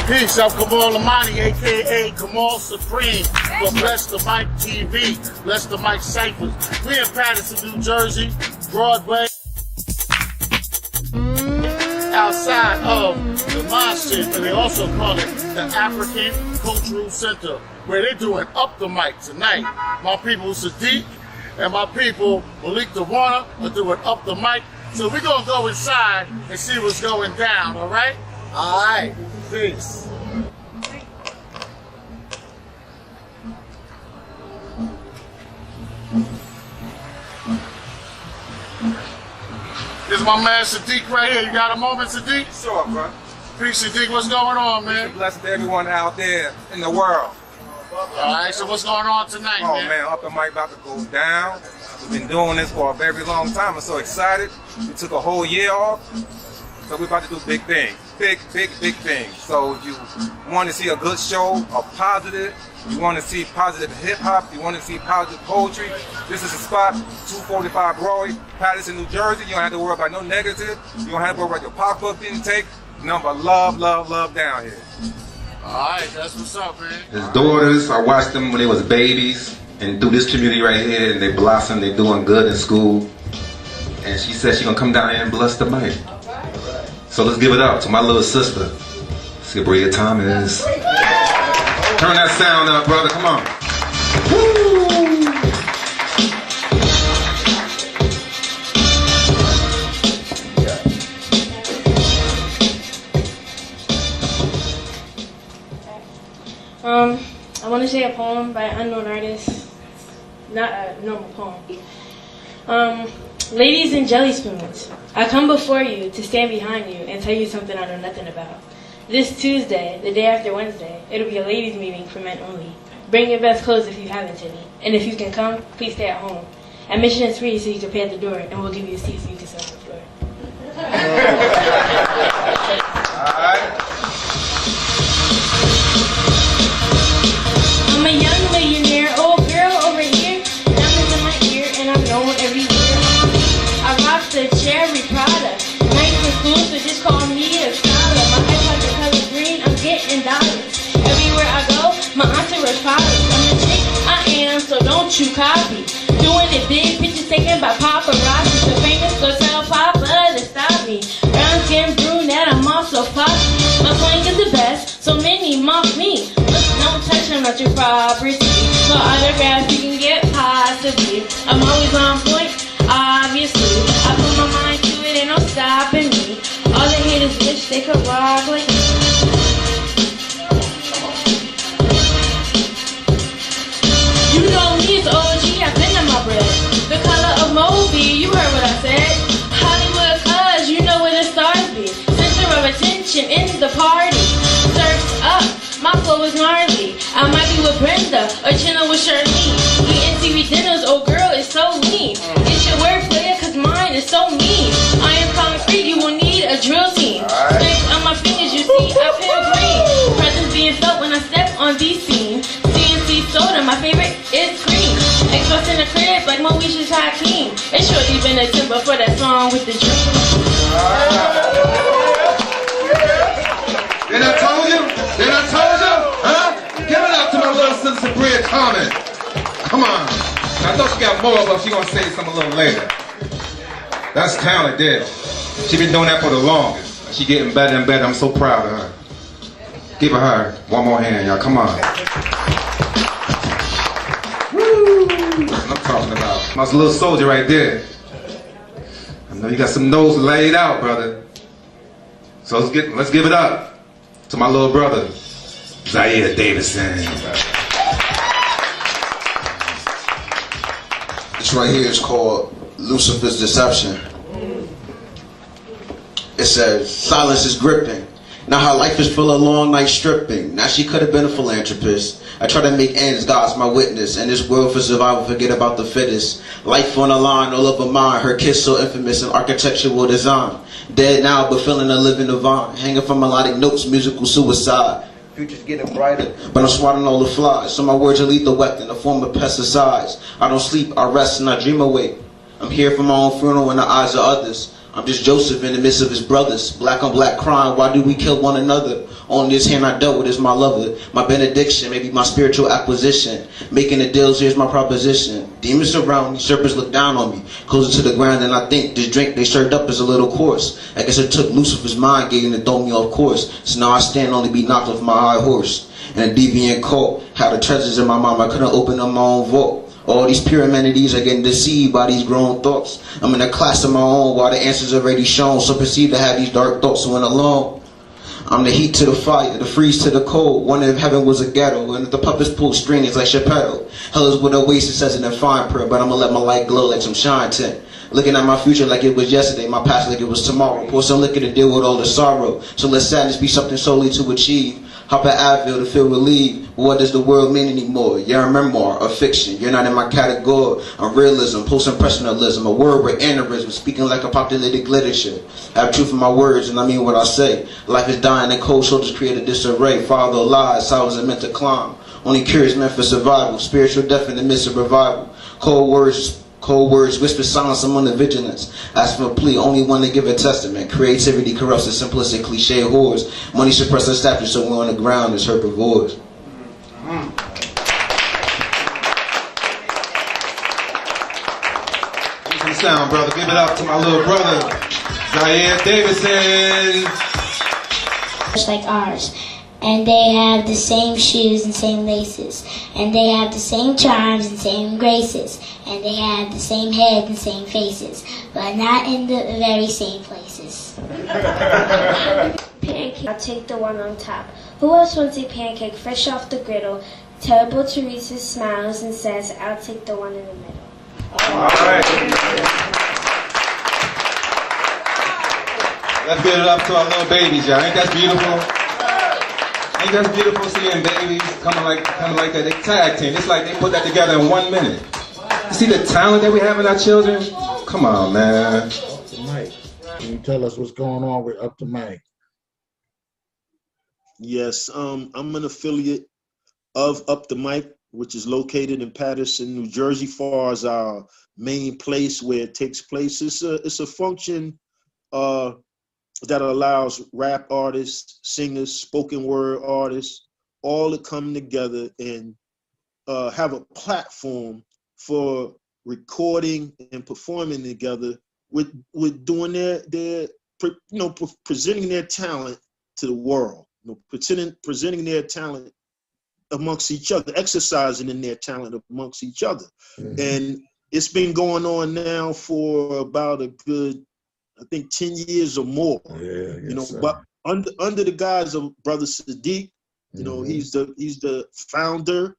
Peace, I'm Kamal Imani, aka Kamal Supreme, for Bless the Mic TV, Bless the Mic Ciphers. We in Paterson, New Jersey, Broadway, outside of the Mosque, and they also call it the African Cultural Center, where they're doing Up the Mic tonight. My people Saadique and my people Malik are doing Up the Mic. So we're gonna go inside and see what's going down, all right? All right. Peace. This is my man Saadique right here. You got a moment, Saadique? Sure, bro. Peace, Saadique. What's going on, man? Blessed to everyone out there in the world. All right, so what's going on tonight, Oh, man? man, Up the Mic about to go down. We've been doing this for a very long time. I'm so excited. We took a whole year off. So we're about to do big things. Big things. So if you want to see a good show, a positive, you want to see positive hip-hop, you want to see positive poetry, this is the spot, 245 Broadway, Paterson, New Jersey. You don't have to worry about no negative. You don't have to worry about your pocketbook being taken. Number love down here. All right, that's what's up, man. His daughters, I watched them when they was babies, and through this community right here, and they blossom, they doing good in school. And she said she gonna come down here and bless the mic. So let's give it up to my little sister. Let's see where your time is. Turn that sound up, brother, come on. I want to say a poem by an unknown artist, not a normal poem. Ladies and jelly spoons, I come before you to stand behind you and tell you something I know nothing about. This Tuesday, the day after Wednesday, it'll be a ladies' meeting for men only. Bring your best clothes if you haven't any, and if you can come, please stay at home. Admission is free, so you can pay at the door, and we'll give you a seat so you can sit on the floor. I'm a young millionaire, old girl over here, diamonds in my ear, and I'm known everywhere. I rock the cherry Prada, nice and cool, so just call me a scholar. My iPod the color green, I'm getting dollars. Everywhere I go, my entourage follows. I'm the chick I am, so don't you copy. Doing it big, pictures taken by paparazzi. So famous, go tell Papa to stop me. Brown skin, brunette, I'm also fussy. My swing is the best, so many mock me. Look, don't touch, I'm not your property. No autograph you can get possibly. I'm always on point, obviously. I put my mind to it, ain't no stopping me. All the haters wish they could rock like me. You know me, it's OG, I've been in my bread. The color of Moby, you heard what I said. Hollywood cuz, you know where the stars be. Center of attention in the party. Surf's up, my flow is gnarly. I might be with Brenda, or chillin' with Shirley. Eating TV dinners, oh girl, it's so lean. Get your wordplay, cause mine is so mean. I am concrete, you will need a drill team. Strength on my fingers, you see, I feel green. Presence being felt when I step on these scenes. CNC soda, my favorite is cream. Express in the crib like Moesha's Hakeem. It's sure been a timber for that song with the dream. Then I told you? Huh? Give it up to my little sister Bria Common. Come on. I thought she got more, but she gonna say something a little later. That's talent there. She been doing that for the longest. She getting better and better. I'm so proud of her. Give her one more hand, y'all. Come on. Woo! That's what I'm talking about. My little soldier right there. I know you got some nose laid out, brother. So let's give it up to my little brother, Zaire Davidson. This right here is called Lucifer's Deception. It says, silence is gripping, Now her life is full of long night stripping. Now she could have been a philanthropist. I try to make ends, God's my witness. In this world for survival, forget about the fittest. Life on the line, all over mine. Her kiss so infamous in architectural design. Dead now, but feeling a living divine. Hanging from melodic notes, musical suicide. Future's getting brighter, but I'm swatting all the flies. So my words are lethal weapon, a form of pesticides. I don't sleep, I rest and I dream awake. I'm here for my own funeral in the eyes of others. I'm just Joseph in the midst of his brothers. Black on black crime, why do we kill one another? On this hand I dealt with is my lover. My benediction, maybe my spiritual acquisition. Making the deals, here's my proposition. Demons surround me, serpents look down on me. Closer to the ground than I think. This drink they served up is a little coarse. I guess it took Lucifer's mind getting to throw me off course. So now I stand only be knocked off my high horse. And a deviant cult, how the treasures in my mind, I couldn't open up my own vault. All these pure amenities are getting deceived by these grown thoughts. I'm in a class of my own while the answer's already shown. So proceed to have these dark thoughts when alone. I'm the heat to the fire, the freeze to the cold. Wonder if heaven was a ghetto, and if the puppets pull strings like Chappelle. Hell is what a waste, it says in a fine print, but I'ma let my light glow like some shine tint. Looking at my future like it was yesterday, my past like it was tomorrow. Pour some liquor to deal with all the sorrow. So let sadness be something solely to achieve. Hop at Advil to feel relieved. But what does the world mean anymore? You're a memoir, a fiction. You're not in my category. I'm realism, post-impressionism, a word with aneurysm, speaking like a populated literature. I have truth in my words and I mean what I say. Life is dying and cold shoulders create a disarray. Father lies, I wasn't meant to climb. Only cure is meant for survival. Spiritual death in the midst of revival. Cold words, whisper silence among the vigilance. Ask for a plea, only one to give a testament. Creativity corrupts the simplistic cliche whores. Money suppresses status, so we're on the ground as herbivores. Give some sound, brother. Give it up to my little brother, Zaire Davidson. Just like ours. And they have the same shoes and same laces. And they have the same charms and same graces. And they have the same heads and same faces. But not in the very same places. Pancake, I'll take the one on top. Who else wants a pancake fresh off the griddle? Terrible Teresa smiles and says, I'll take the one in the middle. All right. Let's give it up to our little babies, y'all. Ain't that beautiful? Ain't that beautiful seeing babies coming like that? They tag team. It's like they put that together in 1 minute. You see the talent that we have in our children? Come on, man. Up to Mike. Can you tell us what's going on with Up to Mike? Yes, I'm an affiliate of Up the Mic, which is located in Paterson, New Jersey, far as our main place where it takes place. It's a function that allows rap artists, singers, spoken word artists, all to come together and have a platform for recording and performing together with doing their presenting their talent to the world, presenting their talent amongst each other, exercising in their talent amongst each other. Mm-hmm. And it's been going on now for about a good, I think, 10 years or more. But under the guise of Brother Saadique, he's the founder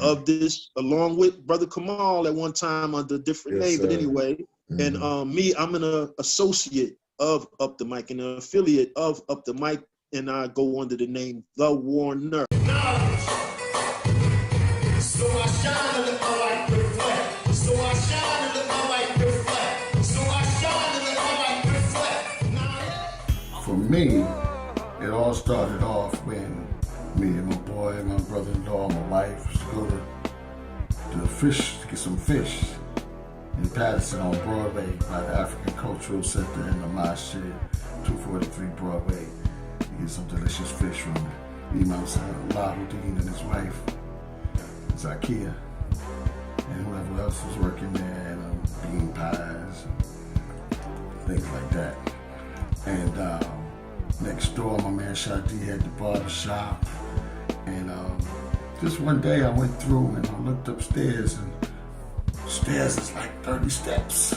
of this, along with Brother Kamal at one time under a different name. But anyway, and me, I'm an associate of Up the Mic and an affiliate of Up the Mic, and I go under the name The Warner. So I shine and let my light reflect. So I shine and let my light reflect. So I shine and let my light reflect. For me, it all started off when me and my boy, my brother-in-law, my wife used to go to the fish to get some fish in Paterson on Broadway by the African Cultural Center in the Mosh 243 Broadway. To get some delicious fish from Imani and his wife, Zakia, and whoever else was working there, and bean pies, and things like that. And next door, my man Saadique had the barber shop. And just one day I went through and I looked upstairs, and stairs is like 30 steps.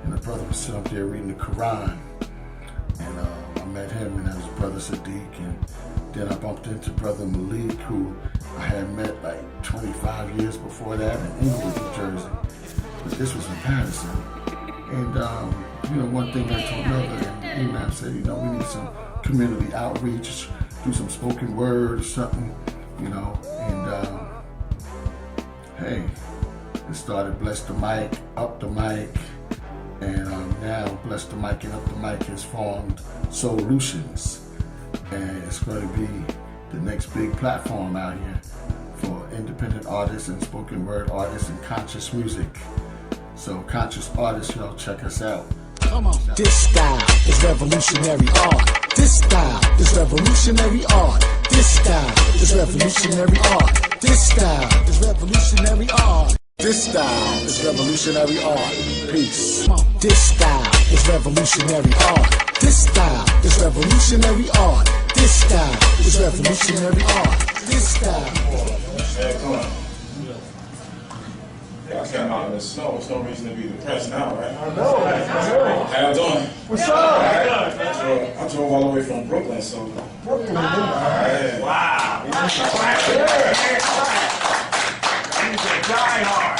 And the brother was sitting up there reading the Quran. And I met him, and that was Brother Saadique. And then I bumped into Brother Malik, who I had met like 25 years before that in Englewood, New Jersey. But this was in Paterson. And one thing led to another, and Imam said, we need some community outreach, do some spoken word or something, you know, and hey, it started Bless the Mic, Up the Mic, and now Bless the Mic and Up the Mic has formed Solutions, and it's going to be the next big platform out here for independent artists and spoken word artists and conscious music. So conscious artists, y'all check us out. Come on. This style is revolutionary art. This style is revolutionary art. This style is revolutionary art. This style is revolutionary art. This style is revolutionary art. Peace. This style is revolutionary art. This style is revolutionary art. This style is revolutionary art. This style. Hey, come on. Yeah, I came out in the snow. There's no reason to be depressed now, right? I know. How y'all doing? What's up? I drove all the way from Brooklyn, so. Brooklyn. Wow. Die hard.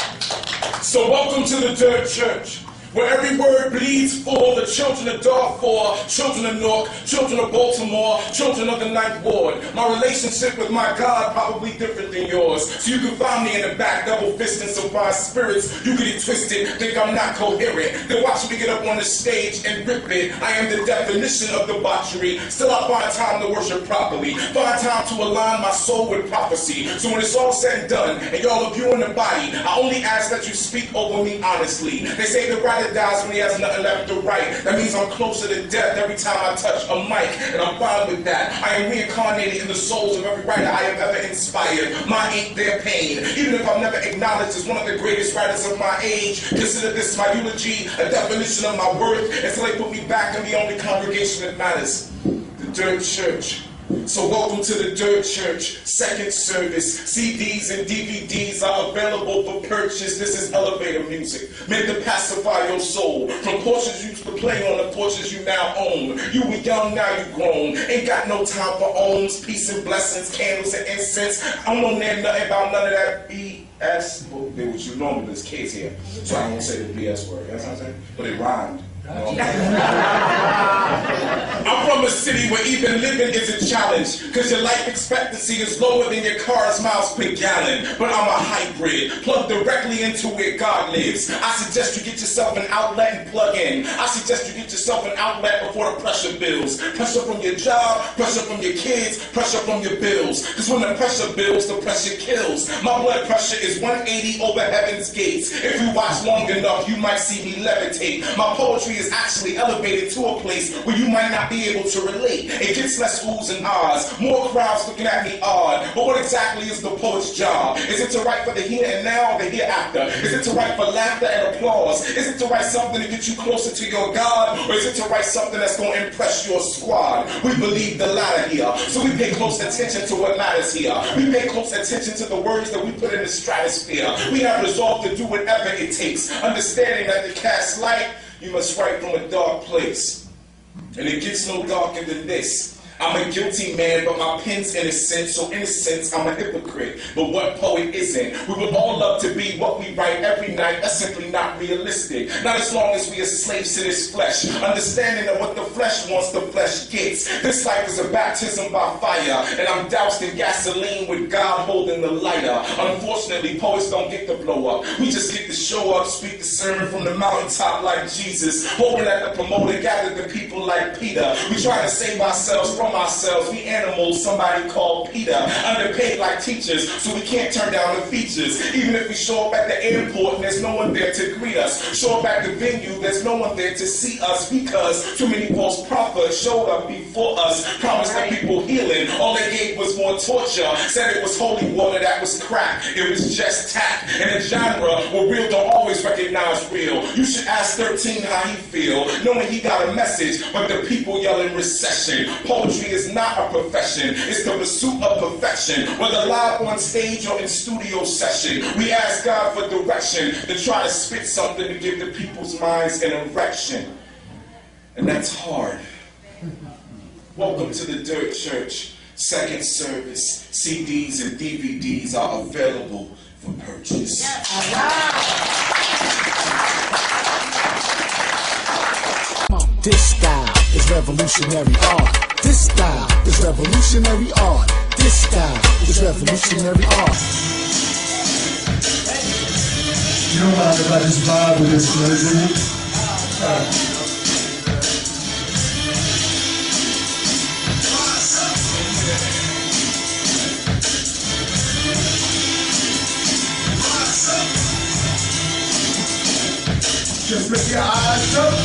So welcome to the Dirt Church, where every word bleeds for the children of Darfur, children of Newark, children of Baltimore, children of the Ninth Ward. My relationship with my God probably different than yours. So you can find me in the back, double fisting some fine spirits. You get it twisted, think I'm not coherent. Then watch me get up on the stage and rip it. I am the definition of debauchery. Still I find time to worship properly. Find time to align my soul with prophecy. So when it's all said and done, and y'all are viewing the body, I only ask that you speak over me honestly. They say the writer dies when he has nothing left to write. That means I'm closer to death every time I touch a mic, and I'm fine with that. I am reincarnated in the souls of every writer I have ever inspired. My ink, their pain. Even if I'm never acknowledged as one of the greatest writers of my age, consider this my eulogy, a definition of my worth, until they put me back in the only congregation that matters, the Dirt Church. So welcome to the Dirt Church, second service. CDs and DVDs are available for purchase. This is elevator music, meant to pacify your soul. From porches you used to play on to porches you now own. You were young, now you grown. Ain't got no time for ohms, peace and blessings, candles and incense. I don't know nothing about none of that BS. Well, they what you normally, there's kids here, so I don't say the BS word, you know what I'm saying? But it rhymed. I'm from a city where even living is a challenge, because your life expectancy is lower than your car's miles per gallon. But I'm a hybrid, plugged directly into where God lives. I suggest you get yourself an outlet and plug in. I suggest you get yourself an outlet before the pressure builds. Pressure from your job, pressure from your kids, pressure from your bills. Because when the pressure builds, the pressure kills. My blood pressure is 180 over heaven's gates. If you watch long enough, you might see me levitate. My poetry is actually elevated to a place where you might not be able to relate. It gets less oohs and ahs, more crowds looking at me odd. But what exactly is the poet's job? Is it to write for the here and now or the hereafter? Is it to write for laughter and applause? Is it to write something to get you closer to your God? Or is it to write something that's going to impress your squad? We believe the latter here, so we pay close attention to what matters here. We pay close attention to the words that we put in the stratosphere. We have resolved to do whatever it takes, understanding that to cast light, you must write from a dark place. And it gets no darker than this. I'm a guilty man, but my pen's innocent, so in a sense, I'm a hypocrite. But what poet isn't? We would all love to be what we write every night. That's simply not realistic. Not as long as we are slaves to this flesh. Understanding that what the flesh wants, the flesh gets. This life is a baptism by fire, and I'm doused in gasoline with God holding the lighter. Unfortunately, poets don't get to blow up. We just get to show up, speak the sermon from the mountaintop like Jesus. Hoping that the promoter gathered the people like Peter. We try to save ourselves from ourselves. We animals, somebody called Peter. Underpaid like teachers, so we can't turn down the features. Even if we show up at the airport and there's no one there to greet us. Show up at the venue, there's no one there to see us, because too many false prophets showed up before us. Promised the people healing, all they gave was more torture. Said it was holy water, that was crack. It was just tack. In a genre where real don't always recognize real. You should ask 13 how he feel, knowing he got a message, but the people yelling recession. Poetry is not a profession, it's the pursuit of perfection. Whether live on stage or in studio session, we ask God for direction to try to spit something to give the people's minds an erection. And that's hard. Welcome to the Dirt Church, second service. CDs and DVDs are available for purchase. This style is revolutionary art. This style is revolutionary art. This style is revolutionary art. You don't mind if I just vibe with this, isn't it? Just lift your eyes up,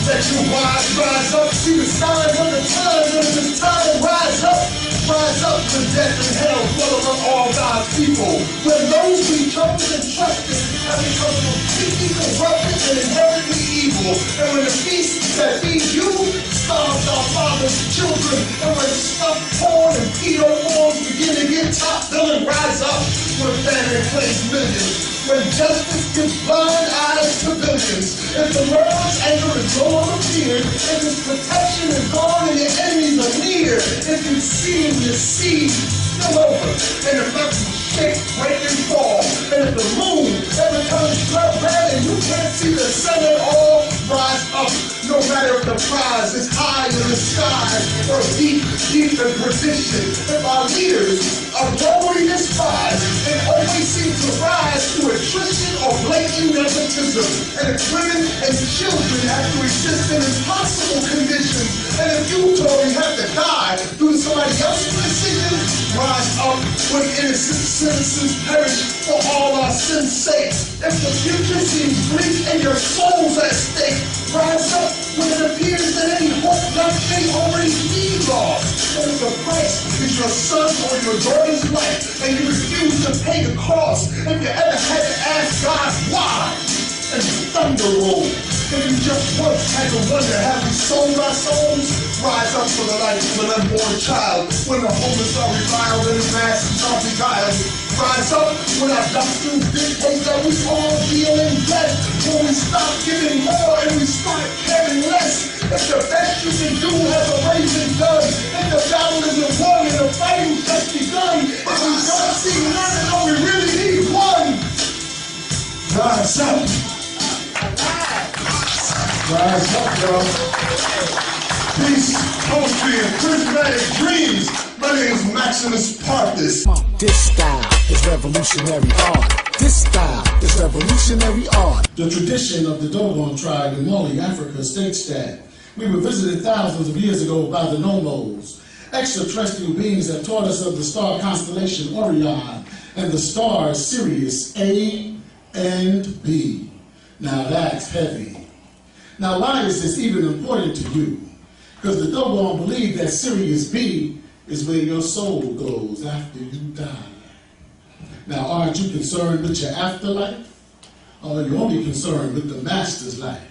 let your wise rise up. See the signs of the times, and it's time to rise up. Rise up to death and hell, dwell among all God's people. When those we chosen and trusted have become completely corrupted and inherently evil. And when the feast that feeds you starves our fathers' children, and when stuffed corn and keto forms begin to get top billing, rise up when famine claims millions. When justice gives blind eyes to billions, if the murderer's anger is no longer feared, if his protection is gone and your enemies are near, if you see him, you see still over, and if nothing shake, break and fall, and if the moon ever turns blood red and you can't see the sun at all, rise up, no matter if the prize is high in the skies or deep, deep in perdition. If our leaders are totally despised and always seem to rise to attrition or blatant nepotism, and if women and children have to exist in impossible conditions, and if you totally have to die due to somebody else's decision, rise up when innocent citizens perish for all our sins' sake. If the future seems bleak and your soul's at stake, rise up when it appears that any hope left may already be lost. And if the price is your son or your daughter's life, and you refuse to pay the cost, if you ever had to ask God why, and thunder roll, if you just once had to wonder, have we sold our souls? Rise up for the life of an unborn child, when the homeless are reviled and the masses are beguiled. Rise up when our doctrines dictate that we all deal in debt, when we stop giving more and we start caring less. If the best you can do has already been done, if the battle isn't won and the fighting's just begun, if we don't see none and all we really need one, rise up. Rise up, y'all. Peace, poetry, and prismatic dreams. My name is Maximus Parthus. This style is revolutionary art. This style is revolutionary art. The tradition of the Dogon tribe in Mali, Africa, states that we were visited thousands of years ago by the Nomos, extraterrestrial beings that taught us of the star constellation Orion and the stars Sirius A and B. Now that's heavy. Now why is this even important to you? Because the Dogon believe that Sirius B is where your soul goes after you die. Now, aren't you concerned with your afterlife? Or are you only concerned with the master's life,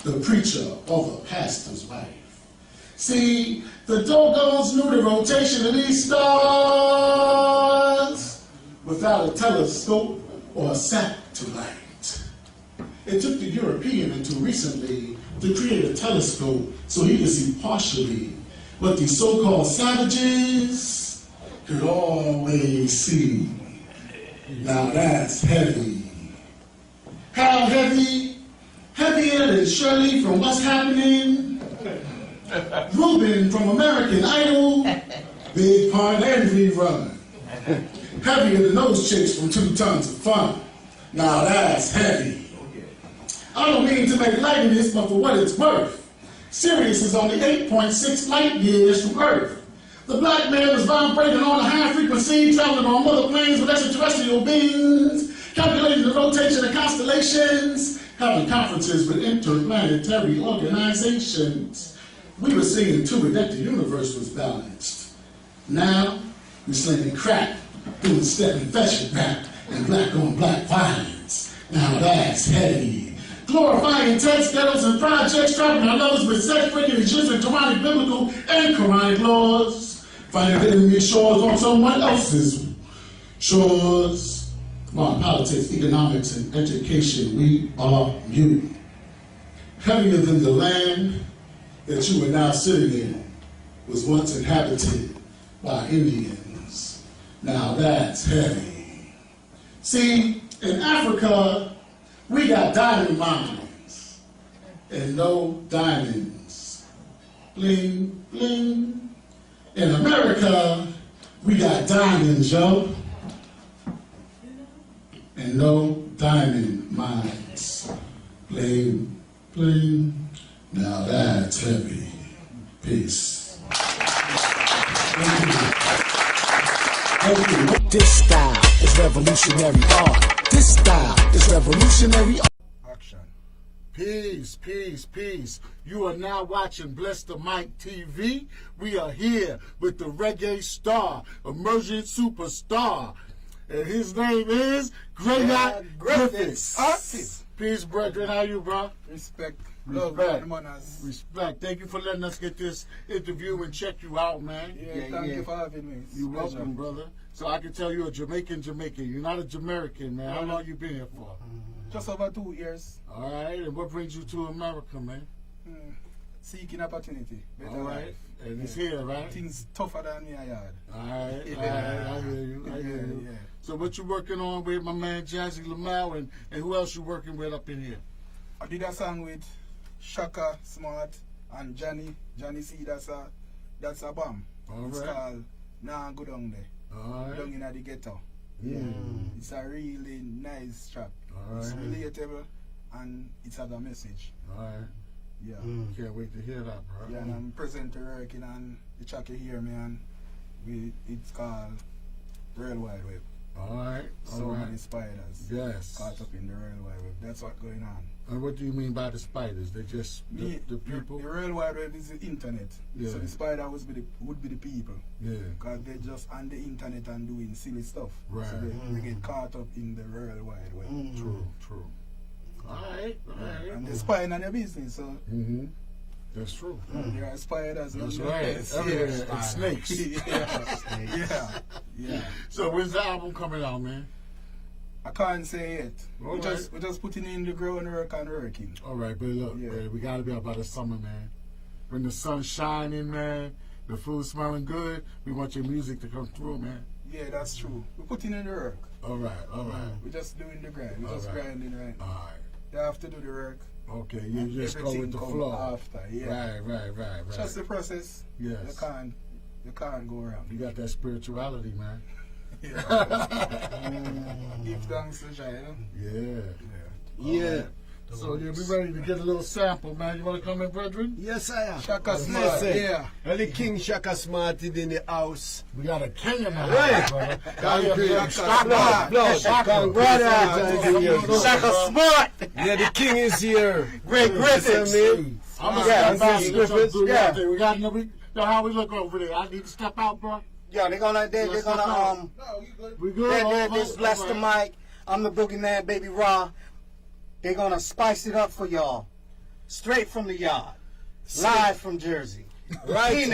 the preacher or the pastor's wife? See, the Dogons knew the rotation of these stars without a telescope or a satellite. It took the European until recently to create a telescope so he could see partially what these so-called savages could always see. Now that's heavy. How heavy? Heavier than Shirley from What's Happening, Ruben from American Idol, Big Pun and Rerun. Heavier than those chicks from 2 Tons of Fun. Now that's heavy. I don't mean to make light of this, but for what it's worth, Sirius is only 8.6 light years from Earth. The black man was vibrating on a high frequency, traveling on other planes with extraterrestrial beings, calculating the rotation of constellations, having conferences with interplanetary organizations. We were seeing to it that the universe was balanced. Now, we're slinging crack, doing step and fetch rap, and black on black violence. Now that's heavy. Glorifying text ghettos and projects, trapping our lovers with sex, breaking existing Quranic, biblical, and Quranic laws. Finding the enemy shores on someone else's shores. On politics, economics, and education, we are you. Heavier than the land that you are now sitting in was once inhabited by Indians. Now that's heavy. See, in Africa, we got diamond mines and no diamonds. Bling, bling, In America, we got diamonds, yo. And no diamond mines. Bling, bling. Now that's heavy. Peace. Thank you. This style is revolutionary art. This style is revolutionary art. Peace, peace, peace. You are now watching Bless the Mic TV. We are here with the reggae star, emerging superstar. And his name is Grayot Griffiths. Artist. Peace, brethren. How you, bro? Respect. Respect. Love, Respect. Thank you for letting us get this interview and check you out, man. Thank you for having me. You're welcome, brother. So I can tell you're a Jamaican. You're not a Jamaican, man. How long you been here for? Just over 2 years. All right. And what brings you to America, man? Seeking opportunity. Better all right. life. And it's here, right? Things tougher than me, I had. All right. I hear you. I hear you. Yeah. So what you working on with my man Jazzy Lamau, and who else you working with up in here? I did a song with Shaka Smart and Johnny C. That's a bomb. All it's right. called Nah Go Down There. All right. Down in the ghetto. It's a really nice track. All right. It's relatable and it's had a message. All right. Yeah. Can't wait to hear that, bro. Yeah, and I'm presently working on the track you hear me on. It's called Real Wide Web. All right. So many spiders. Yes. Caught up in the Real Wide Web. That's what's going on. And what do you mean by the spiders? They just the people? The Real Wide Web is the internet. Yeah. So the spider would be the people. Yeah. Because they're just on the internet and doing silly stuff. Right. So they get caught up in the Real Wide Web. True. All right. And they're spying on your business. So. That's true. There are spiders. That's right. Everywhere. And snakes. Yeah. So when's the album coming out, man? I can't say it. All We're just putting in the groundwork and working. All right, but look, man, we got to be about the summer, man. When the sun's shining, man, the food's smelling good, we want your music to come through, man. Yeah, that's true. We're putting in the work. All right. We're just doing the grind. We're just grinding right now. All right. You have to do the work. Okay, you just go with the flow. After, yeah. Right. Just the process. Yes. You can't go around. You got that spirituality, man. Give thanks to Jah, Yeah. So we ready to get a little sample, man. You want to come in, brethren? Yes, I am. Shaka Smart, yeah. And the King Shaka Smart is in the house. We got a king in the house, right. brother. Shaka Smart. Yeah, the King is here. Great Griffiths. I'm going to step out. We got how we look over there. I need to step out, bro. Yeah, they're gonna we good. This Bless the Mic. I'm the boogeyman, Baby Raw. They're gonna spice it up for y'all. Straight from the yard. Live from Jersey. Right.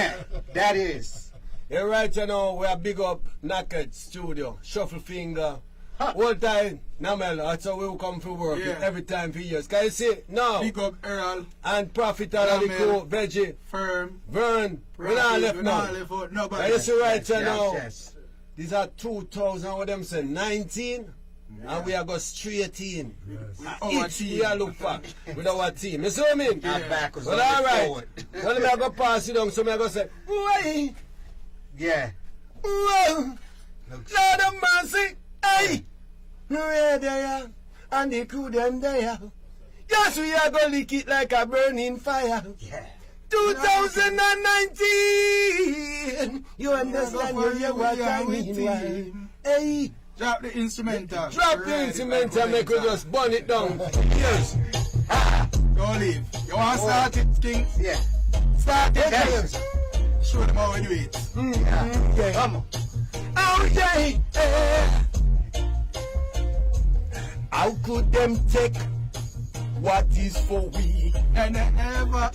That is. You're right, you know, we are big up Naked Studio, Shuffle Finger. All time, Namel, that's how we will come for work every time for years. Can you see? No. Big up Earl. And Prophet and the crew, Veggie. Firm. Vern. We're not left now. Nobody. Can you see right, you know? These are 2000, what them say, 19? And we are go straight in. Each we are look for with our team. You see what I mean? Not backwards. Well, all right. Well, I go pass it down, so I go say, why? Yeah. Whoa. Lord of mercy. Hey. Where they are. And the crew them there. Yes, we are going to lick it like a burning fire. Yeah. 2019. You understand what I mean? Hey. Drop the instrumental. Drop the instrumental, make we just burn it down. Yes. Don't leave. You want to start it, King? Yeah. Start it, King. Show them how we do it. Yeah. Come on. Oh, yeah. How could them take what is for we? And never,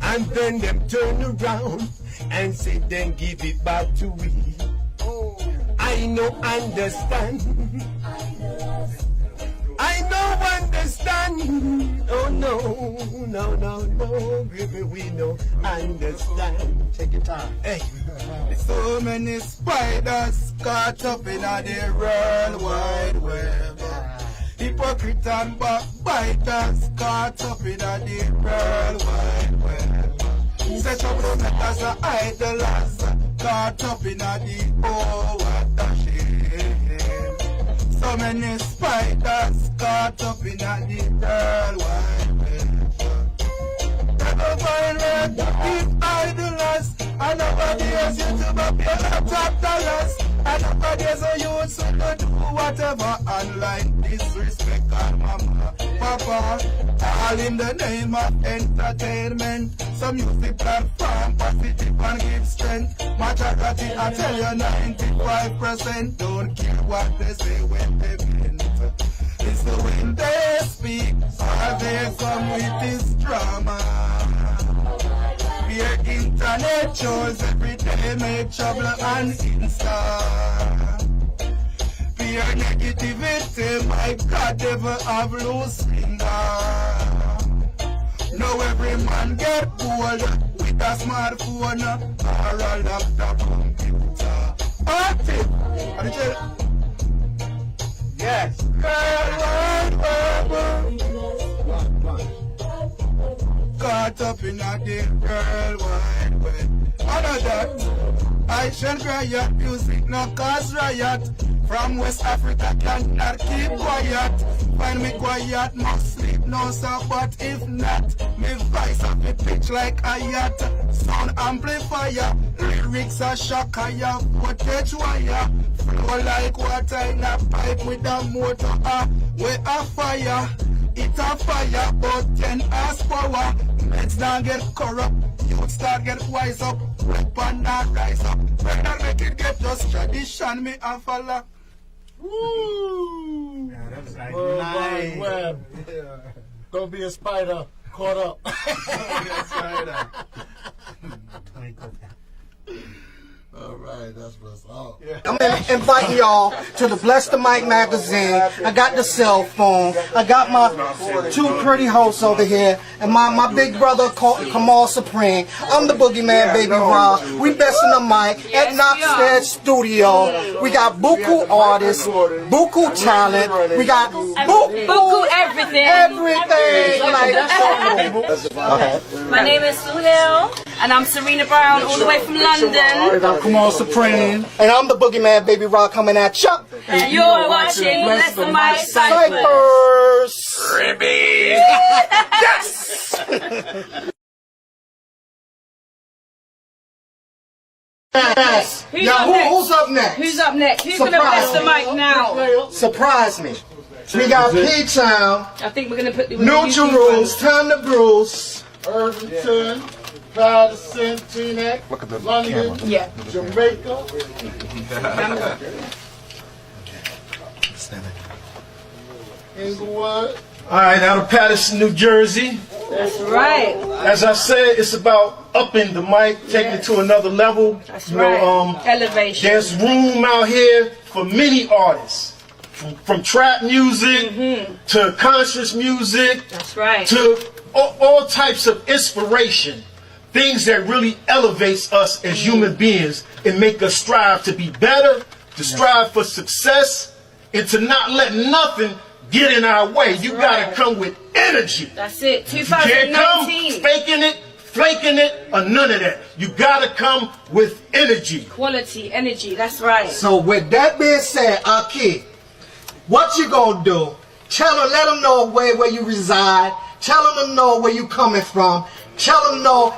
and then them turn around and say, then give it back to we. Oh. I no understand. I no understand. Oh no, baby, we no understand. Take your time. Hey. So many spiders caught up in the World Wide Web. Hypocrite and backbiters caught up in the World Wide Web. Say troublemakers are idlers, caught up in a deep, oh, what a shame. So many spiders caught up in a deep world wide web. Never find red, keep idlers, and nowadays you to be a top dollars. And nowadays a youth so to do whatever online disrespect on mama, papa, all in the name of entertainment. Some music platform positive and give strength. Majority I tell you 95% don't care what they say when they meant. It's the way they speak or they come with this drama. Your internet shows every day make trouble on Insta. Fear negativity, my God, devil have loose finger. Now every man get bored with a smartphone or a laptop computer. Active! Yes. Caught up in a deep world wide web. Another, I shall riot, music no cause riot. From West Africa cannot keep quiet. Find me quiet, no sleep, no Sabbath. If not, me voice up the pitch like a yacht. Sound amplifier, lyrics are shock higher. Footage wire, flow like water in a pipe with a motor. We a fire. It a fire, but 10 horsepower. Let's not get corrupt. Youth start get wise up. Rip and not rise up. When I make it get just tradition, me a follow. Woo! Yeah, that's like World nice. Wide Web. Yeah. Don't be a spider caught up. All right, that's what's up. I'm inviting y'all to the Bless the Mic magazine. I got the cell phone. I got my two pretty hosts over here. And my big brother, Kamal Supreme. I'm the boogeyman, Baby Raw. We besting the mic at Knoxstead Studio. We got buku artists, buku talent. We got buku everything. My name is Suhail, and I'm Serena Brown, all the way from London. I'm Kamal Supreme. And I'm the boogeyman, Baby Raw, coming at you. And you're watching Bless the Mic Ciphers. Revie. Yes! Yes. Who's up next? Who's up next? Who's going to bless the mic now? Surprise me. We got P-Town. I think we're going to put the Neutral Rules, Time to Bruce. Irvington, Paterson, Teaneck, London, Jamaica. Inglewood. All right, out of Paterson, New Jersey. That's right. As I said, it's about upping the mic, taking it to another level. That's right. Elevation. There's room out here for many artists, from trap music to conscious music. That's right. To all types of inspiration, things that really elevates us as human beings and make us strive to be better, to strive for success, and to not let nothing get in our way. You gotta come with energy. That's it. You can't come 2019. faking it, flaking it, or none of that. You gotta come with energy. Quality, energy. That's right. So with that being said, Aki, what you gonna do? Tell them, let them know where you reside. Tell them to know where you coming from. Tell them know.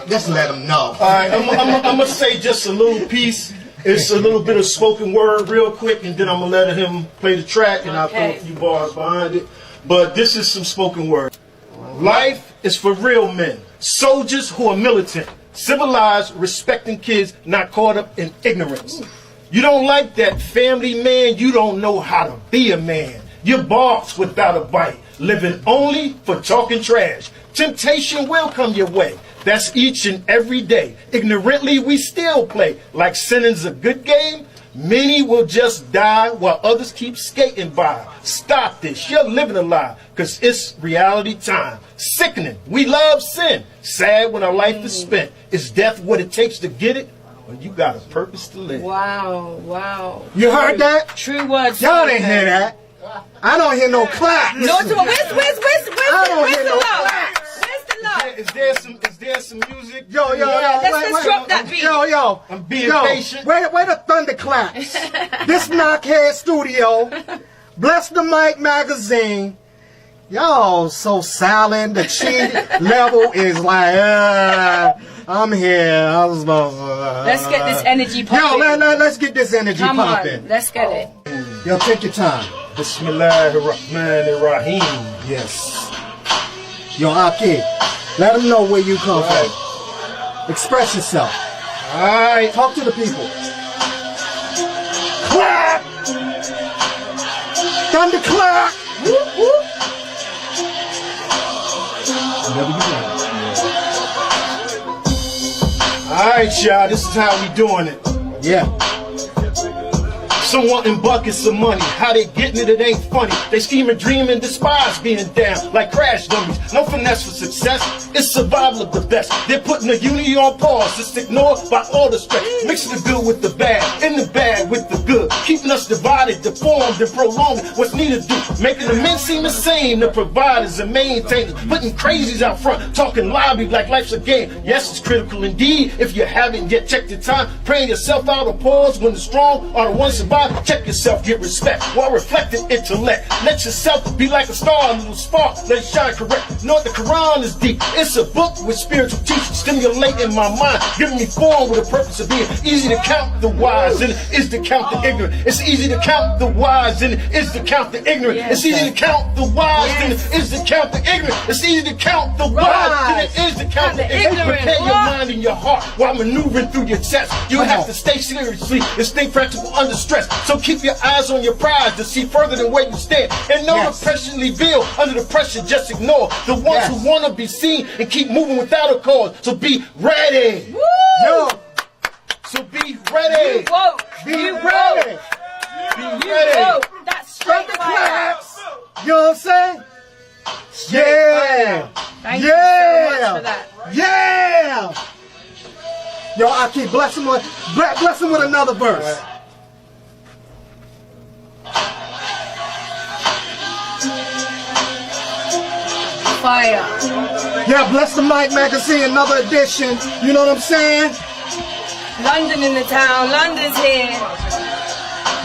Just let them know. All right, I'm gonna say just a little piece. It's a little bit of spoken word real quick, and then I'm gonna let him play the track, and I'll throw a few bars behind it. But this is some spoken word. Life is for real men, soldiers who are militant, civilized, respecting kids, not caught up in ignorance. You don't like that family man, you don't know how to be a man. You're barks without a bite, living only for talking trash. Temptation will come your way. That's each and every day. Ignorantly we still play. Like sinning's a good game, many will just die while others keep skating by. Stop this, you're living a lie, cause it's reality time. Sickening, we love sin. Sad when our life is spent. Is death what it takes to get it? Well, you got a purpose to live. Wow, wow. You heard that? True words. Y'all didn't hear that. I don't hear no claps. No, where's the love? I don't hear no claps. Where's the love? Is there dance some music. Yo, let's drop that beat. Yo, I'm being patient. Where the thunderclaps? This Knockhead Studio, Bless the Mic magazine. Y'all so silent. The cheat level is like, I'm here. I was supposed to. Let's get this energy popping. Yo, let's get this energy Come popping. on, let's get it. Yo, take your time. Bismillahirrahmanirrahim. Yes. Yo, Aki, let them know where you come from. Express yourself. Alright. Talk to the people. Clap! Thunderclap! Whoop, whoop. Alright, y'all, this is how we doing it. Yeah. Some wanting buckets of money. How they getting it, it ain't funny. They scheme and dream and despise being down like crash dummies. No finesse for success, it's survival of the best. They're putting the unity on pause, it's ignored by all the stress. Mixing the good with the bad, in the bad with the good. Keeping us divided, deformed, and prolonging what's needed to do. Making the men seem the same, the providers and maintainers. Putting crazies out front, talking lobby like life's a game. Yes, it's critical indeed. If you haven't yet checked your time, praying yourself out of pause when the strong are the ones survive. Check yourself, get respect while reflecting intellect. Let yourself be like a star, a little spark, let it shine correct. Know the Quran is deep. It's a book with spiritual teaching, stimulating my mind, giving me form with a purpose of being. Easy to count the wise, and it is to count the ignorant. It's easy to count the wise, and it is to count the ignorant. It's easy to count the wise, and it is to count the ignorant. It's easy to count the wise, and it is to count the ignorant. Prepare your mind and your heart while maneuvering through your chest. You have to stay seriously and stay practical under stress. So keep your eyes on your prize to see further than where you stand. And no depression revealed under the pressure, just ignore the ones who want to be seen and keep moving without a cause. So be ready. Woo! Yo. So be ready. You woke. Be You ready. woke. Be You ready. woke. That's straight fire. Claps. You know what I'm saying? Yeah. Thank you so much for that. Yeah. Yo, Aki, bless him with another verse. Fire. Yeah, Bless the Mic magazine, another edition. You know what I'm saying? London in the town. London's here.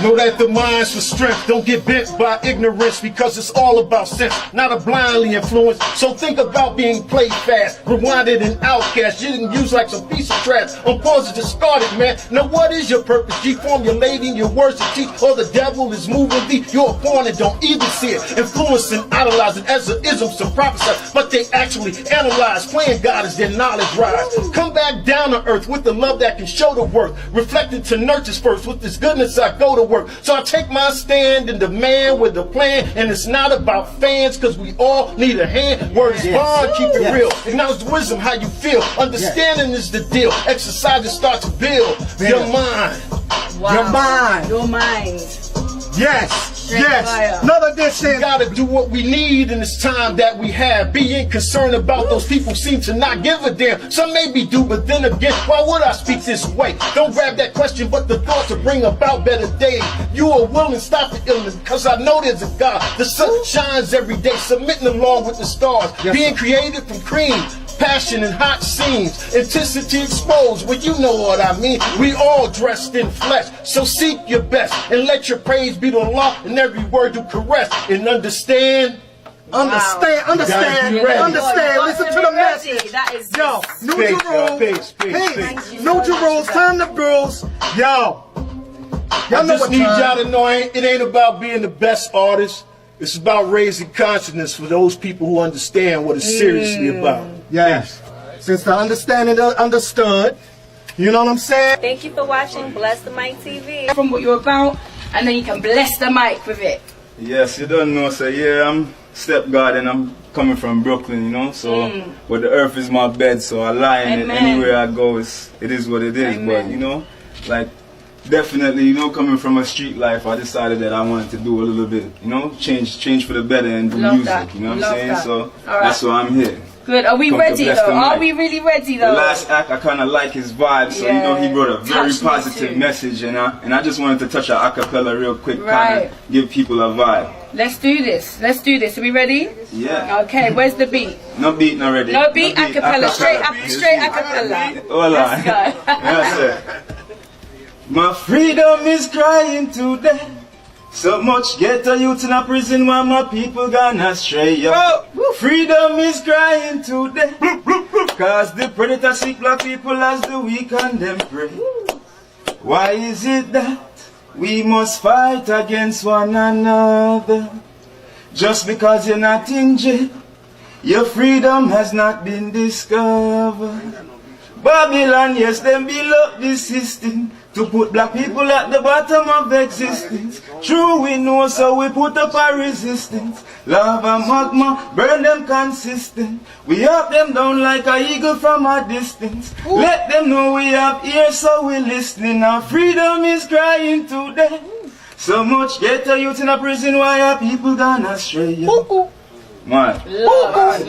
Know that the mind's for strength. Don't get bent by ignorance because it's all about sense, not a blindly influenced. So think about being played fast, rewinded and outcast. You didn't use like some piece of trash. On pause it just started, man. Now what is your purpose? Formulating your words to teach, or the devil is moving thee. Your opponent don't even see it. Influencing, idolizing as an ism, some prophesy, but they actually analyze. Playing God as their knowledge rise. Come back down to earth with the love that can show the worth. Reflected to nurtures first. With this goodness I go to work. So I take my stand and demand with a plan, and it's not about fans, cause we all need a hand. Word is bond, keep it real. Acknowledge the wisdom, how you feel. Understanding is the deal. Exercises start to build your mind. Wow. Your mind. Your mind. Yes. Straight fire. Another edition. We gotta do what we need in this time that we have. Being concerned about those people seem to not give a damn. Some maybe do, but then again, why would I speak this way? Don't grab that question, but the thought to bring about better days. You are willing to stop the illness, cause I know there's a God. The sun shines every day, submitting along with the stars. Being created from cream, passion and hot scenes, intensity exposed, well you know what I mean. We all dressed in flesh, so seek your best and let your praise be to Allah and every word you caress and understand. Understand. Listen to the message. That is Yo, New Jerusalem. Peace. New Jerusalem. Time to girls. Yo. I just need y'all to know it ain't about being the best artist. It's about raising consciousness for those people who understand what it's seriously about. Yes. Since the understanding understood, you know what I'm saying? Thank you for watching Bless the Mic TV. From what you're about, and then you can bless the mic with it. Yes, you don't know, so yeah, I'm Step God and I'm coming from Brooklyn, you know, so but the earth is my bed, so I lie in it anywhere I go. It is what it is. But you know, like definitely, you know, coming from a street life, I decided that I wanted to do a little bit, you know, change for the better and do music. You know what I'm saying? So that's why I'm here. Good. Are we ready though? Are we really ready though? The last act, I kind of like his vibe, so you know he brought a very positive message, and I just wanted to touch a acapella real quick, kind of give people a vibe. Let's do this. Let's do this. Are we ready? Yeah. Okay, where's the beat? No beat, not ready. No beat, acapella. Straight acapella. Hold on. Let's go. Yes, sir. My freedom is crying today. So much ghetto youth in a prison while my people gone astray. Yo. Freedom is crying today. Cause the predator seek black people as the weak and them prey. Why is it that we must fight against one another? Just because you're not in jail, your freedom has not been discovered. Babylon, yes, them build up this system to put black people at the bottom of existence. True, we know, so we put up a resistance. Lava, magma, burn them consistent. We up them down like a eagle from a distance. Let them know we have ears, so we listening. Our freedom is crying today. So much ghetto youth in a prison, why are people gone astray? Man. Love.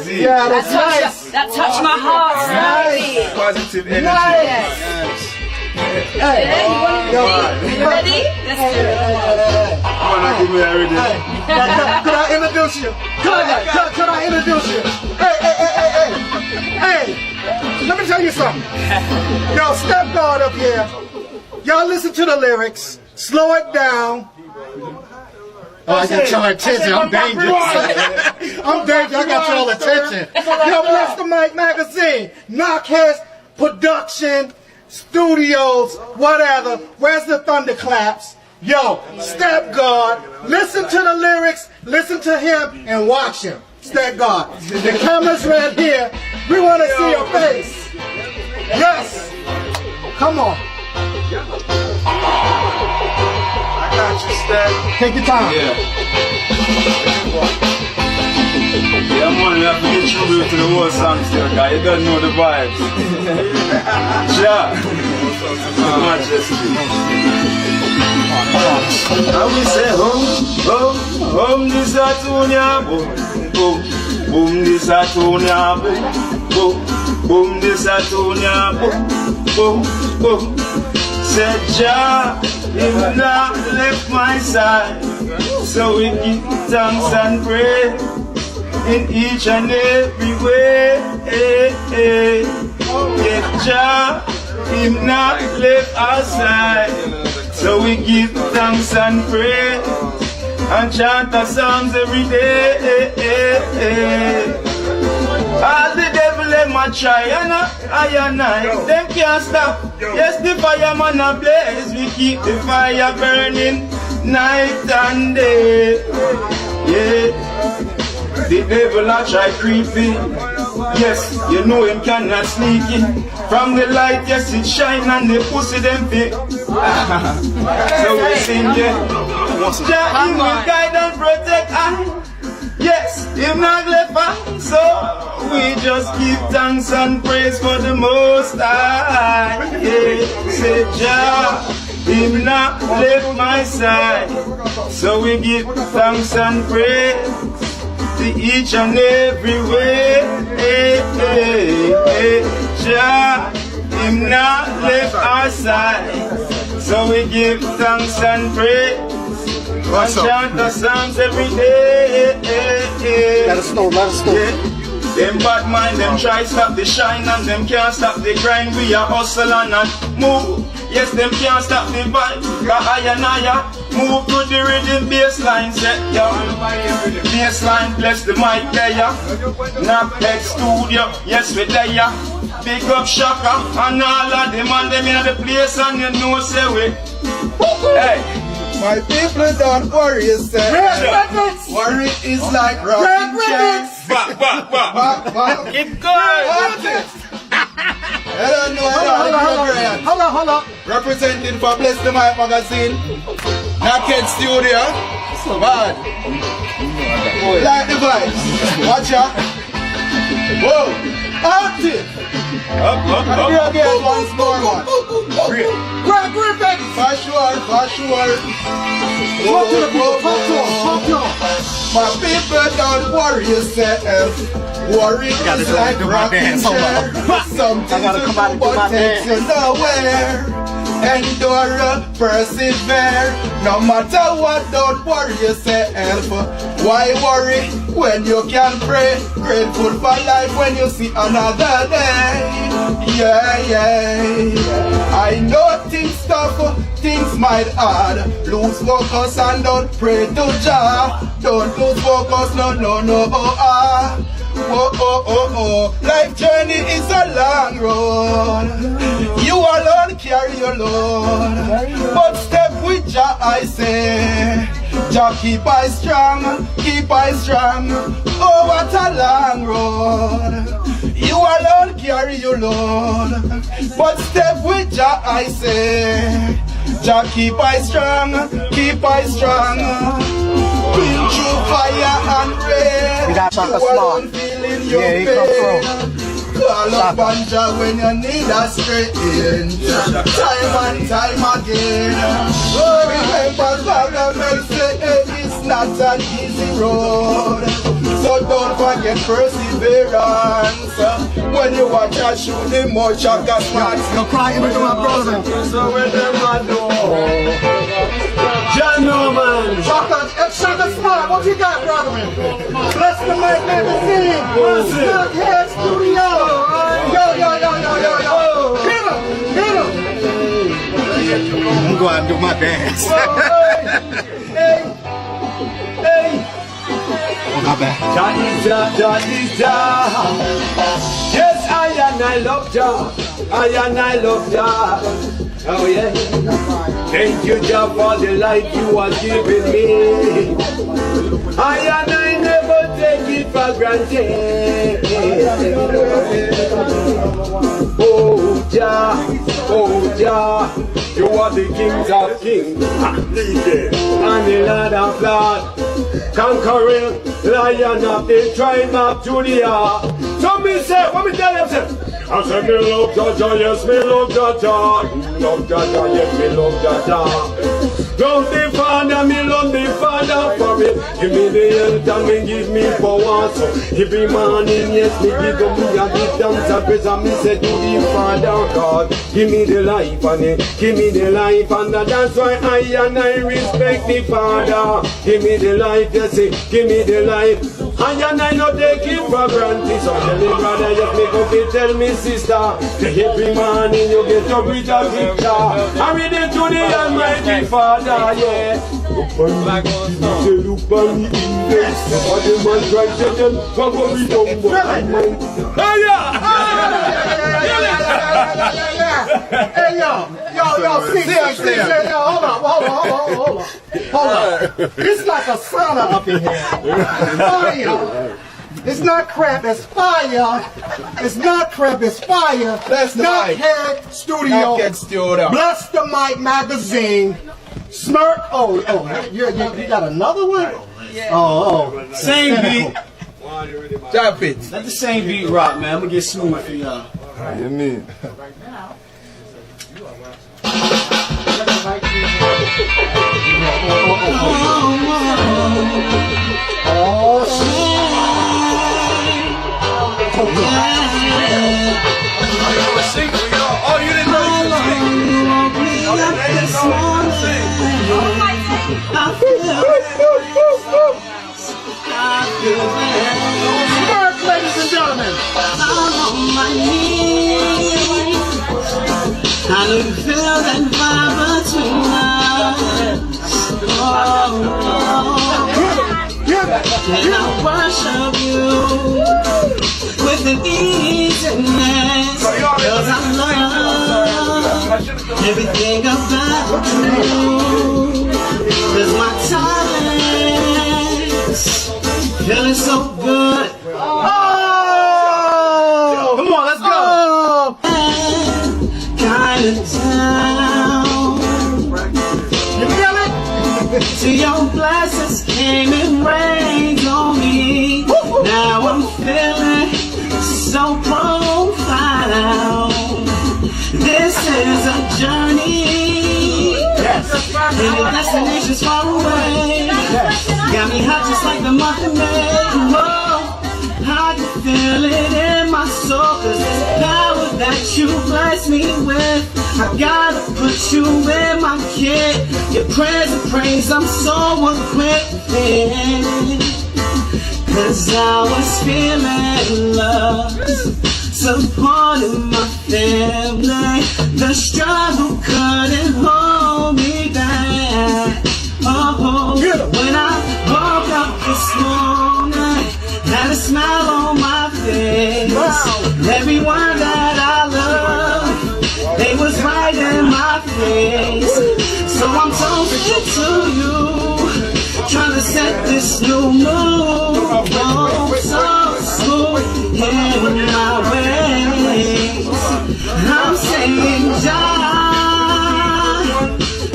Yeah, that's nice. That touched my heart. Nice. Positive energy. Nice. Hey, You ready? Let's do it. Come on, give me already. Could I introduce you? Could I introduce you? Hey, let me tell you something. Yo, step guard up here. Y'all listen to the lyrics. Slow it down. Oh, I got your attention. I'm dangerous. I'm dangerous. I got your attention. Yo, Bless the Mic Magazine. Knockheads, production, studios, whatever. Where's the thunderclaps? Yo, step guard. Listen to the lyrics. Listen to him and watch him. Step guard. The camera's right here. We want to see your face. Yes. Come on. I got you, Step. Take your time. Yeah, I'm on to give tribute to the whole song still, guy. You don't know the vibes. Ja. Majesty. I will say home this a tunya, boom this a tunya, boom this a tunya, boom. Said Ja, him not left my side, so we give thanks and praise in each and every way. Yeah, Ja, him not left our side, so we give thanks and praise and chant the songs every day. All the devil them a try, and I, them can't stop. Yes, the fireman a blaze, we keep the fire burning night and day. Yeah, the devil a try creeping. Yes, you know him cannot sneak in. From the light, yes, it shine and the pussy them fit. So we sing, yeah. Jah, him will guide and protect us. Yes, him not left us. So we just give thanks and praise for the Most High. Yeah, say Jah, him not left my side. So we give thanks and praise to each and every way. Jah, him not left our side. So we give thanks and praise. And chant the songs every day. Let us know. Yeah. Them bad mind, them try stop the shine, and them can't stop the grind. We are hustle and move. Yes, them can't stop the vibe. Cause I and I move to the rhythm bassline set, yo. Bassline, bless the mic there. Knockhead studio, yes we there. Big up Shaka and all of them and them in the place, and you know say we. Hey. My people don't worry yourself. Worry is like rocking chairs. Keep going. I don't know. Hold on. Representing for Bless the Mic Magazine. Knockhead Studio. Bad. Like the vibes. Watch out. Whoa. Active. Up. Again, once more. Grab baby. For sure. Talk to the people. Talk to them. My people don't worry yourself. Worry is like rocking chair. Something to do but takes you nowhere. Endure, persevere. No matter what, don't worry yourself. Why worry when you can pray? Grateful for life when you see another day. Yeah. I know things tough, things might hard. Lose focus and don't pray to Jah. Don't lose focus, no. Life journey is a long road. You alone carry your load. But step with Jah, I say. Jah keep I strong, keep I strong. Oh, what a long road. You alone carry your load. But step with Jah, I say. Jah keep I strong, keep I strong. Been through fire and rain. You got something small. Yeah, he come through. Call up on Jah when you need a strength. Time and time again. Remember Father may say it's not an easy road. So don't forget perseverance. When you watch a shoot the more chaka smart. Don't cry even to my brother. So when them a do. John Norman. Chaka smart. What you got, brother? Bless the mic magazine. Look here, studio. Yo. Hit him. I'm going to do my dance. Hey. Oh, my bad. Johnny. Yes, I love Jah. I love Jah. Oh yeah. Thank you, Jah, for the life you are giving me. I never take it for granted. Oh Jah, you are the kings of kings, and the Lord of lords, conquering lion of the tribe of Judah. So me say, what me tell them say? I said me love Jah, yes me love Jah. Love Jah, yes me love Jah. Love the Father, me love the Father for me. Give me the health and me give me power. So every morning, yes, me give up me and give thanks and praise and me say to the Father God, give me the life and give me the life, and that's why I respect the Father. Give me the life, yes, give me the life. I not take it for granted. So tell me brother, yes, me go to tell me sister. Every morning you get up with a picture. I read it to the Almighty Father, yeah. Look on me index. What the man try to tell, what we don't want. Hey, yo, see, hold on. It's like a sauna up in here. Fire. It's not crap, it's fire. It's not crap, it's fire. Bless not head studio. Bless the Mic magazine. Smirk. Oh, you got another one? Oh. Same beat. Drop it. Let the same beat rock, man. I'm gonna get smooth for y'all. You mean? Oh, you didn't know you could Smirk, ladies and gentlemen. I'm on my knees. I know you feel that vibe between us. And I worship you with an easiness, 'cause I love everything about you. 'Cause my talents feeling so good. Oh! Come on, let's go. Kinda down. You feel it? Till your blessings came and rained on me. Now I'm feeling so profound. This is a journey, and the destination's far away. Got me hot just like the month of May. Whoa, I can feel it in my soul, 'cause the power that you bless me with I gotta put you in my kid. Your prayers and praise, I'm so equipped. Cause I was feeling love, supporting my family. The struggle couldn't hold me back. Oh, when I woke up this morning, had a smile on my face. Everyone that I love, they was right in my face. So I'm talking to you, trying to set this new mood. Oh, so smooth in my ways. I'm saying, John,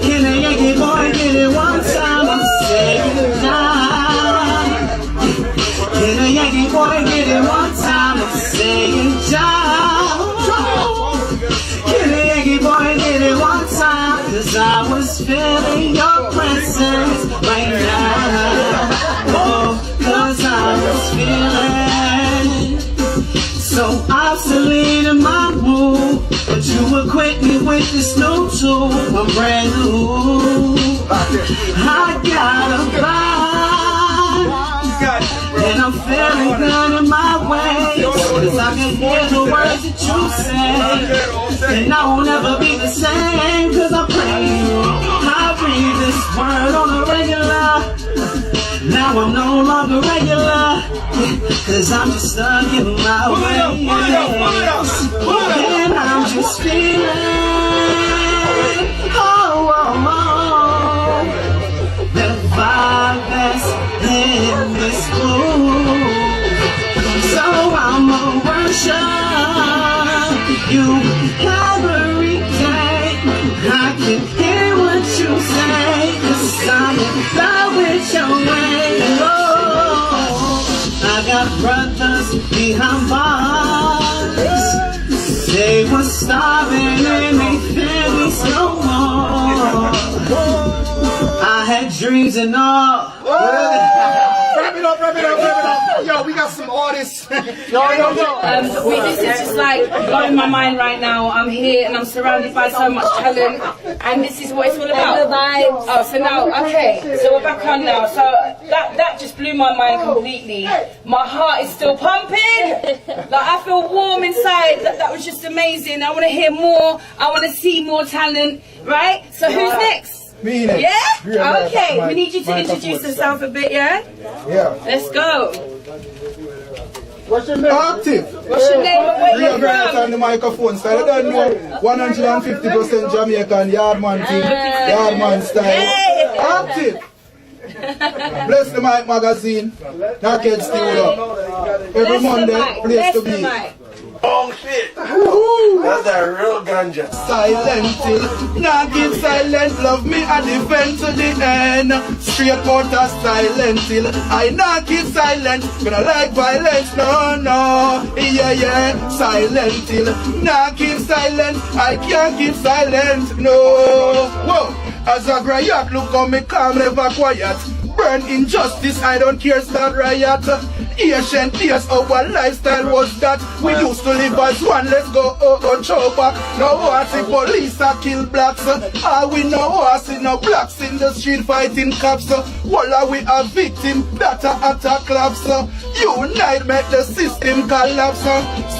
can a Yankee boy get it one time? I'm saying, John, can a Yankee boy get it one time? I'm saying, John, can a Yankee boy get it one time? Cause I was feeling your presence right now. Oh, cause I was feeling so obsolete in my mood, but you equate me with this new tool. I'm brand new. I got a vibe, and I'm feeling good in my ways. Cause I can hear the words that you say, and I won't ever be the same. Cause I pray you, I read this word on a regular. Now I'm no longer regular, cause I'm just stuck in my ways. And I'm just feeling, the vibe that's in this groove. So I'ma worship you every day. I can hear what you say, cause I'm in love with your way. Oh, I got brothers behind bars. They were starving and they feel me so more. I had dreams and all. Wrap it up, wrap it up, wrap it up. Yo, we got some artists. Yo. This is just like blowing my mind right now. I'm here and I'm surrounded by so much talent, and this is what it's all about. Oh, so now, okay, so we're back on now. So that just blew my mind completely. My heart is still pumping. Like I feel warm inside. That was just amazing. I want to hear more. I want to see more talent. Right? So who's next? Me next. Yeah? Okay, we need you to introduce yourself a bit, yeah? Yeah. Let's go. What's your name? Active. What's your name and where you're from? On the microphone style. I don't know 150% Jamaican Yardman thing. Yardman style. Active. Bless the Mic magazine. Naked Studio. Every Monday, place to be. Oh shit! That's that real ganja. Silent till, not keep silent, love me and defend to the end. Straight out of silent till, I not keep silent, gonna like violence, no. Yeah, silent till, not keep silent, I can't keep silent, no. Whoa, as a riot, look how me calm, never quiet. Burn injustice, I don't care, start riot. Ancient days, our lifestyle was that. We used to live as one, let's go show back. Now I see police are kill blacks. We know I see no blacks in the street fighting cops. While we are victim that attack clubs. Unite, make the system collapse.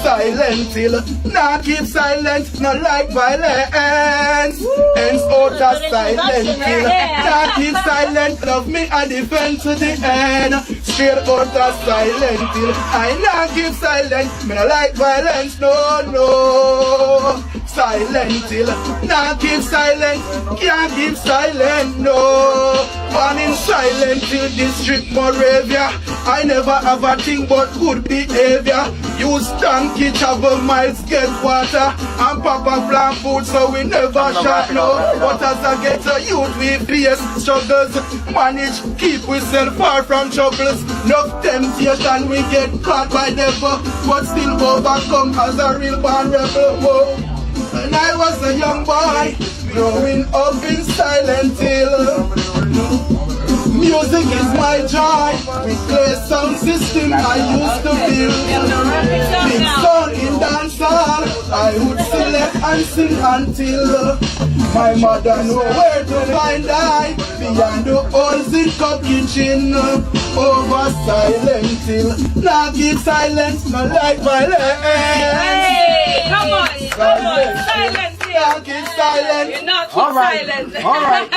Silent till, not keep silent, not like violence. Ends out of silent till, not keep silent, love me and defend to the end. Straight out of silent till, I not keep silent, me not like violence, no. Silent till, not keep silent, can't keep silent, no. Born in silent till District Moravia, I never have a thing but good behavior. Use donkey, travel miles, get water, and Papa plant food so we never shot, no. But as I get a youth, we face struggles, manage, keep ourselves far from troubles. No temptation, we get caught by devil, but still overcome as a real born rebel. Whoa. And I was a young boy, growing up in silent hill. Music is my joy. We play sound system I used to build. Big sound in dancehall, I would select and sing until my mother know where to find I. Beyond the holes in cup kitchen, over silent till now keep silence, no like violence. Hey, come on, silence. Now keep silent. You're not keep silent. Alright.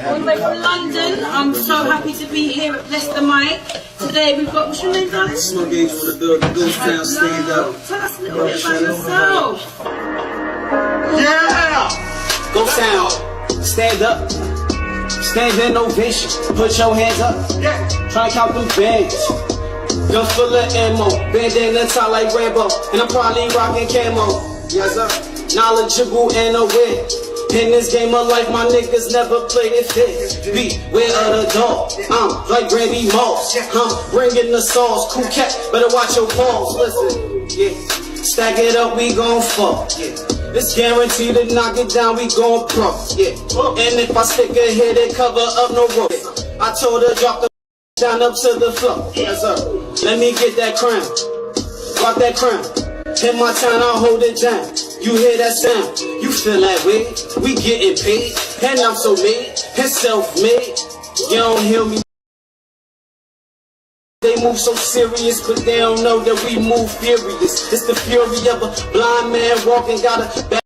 All the way from London, I'm so happy to be here at Bless the Mic. Today we've got, what's your name, guys? Smoke Games for the building, Ghost Town, stand up. Tell us a little bit about yourself. Yeah! Ghost Town, stand up. Stand in ovation, put your hands up. Try to count them bags. Gun full of ammo, bandana tie like Rambo, and I'm probably rocking camo. Yes sir. Knowledgeable and aware. In this game of life, my niggas never played it fair. Beware of the dog. I'm like Randy Moss. I'm bringing the sauce. Cool cat, better watch your paws. Listen, yeah. Stack it up, we gon' fall. Yeah. It's guaranteed to knock it down, we gon' pro. Yeah. And if I stick a hit, it cover up no rope. I told her drop the down up to the floor. Yes sir. Let me get that crown. Rock that crown. In my town, I'll hold it down. You hear that sound? You feel that way? We getting paid, and I'm so made and self-made. You don't hear me. They move so serious, but they don't know that we move furious. It's the fury of a blind man walking, got a bad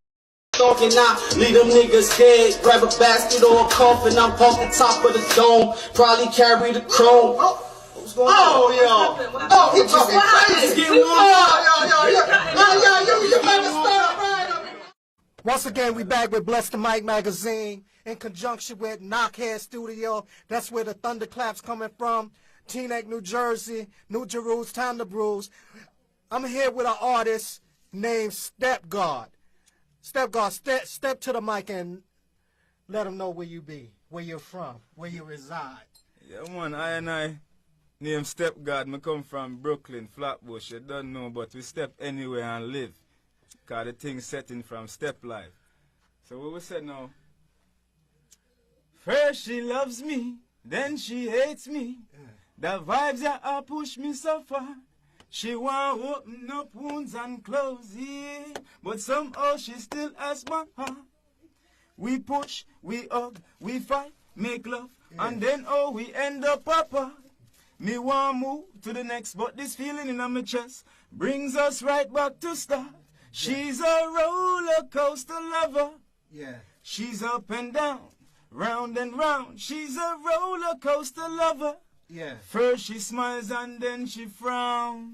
talking. I leave them niggas dead. Grab a basket or a coffin. I'm off the top of the dome. Probably carry the chrome. Oh, yo. Oh, he talking crazy. You better stop right up. Once again, we back with Bless the Mic magazine in conjunction with Knockhead Studio. That's where the thunderclaps coming from. Teaneck, New Jersey, New Jerusalem, the Brews. I'm here with an artist named Step God. Step God, step to the mic and let them know where you be, where you're from, where you reside. Yeah, man, I name Step God. Me come from Brooklyn, Flatbush. You don't know, but we step anywhere and live. Cause the thing setting from Step Life. So what we said now? First she loves me, then she hates me. The vibes that are push me so far. She want open up wounds and close, yeah. But somehow she still has my heart. We push, we hug, we fight, make love, and then we end up apart. Me want move to the next, but this feeling in my chest brings us right back to start. She's a roller coaster lover. Yeah. She's up and down, round and round. She's a roller coaster lover. Yeah. First she smiles and then she frowns.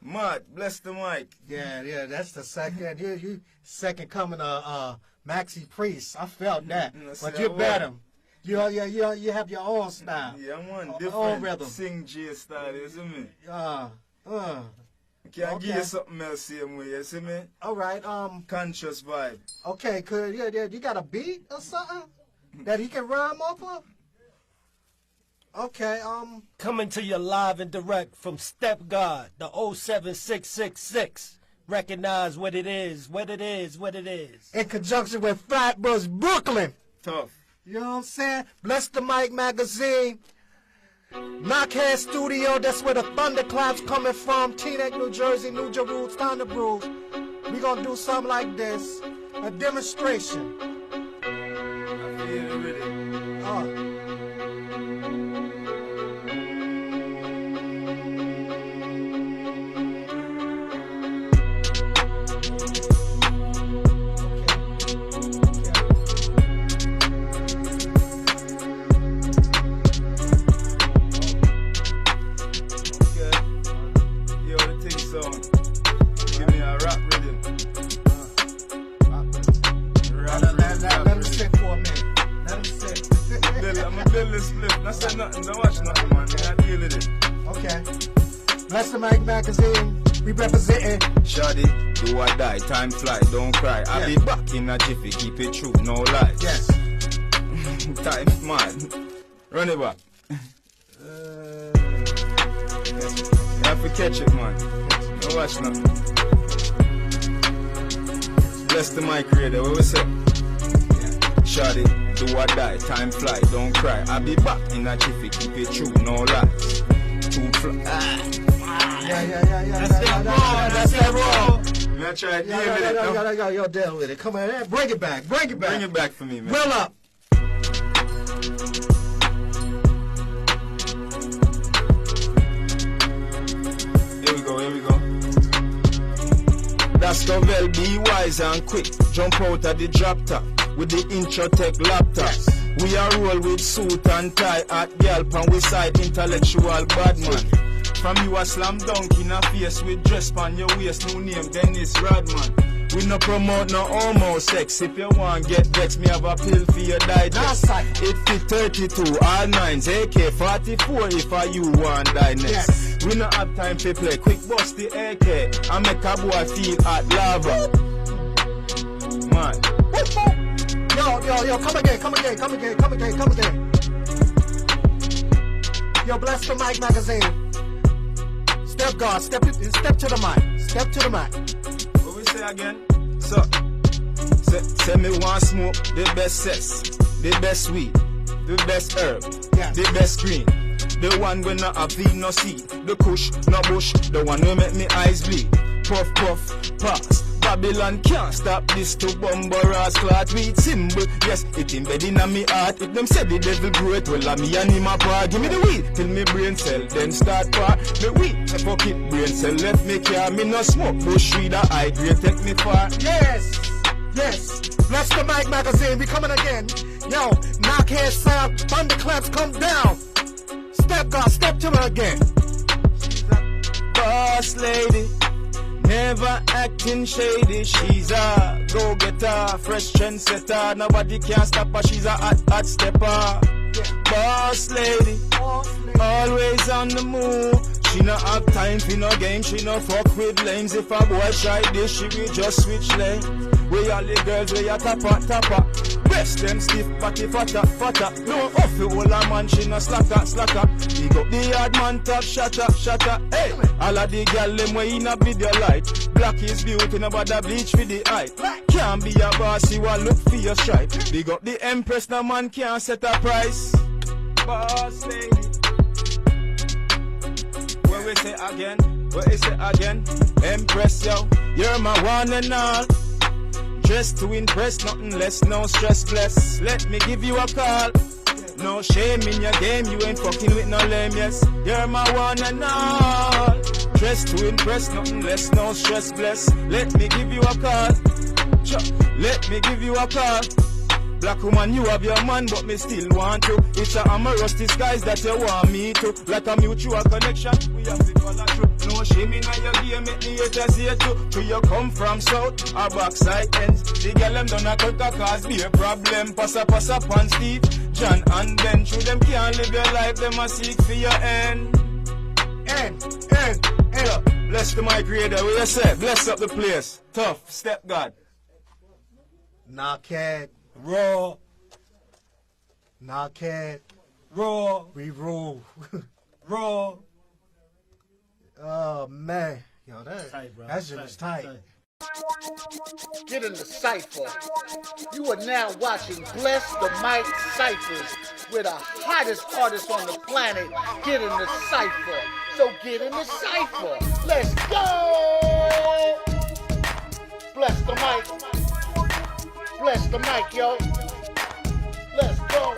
Mud, bless the mic. Yeah, that's the second. You second coming of Maxi Priest. I felt that, but you better. You have your own style. Yeah, I'm one own different rhythm. sing J style, you see me? Can I Okay. give you something else same way, you see me? All right. Conscious vibe. Okay, could you got a beat or something that he can rhyme off of? Okay. Coming to you live and direct from Step God, the 07666. Recognize what it is, what it is, what it is. In conjunction with Flatbush, Brooklyn. Tough. You know what I'm saying? Bless the Mic magazine. Knockhead Studio, that's where the thunderclaps coming from. Teaneck, New Jersey, New Jerusalem, Thunder Brews. We gonna do something like this. A demonstration. I feel ready. Bless the Mic magazine, we representing. Shawty, do or die, time fly, don't cry. I'll be back in a jiffy, keep it true, no lies. Yes. Time man, run it back. You have to catch it, man. Don't watch nothing. Bless the mic radio, what we say? Shawty, do or die, time fly, don't cry. I'll be back in a jiffy, keep it true, no lies. Too fly. Yeah. That's that raw. Man, I try to deal with it. Yo, deal with it. Come on, bring it back. Bring it back. Bring it back for me, man. Roll up. Here we go. That's the well, be wise and quick. Jump out of the drop top with the Introtech laptops. We are roll with suit and tie at girl pan we side intellectual bad man. From you a slam dunk in a face with dress pan your waist, new name Dennis Rodman. We no promote no homo sex. If you want get vexed, me have a pill for your digest. It fit 32, all nines, AK 44 if I you want die next. Yes. We no have time to play, quick bust the AK and make a boy feel hot lava. Man. Yo, come again. Yo, Bless the Mic magazine. Step guard, step to the mic. What we say again? So, say me want smoke the best cess, the best weed, the best herb, the best green, the one when not have vein no seed, the kush no bush, the one who make me eyes bleed. Puff puff pass. Babylon can't stop this to bumberas clot weed symbol. Yes, it embedded in me heart. If them say the devil great, well me and him apart. Give me the weed till me brain cell, then start part. The weed, the fuck it brain cell left me care. Me no smoke, bush reader, high grade take me far. Yes. Bless the Mic magazine, we coming again. Yo, knockhead sound, thunderclaps come down. Step guard, step to her again. She's a boss lady. Never acting shady, she's a go-getter, fresh trendsetter. Nobody can stop her, she's a hot stepper. Boss lady, always on the move. She no have time for no game, she no fuck with lames. If a boy try this, she will just switch lanes. We all the girls, we a tapper. Breast them stiff, body fatter. No off the whole a man, she no slacker. Big up the hard man, top shatter. Hey, all of the girl them way in a video light. Black is beauty, nobody bleach for the eye. Can't be a boss, you a look for your stripe. Big up the empress, no man can't set a price. Boss lady. What we say again? Empress, yo, you're my one and all. Just to impress, nothing less, no stress, bless. Let me give you a call. No shame in your game, you ain't fucking with no lame, yes. You're my one and all. Just to impress, nothing less, no stress, bless. Let me give you a call. Let me give you a call. Black woman, you have your man, but me still want to. It's a amorous disguise that you want me to. Like a mutual connection, we have to follow through. No shame in your game, make me haters here too. Do you come from south or backside ends? The girl them done a cut a cause be a problem. Pass up on Steve, John and Ben. Through them can't live your life, them a seek for your end. Bless the mic creator, what you say? Bless up the place. Tough, step God. Knockhead. Raw. Knockhead. Raw. We rule. Raw. Oh, man. Yo, that shit was tight. Get in the cipher. You are now watching Bless the Mic Ciphers. We're the hottest artists on the planet. Get in the cipher. So get in the cipher. Let's go! Bless the mic. Bless the mic, yo. Let's go.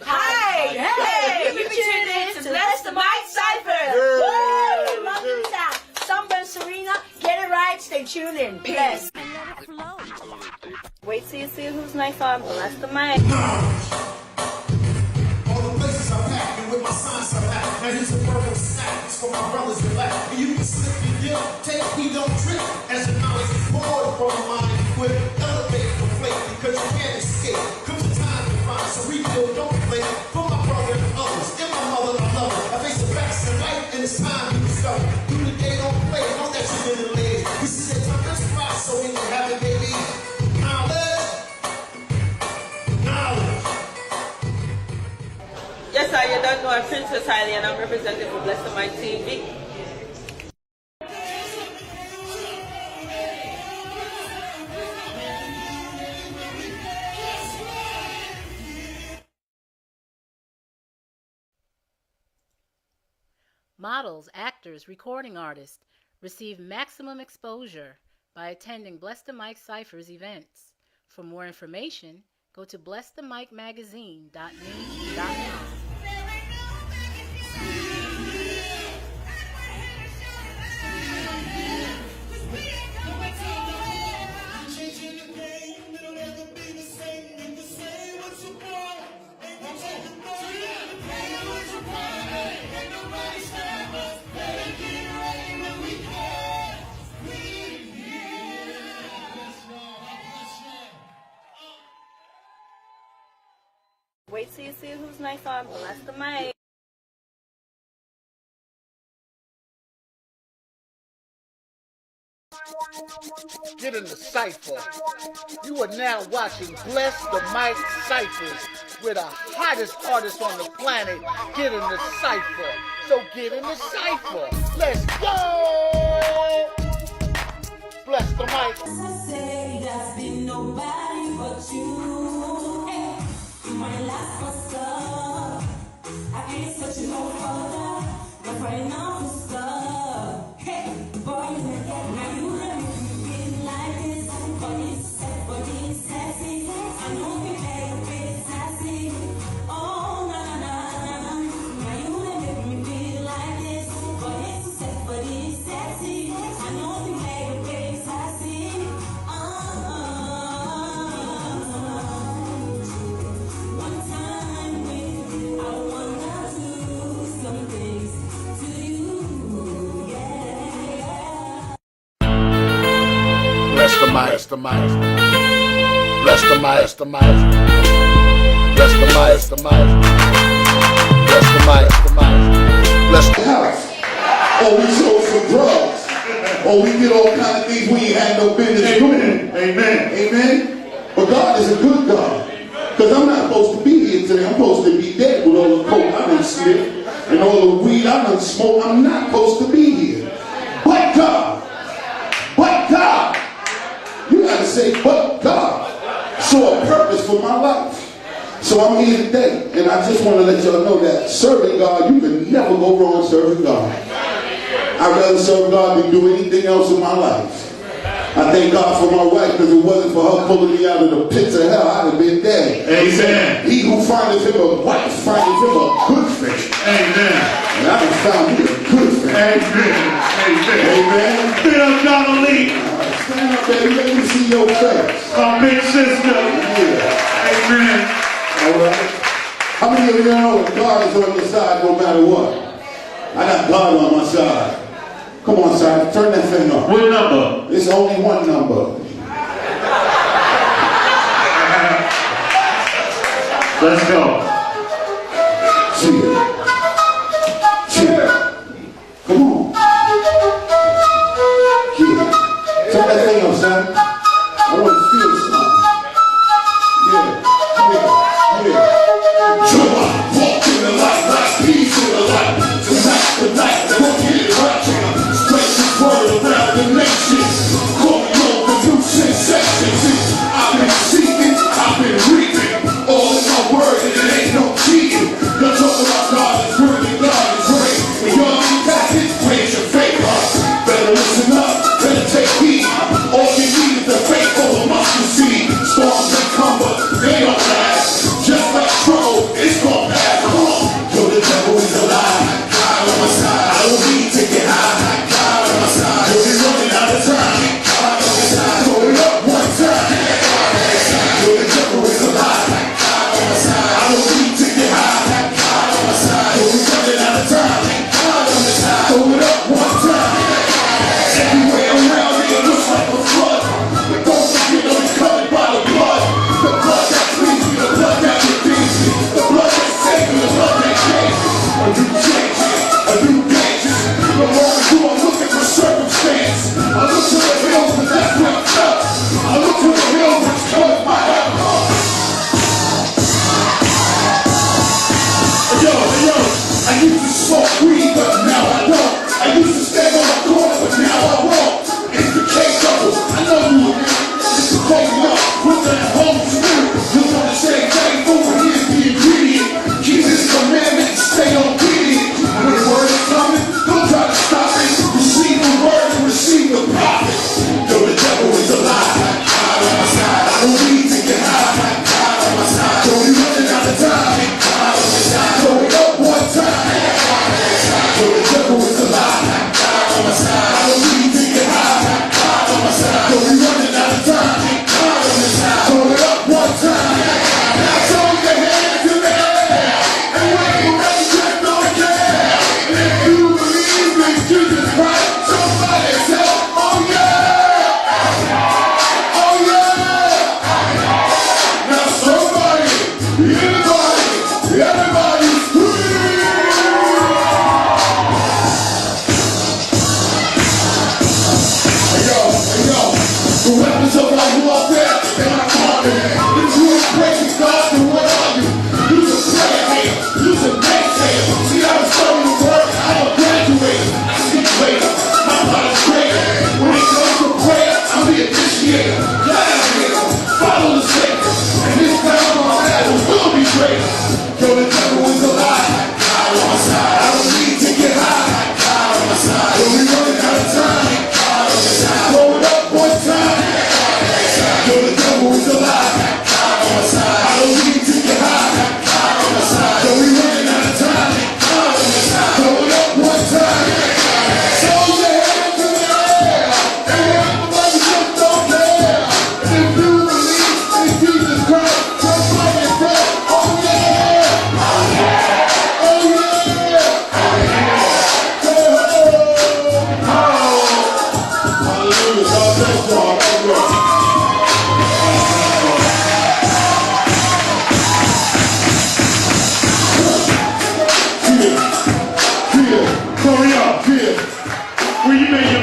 Hey, you tuned in to Bless the Mic Cipher. Woo! Welcome to that. Sunburn Serena, get it right, stay tuned in. Bless. Wait till you see who's next on Bless the Mic. All the places I'm packing with my science I'm at. And here's a perfect snack for my brothers in black. And you can slip and get, take, we don't trip. As the knowledge is poured from my mind, equip, elevate, conflate, because you can't escape. Comes the time to find, so we don't play. For my brother and others, and my mother and lover. I face the facts and light, and it's time to discover. Do the day, don't play, know that you've been delayed. We see that time is fly, so when you have it, baby. boy Princess Hailey, and I'm representing for Bless the Mic TV. Models, actors, recording artists receive maximum exposure by attending Bless the Mic Ciphers events. For more information, go to blessthemicmagazine.me.com. Wait till you see who's next on Bless the Mic. Get in the cipher. You are now watching Bless the Mic Ciphers. We're the hottest artists on the planet. Get in the cipher. So get in the cipher. Let's go! Bless the mic. Say there's been nobody but you. Hey, you might last for stuff. I can't search you no further. But right now for stuff. Hey, boy, you may get now you let me feel like this. But it's sassy. I know we make a bit sassy. Oh, na na na na. Now you let me feel like this. But it's sassy. I know we make a bit sassy. One time with you, I wanna do some things to you. Yeah. Bless the mic. Bless the mic. Bless the mic. Bless the mic. Bless the mic. Bless the mic. Bless the mic. Bless the house. Or we sold some drugs. Or we did all kind of things we ain't had no business doing. Amen. Amen. But God is a good God. Because I'm not supposed to be here today. I'm supposed to be dead with all the coke I done sniffed and all the weed I done smoked. I'm not supposed to be here. But God. But God. You gotta say, but God. Saw a purpose for my life. So I'm here today. And I just want to let y'all know that serving God, you can never go wrong serving God. I'd rather serve God than do anything else in my life. I thank God for my wife, because it wasn't for her pulling me out of the pits of hell, I'd have been dead. Amen. He who findeth him a wife findeth him a good thing. Amen. And I have found you a good thing. Amen. Amen. Amen. Stand up, Dominique. Stand up, baby. Let me see your face. My big sister. Yeah. Amen. All right. How many of you know that God is on your side no matter what? I got God on my side. Come on, son. Turn that thing off. What number? It's only one number. Let's go. Cheer. Cheer. Come on. Cheer. Turn that thing off, son. I want to feel something. Yeah. Yeah. Joy. Walk in the light. Like peace in the light. Tonight, the night. Don't get it right. Word around the nation, calling on the new sensations. I've been seeking, I've been reaping, all in my word and it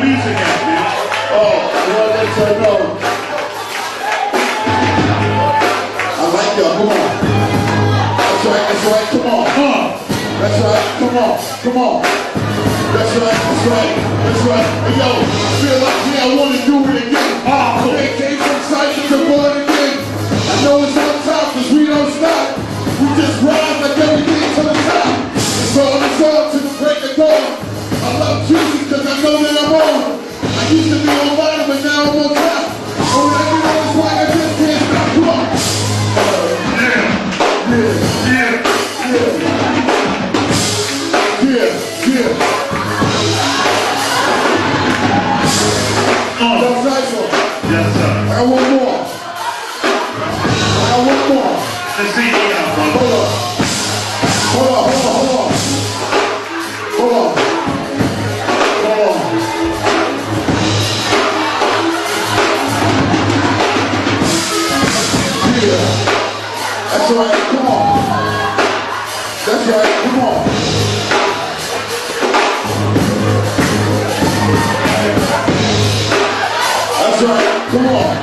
music at, man? Oh, well, let you know. I like y'all, come on. That's right, come on. That's right, come on. That's right. Hey, yo, I feel like, yeah, I want to do it again. They came from Ciphers to pull it again. I know it's on top, because we don't stop. We just rise like everything to the top. It's all to the break of dawn. I love Jesus because I know that I'm on. I used to be on bottom, but now I'm on top. So when I get on this mic, I just can't stop. Come on. Yes, sir. I got one more. Let's see you out, brother. Hold on. Yeah. That's right, come on. That's right, come on. That's right, come on.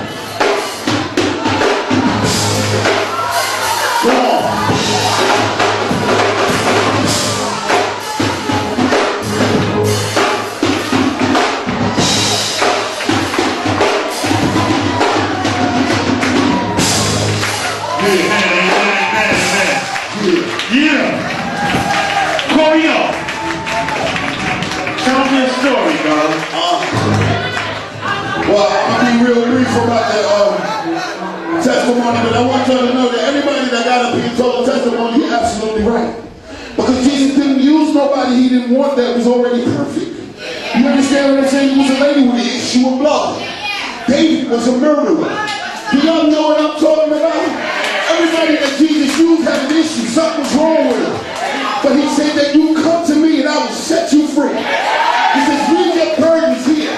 Yeah. Choreo. Tell me a story, dog. Well, I'll be real brief about the testimony, but I want y'all to know that everybody that got up here and told a testimony, you're absolutely right. Because Jesus didn't use nobody he didn't want that was already perfect. You understand what I'm saying? He was a lady with an issue of blood. David was a murderer. Do y'all know what I'm talking about? Everybody that Jesus used had an issue. Something was wrong with him. But he said that you come to me and I will set you free. He says, leave your burdens here.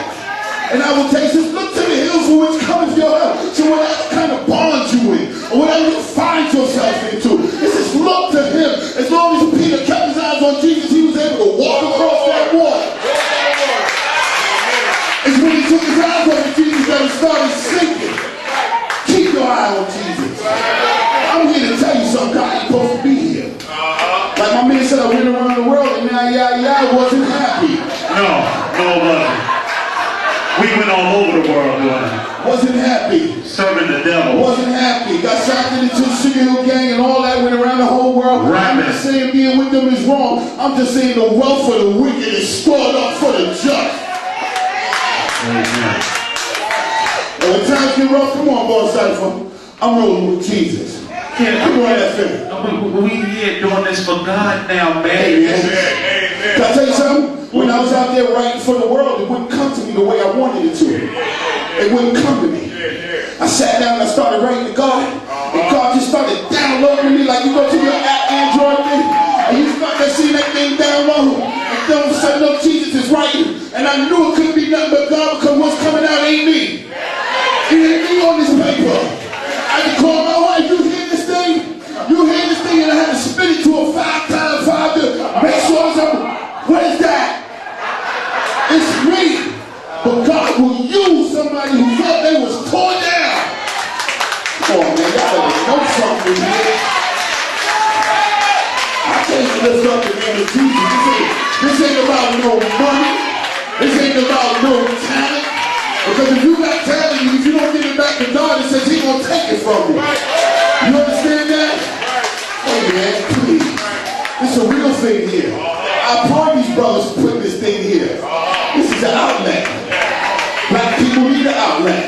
And I will take this. Look to the hills from which cometh your help. So whatever kind of bond you in, or whatever you find yourself into, it says look to him. As long as Peter kept his eyes on Jesus, he was able to walk across that water. It's when he took his eyes off of Jesus that he started sinking. Keep your eye on Jesus. I'm here to tell you something. God ain't supposed to be here. Like my man said, I went around the world and I wasn't happy. No, buddy. We went all over the world, boy. Wasn't happy. Serving the devil. Wasn't happy. Got shot into the Sugar Hill Gang and all that. Went around the whole world. I'm not saying being with them is wrong. I'm just saying the wealth of the wicked is stored up for the just. Amen. And when times get rough, come on, boy, Cypher. I'm rolling with Jesus. Yeah, we here doing this for God now, man. Amen. Can I tell you something? When I was out there writing for the world, it wouldn't come to me the way I wanted it to. It wouldn't come to me. I sat down and I started writing to God, and God just started downloading me like you go to your Android thing, and you start to see that thing download, and then all of a sudden, no, Jesus is writing, and I knew it couldn't be nothing but God because what's coming out ain't me. It ain't me on this paper. I had to call my wife, you hear this thing? You hear this thing? And I had to spit it to her 5 times, 5 to make sure something. What is that? It's me. But God will use somebody who thought they was torn down. Come on, man, y'all better know something here. I can't lift up the name of Jesus. This ain't about no money. This ain't about no talent. Because if you got talent, if you don't give it back to God, it says He's gonna take it from you. You understand that? Hey man, please. It's a real thing here. I applaud these brothers for putting this thing here. This is an outlet. Black people need an outlet.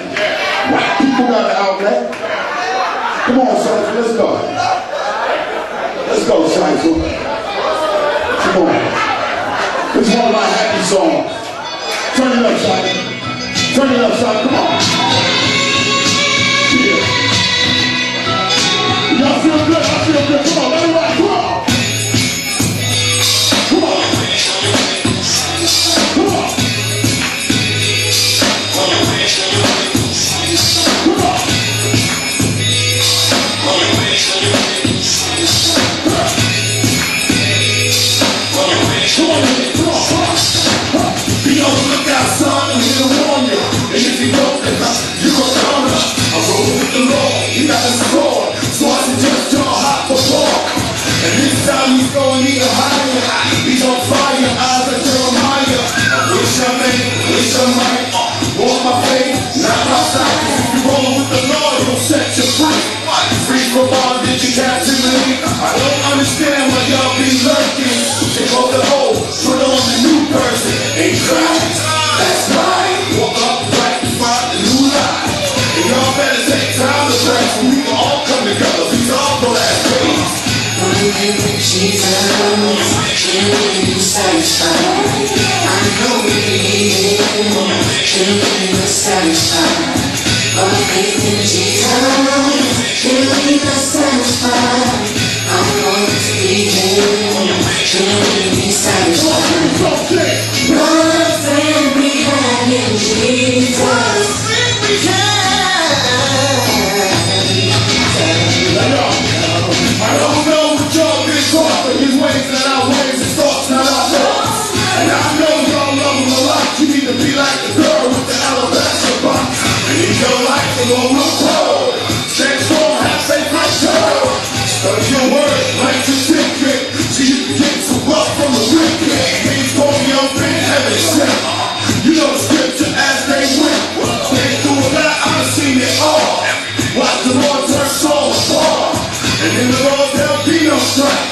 White people got an outlet. Come on, Cypher, let's go. Let's go, Cypher. Come on. This is one of my happy songs. Turn it up, Cypher. Turn it up, Cypher. Come on. Yeah. Y'all feel good? I feel good. Come on, let me rock. Come on. Come on. Come on. Be on the lookout, son. leave us satisfied. Our faith in Jesus can't leave us satisfied. I want to be Him, can't leave me satisfied. What a friend we have in Jesus. I don't know what y'all been taught, but His ways not our ways, His thoughts not our thoughts. And I know y'all love Him a lot. You need to be like the girl with the alabaster box. And in your life it won't look cold. Stand strong, have faith like Job. Study your word like a secret, so you can get some love from the wicked. Things going up in heaven sent. You know the scripture as they went. They through a lot, I've seen it all. Watch the Lord turn soul apart. And in the Lord there'll be no strife.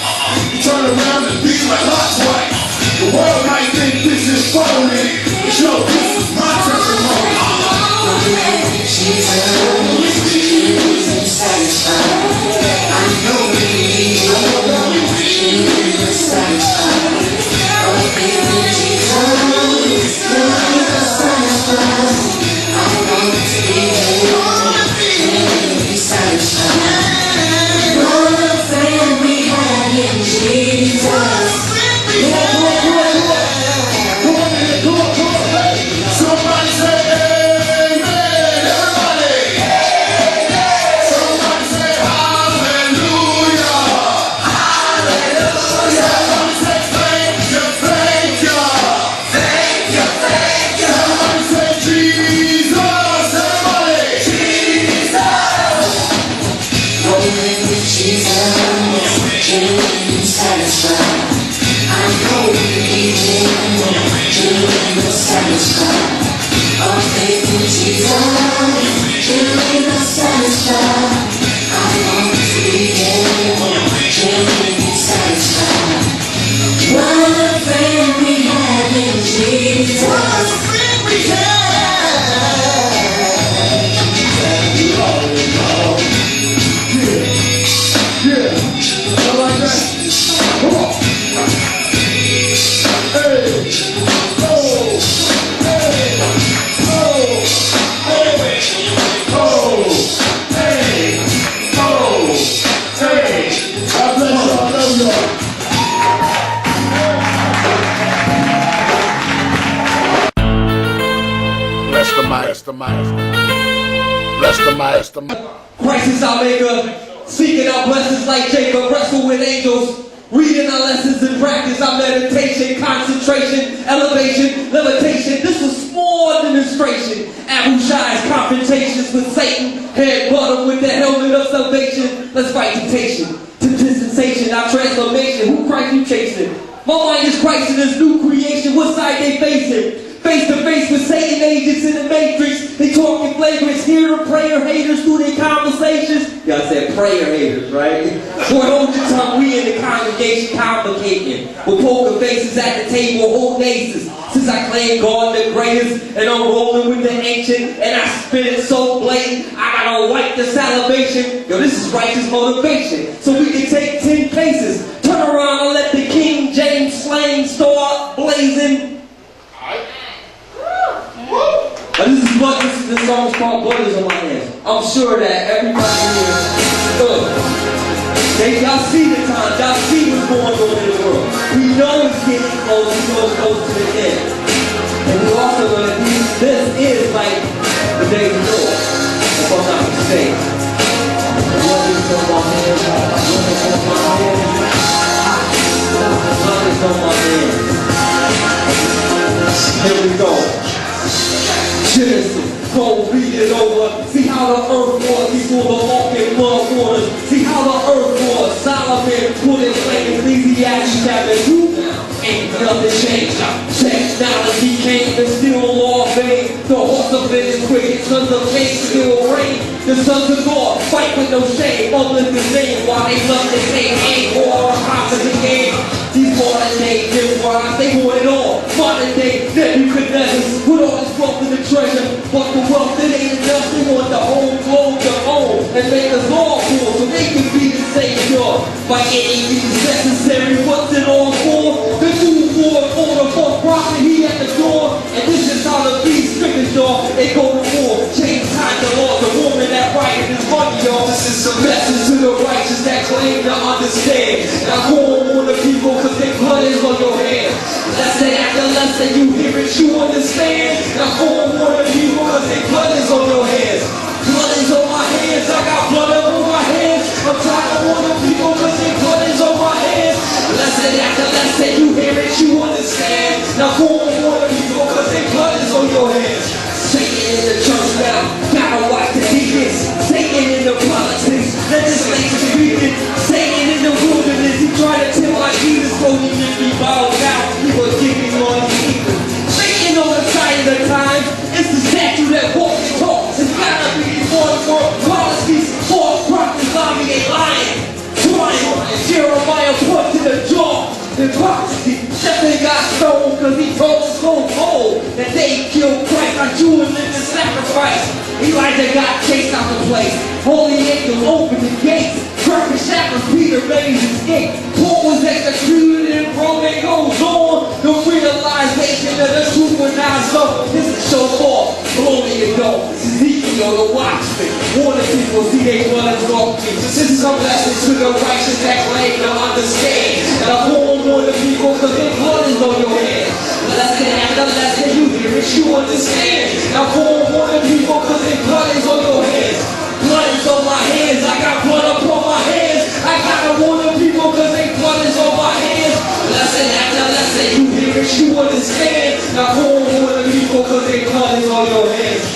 You turn around and be like Lot's wife. The world might think this is phony, but yo, this is my testimony. Jesus, I'm satisfied. I know we need you, satisfied. Oh, baby, Jesus, you're satisfied. I want to be satisfied. What a friend we have in Jesus. Somebody say amen, everybody. Somebody say hallelujah. Somebody say thank you, thank you. Thank you, thank you. Somebody say Jesus, everybody. Jesus. Rolling with Jesus, can't satisfied. I know we need Him, can't satisfied. Our faith in Jesus, can't satisfied. I want to be Him, can't satisfied. What a friend we have in Jesus. What a friend we have. I like that. Come on. Hey. Oh. Hey. Oh. Hey. Oh. Hey. Oh. Hey. God bless y'all. I love y'all. Bless the mic. Bless the mic. Bless the mic. Bless the mic. Crisis I make up, seeking out blessings like Jacob, wrestle with angels, reading our lessons in practice, our meditation, concentration, elevation, levitation. This was small demonstration. Abu Shai's confrontations with Satan, head button with the helmet of salvation. Let's fight temptation to dispensation, our transformation. Who Christ you chasing? My mind is Christ in His new creation. What side they facing? Face to face with Satan agents in the matrix. They talking flagrants, hear the prayer haters through their conversations. Y'all said prayer haters, right? Boy, hold your tongue, we in the congregation complicating. With poker faces at the table, hold aces. Since I claim God the greatest, and I'm rolling with the ancient, and I spit it so blatant, I gotta wipe the salivation. Yo, this is righteous motivation. So we can take 10 paces, turn around and let the King James slang start blazing. This song's called Butters on My Hands. I'm sure that everybody here, y'all see the time, y'all see what's going on in the world. We know it's getting close, we know it's close to the end. And we also know that this is like the day before, if I'm not mistaken. Butters on my hands, butters on my hands, butters on my hands. Here we go. Genesis, go read it over. See how the earth was before the walking mud waters. See how the earth was. Solomon put in place Ecclesiastes chapter 2. Ain't nothing changed. Technology came and still law obeyed. The horse of it is quick. Sons of Cain still reign. The sons of God fight with no shame. Uplift His name while they love the same aim. War on top of the game. These modern day Nimrods, they want it all. Modern day Nebuchadnezzar put all his wealth in the treasure. But the wealth, it ain't enough. They want the whole globe to own and make us all poor so they can be the savior. By any means necessary, what's it all for? The 2-4 order for profit, he at the door. And this is how the beast stricken y'all. It go to war, change times the law. The woman that writing is money, y'all. This is a message to the righteous that claim to understand. Now go on the people, cause their blood is on your hands. Let's say after less than you hear it, you understand. Now go on the people, cause their blood is on your hands. Blood is on my hands, I got blood on my hands. I'm trying to warn the people, cause their blood is on my hands. Let's say after less than you hear it, you understand. Now go on the people, cause their blood is on your hands. Satan in the church now, gotta watch the deacons. Satan in the politics, legislation speaking. Satan in the wilderness, he try to tell my Jesus, so he let me bow down. He was giving on the evil. Satan on the side of the time, it's the statue that walks and talks. It's gotta be for the world policies, for prophets, zombie ain't lying. Crying, Jeremiah put to the jaw. Hypocrisy, Stephen got stoned cause he told so cold that they killed Christ on Jew and lived in sacrifice. Elijah got chased out the place. Holy angels opened the gates. Perfect shackles, Peter made his escape. Paul was executed in Rome, it goes on. The realization of the truth was now so. This is so far. Glory to God. Ezekiel, the watchman. Warning people, see they blood is off me. This is some lesson to the righteous that claim to understand. And I hold on the people cause their blood is on your hands. Lesson after lesson, you hear it, you understand. Now hold on the people cause their blood is on your hands. Blood is on my hands, I got blood up on my hands. I gotta warn the people cause their blood is on my hands. Lesson after lesson, you hear it, you understand. Now hold on the people cause their blood is on your hands.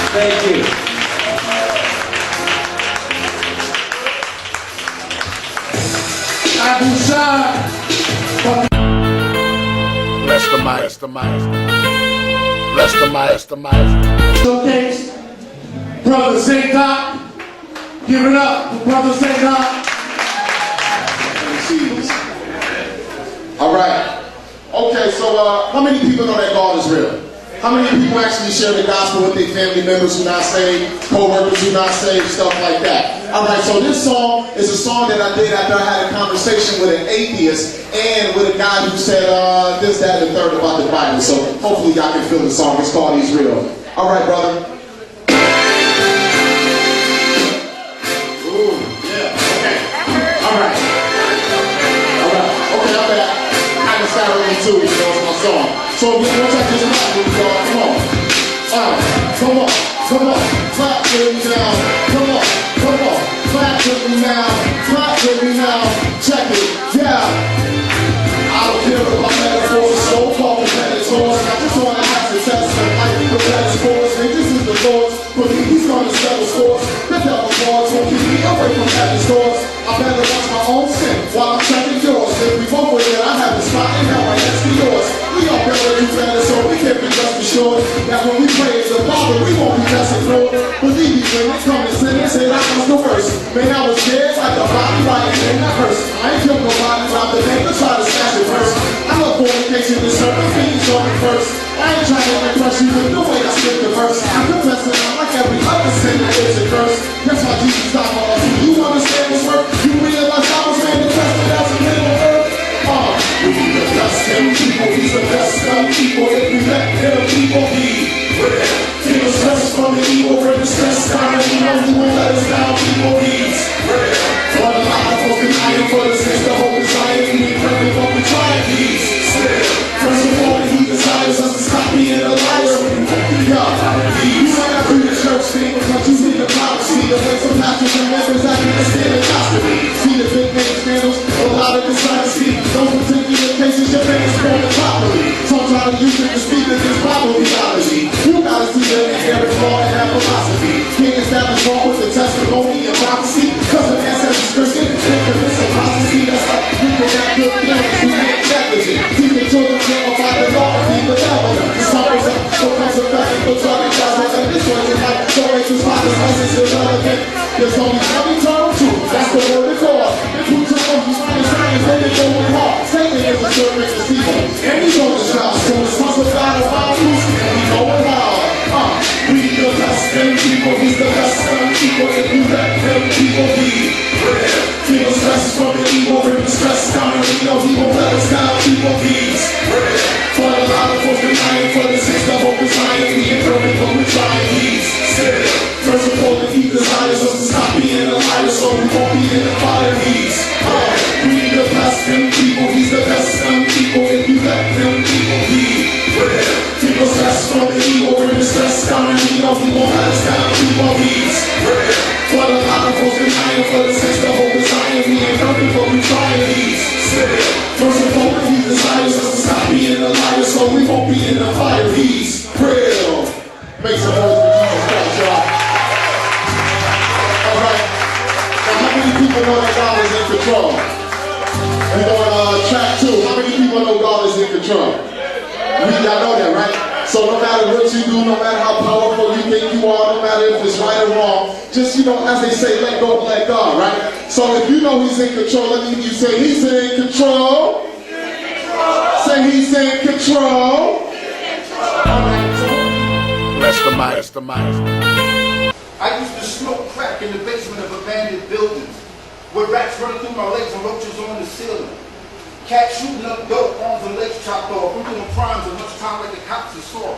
Thank you. Bless the mic. Bless the mic. Bless the mic. Bless the mic. Showcase, Brother Saadique. Give it up for Brother Saadique. All right. Okay, so how many people know that God is real? How many people actually share the gospel with their family members who not saved, co-workers who not saved, stuff like that? All right, so this song is a song that I did after I had a conversation with an atheist and with a guy who said this, that, and the third about the Bible. So hopefully y'all can feel the song. It's called He's Real. All right, brother. Ooh, yeah, okay. All right. All right, okay, I'm back. I can start with me too, you know, it's my song. So once I just rock with y'all, come on, clap with me now. Come on, clap with me now. Clap with me now. Check it, yeah. I don't care about metaphors, so-called predators. I just want to have to test them like the predators. This is the Lord's, for me, he's gonna settle scores. The devil boys won't keep me away from heaven's doors. I better watch my own sin while I'm checking yours. If we both were there, I have a spot in hell right next to yours. We all better do better, so we can be just assured that when we pray as the Father, we won't be just ignored. Believe me, when they come and sin and say that was the worst. Man, I was scared like a body writing in that verse. I ain't killed nobody, robbed the name, but try to snatch it first. I love fornication and certain things on it first. I ain't trying to impress you with the way I spit the verse. I'm confessing I'm like every other sin that is a curse. That's why Jesus died for us. You understand this work? You realize I was made to test it as a little earth. We the best them people, he's the best them people. If we let them people be real. Feel the stress from the evil, bring the stress down. You know you won't let us down, people needs real. For the lot of folks denying for the sins, the hope is lying. We praying for we try these still. First of all, he desires us to stop being a liar. You might not do the church thing, but you see the prophecy. The way some pastors and members that understand the gospel. See the big name scandals, a lot of dishonesty. Those particular cases, your parents born properly. Some try to use it to speak against Bible theology. You gotta see the inherent flaw in that philosophy. Can't establish wrong with the testimony and prophecy. Cause the ancestors Christian, think of this apostasy. That's like people that good parents who ain't negligent. Teaching children about the law and be benevolent. The suffers up, so comes a fact, but try to cause and this one is like so racist, fathers, message irrelevant. There's only one eternal truth, that's the word of God. And who took on these fine science, they didn't go with heart. Satan is a servant to people, and he's on the job. So the sons of God are wild loose, and we know it how. We the best them people, he's the best them people. If you let them people else we gon' have time to keep our beats. For the lot of folks denying, for the sense of hope is dying. We ain't coming for we trying these. First and foremost, he desires us to stop being a liar, so we won't be in the fire. He's real. Make some noise for Jesus Christ, y'all. Alright. Now, how many people know that God is in control? And on track 2, how many people know God is in control? Y'all know that, right? So no matter what you do, no matter how powerful you think you are, no matter if it's right or wrong, just, you know, as they say, let go and let God, right? So if you know he's in control, let me hear you say, he's in control. Say he's in control. Bless the mic. Bless the mic. I used to smoke crack in the basement of abandoned buildings, with rats running through my legs and roaches on the ceiling. Cats shooting up dope, arms and legs chopped off. I'm doing crimes as much time like the cops and saw.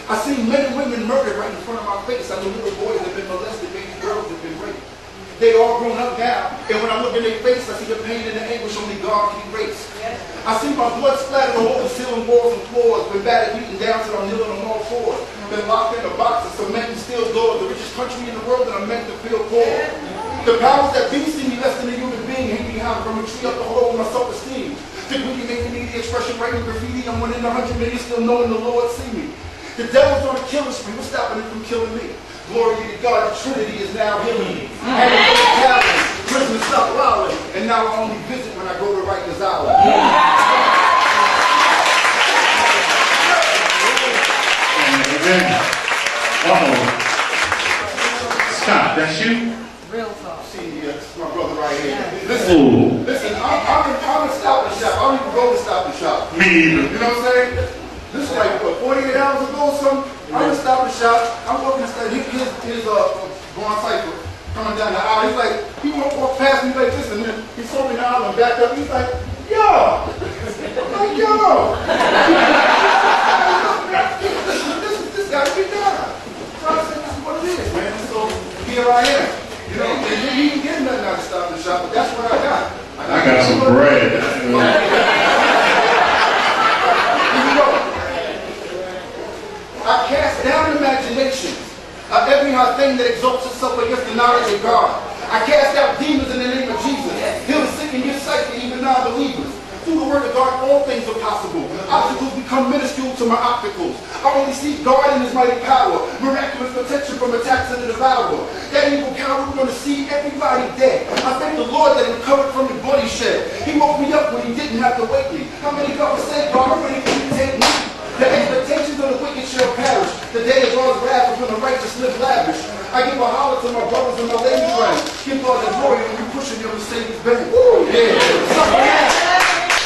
I seen men and women murdered right in front of my face. I knew little boys that have been molested, baby girls that have been raped. They all grown up now, and when I look in their face, I see the pain and the anguish only God can erase. I see my blood splattered all over the ceiling, walls, and floors. Been battered, beaten down till I'm kneeling on all fours. Been locked in a box of cement and steel doors. The richest country in the world that I'm meant to feel poor. The powers that be see me less than a human being, hang me high from a tree up the hole of my self-esteem. Think we can make me the expression writing graffiti. I'm one in 100 million, still knowing the Lord see me. The devil's on a killing spree. What's stopping him from killing me? Glory to God, the Trinity is now healing me. I had to go to prison stopped wilding, and now I only visit when I go to Rikers Island. Scott, that's you? Real talk. See, that's my brother right here. Listen, I'm in Stop and Shop. I don't even go to Stop and Shop. Me either. You know what I'm saying? This is like, what, 48 hours ago or something? I'm in Stop and Shop. I'm walking inside. Here's going Cipher coming down the aisle. He's like, he won't walk past me like this, and then he saw me in the aisle and backed up. He's like, yo! I'm like, yo! This got to be done. So I said, this is what it is, man. So here I am. You know, and you didn't get nothing out of Stop and Shop, but that's what I got. I got some bread. I cast down imaginations of every high thing that exalts itself against the knowledge of God. I cast out demons in the name of Jesus. Heal the sick and give sight to even non-believers. Through the word of God, all things are possible. Obstacles become minuscule to my obstacles. I only seek God in his mighty power. Miraculous protection from attacks of the devourer. That evil coward want to see everybody dead. I thank the Lord that he recovered from the bloody shed. He woke me up when he didn't have to wake me. How many God say, God, how many can you take me? The expectations of the wicked shall perish. The day of God's wrath upon the righteous live lavish. I give a holler to my brothers and my lady friends. Give God the glory when you pushing your Mercedes Benz. Yeah.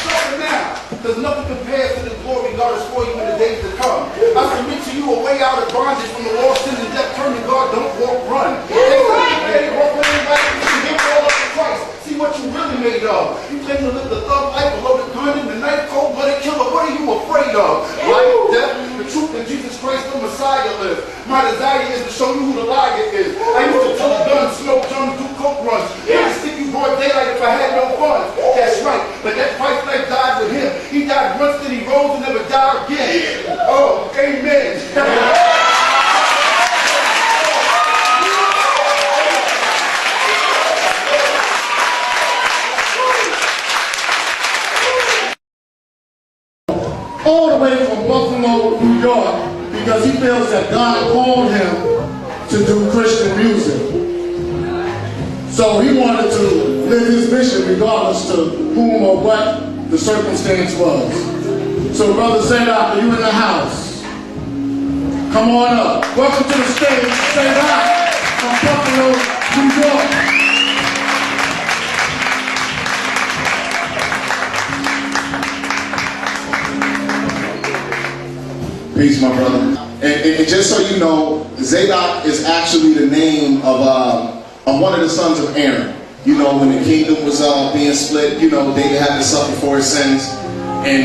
Suffer now. Because nothing compares to the glory God is for you in the days to come. I submit to you a way out of bondage from the law, sin, and death. Turn to God, don't walk, run. They walk with anybody, you can give all up to Christ. See what you really made of. You claim to live the thug life, a loaded gun in the night, cold-blooded killer. What are you afraid of? Life, death, the truth in Jesus Christ, the Messiah lives. My desire is to show you who the liar is. I used to tote guns, smoke guns, do coke runs. I used to stick you broad daylight if I had no funds. That's right, but that Christ life died with him. He died once, then he rose and never died again. Oh, amen. All the way from Buffalo, New York, because he feels that God called him to do Christian music. So he wanted to live his mission regardless to whom or what the circumstance was. So Brother Saadique, are you in the house? Come on up. Welcome to the stage, Saadique from Buffalo, New York. Peace, my brother. And just so you know, Saadique is actually the name of one of the sons of Aaron. You know, when the kingdom was being split, you know, David had to suffer for his sins. And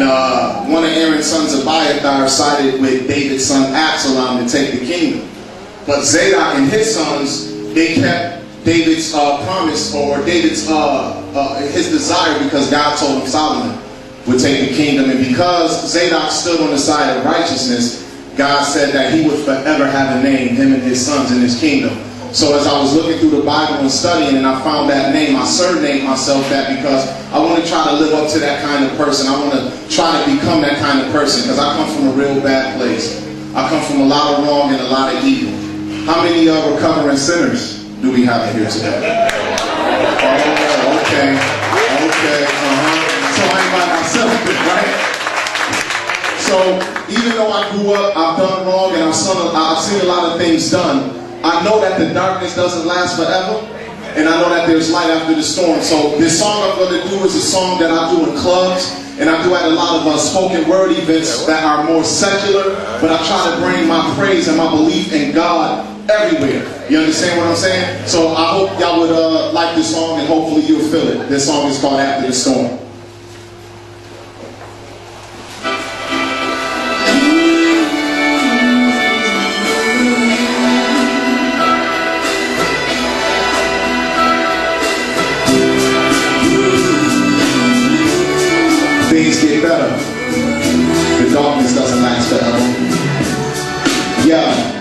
one of Aaron's sons, Abiathar, sided with David's son Absalom to take the kingdom. But Saadique and his sons, they kept David's promise, or David's his desire, because God told him Solomon would take the kingdom. And because Saadique stood on the side of righteousness, God said that he would forever have a name, him and his sons in his kingdom. So as I was looking through the Bible and studying, and I found that name, I surnamed myself that because I want to try to live up to that kind of person. I want to try to become that kind of person because I come from a real bad place. I come from a lot of wrong and a lot of evil. How many recovering sinners do we have here today? Oh, okay. So I ain't by myself, right? So even though I grew up, I've done wrong, and I've seen a lot of things done, I know that the darkness doesn't last forever, and I know that there's light after the storm. So this song I'm going to do is a song that I do in clubs, and I do at a lot of spoken word events that are more secular, but I try to bring my praise and my belief in God everywhere. You understand what I'm saying? So I hope y'all would like this song, and hopefully you'll feel it. This song is called After the Storm. Things get better. The darkness doesn't last forever. Yeah.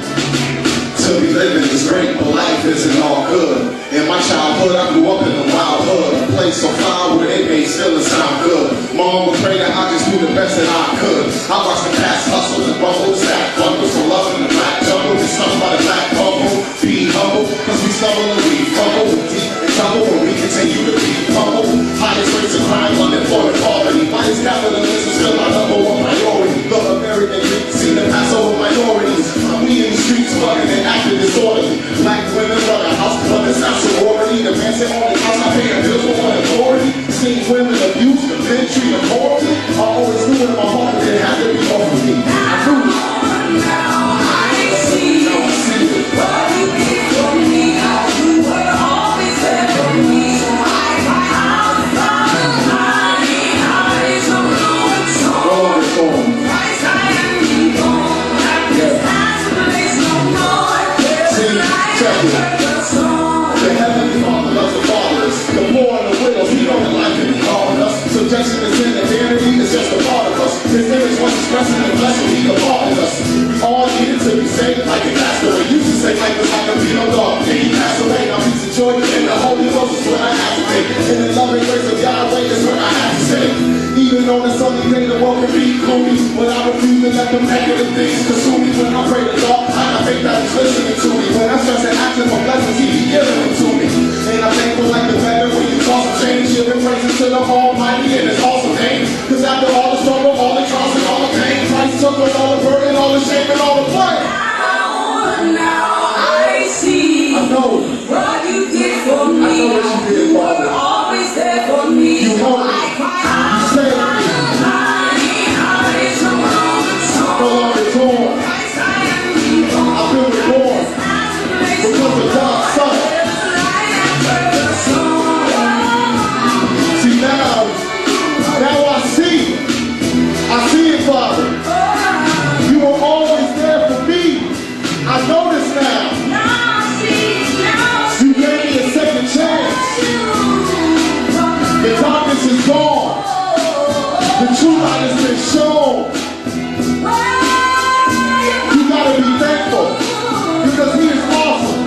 To be living is great, but life isn't all good. In my childhood, I grew up in a wild hood, a place so far where they made still and sound good. Mom would pray that I just do the best that I could. I watched the past hustle and bubble, stack bundles from love in the black jungle. Get stung by the black bubble. Be humble, cause we stumble and we fumble. Deep in trouble when we continue to be humble. Highest rates of crime, unemployment, poverty. Why is capitalism still our number one priority? The American dream seem to pass over minorities. We in the streets fucking and acting disorderly. Black women run a house, but it's not sorority. The man said only house I pay a bill for one authority. Seen women abused, the men treated horribly. I always knew in my heart that it had to be over me. I knew it. Now I see it. What you did for me, how you were always there for me. The heavenly Father loves the fatherless, the poor and the widows. He don't like it, calling us. Subjection to sin and vanity is just a part of us. His image was expressing the blessing he departed us. We all needed to be saved like a castaway. Used to say like this like a beetle dog, and he passed away. Now peace and joy in the Holy Ghost is what I have to take. In the loving grace of Yahweh is what I have to say. Even on the sunny day the world can be gloomy, but I refuse to let them negative things consume me. When I pray to God, I think that he's listening to me. When I stress and asking for blessings, he be giving them to me. And I'm thankful like the beggar when you toss and change. Giving praises to the Almighty in his awesome name. Cause after all the struggle, all the trials and all the pain, Christ took on all the burden, all the shame and all the blame. Now I see. I know what you did for me. I know what you did, Father. You were always there for me. You helped me. You saved me. No longer torn. I've been reborn because of God's Son. See now I see it, Father. You were always there for me. I know this now. You gave me a second chance. The darkness is gone. The true light has been shown. You gotta be thankful because he is awesome.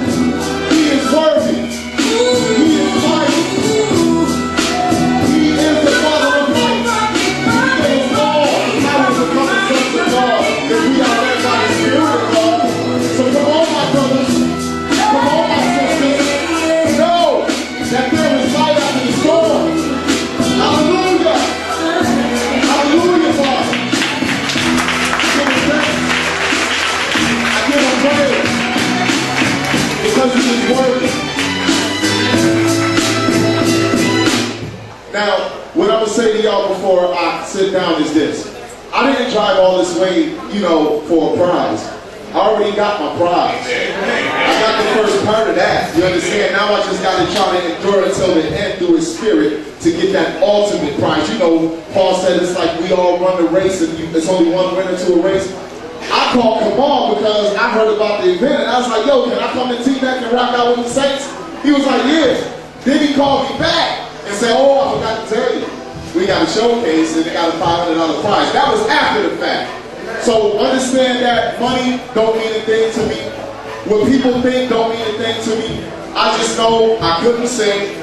He is worthy. He is mighty. He is the Father of lights. He is all power to come and sons of God. If we are led by the Spirit of God. So come on, my brothers. Come on, my sisters. Know that there is light after the storm. Hallelujah. Hallelujah, Father. Give him thanks. I give him praise. Because he is worthy. Now, what I'm going to say to y'all before I sit down is this. I didn't drive all this way, for a prize. I already got my prize. I got the first part of that. You understand? Now I just got to try to endure until the end through his spirit to get that ultimate prize. Paul said it's like we all run the race and it's only one winner to a race. I called Kamal because I heard about the event and I was like, yo, can I come and T-Back and rock out with the Saints? He was like, yeah. Then he called me back and said, oh, I forgot to tell you. We got a showcase and they got a $500 prize. That was after the fact. So understand that money don't mean a thing to me. What people think don't mean a thing to me. I just know I couldn't sing.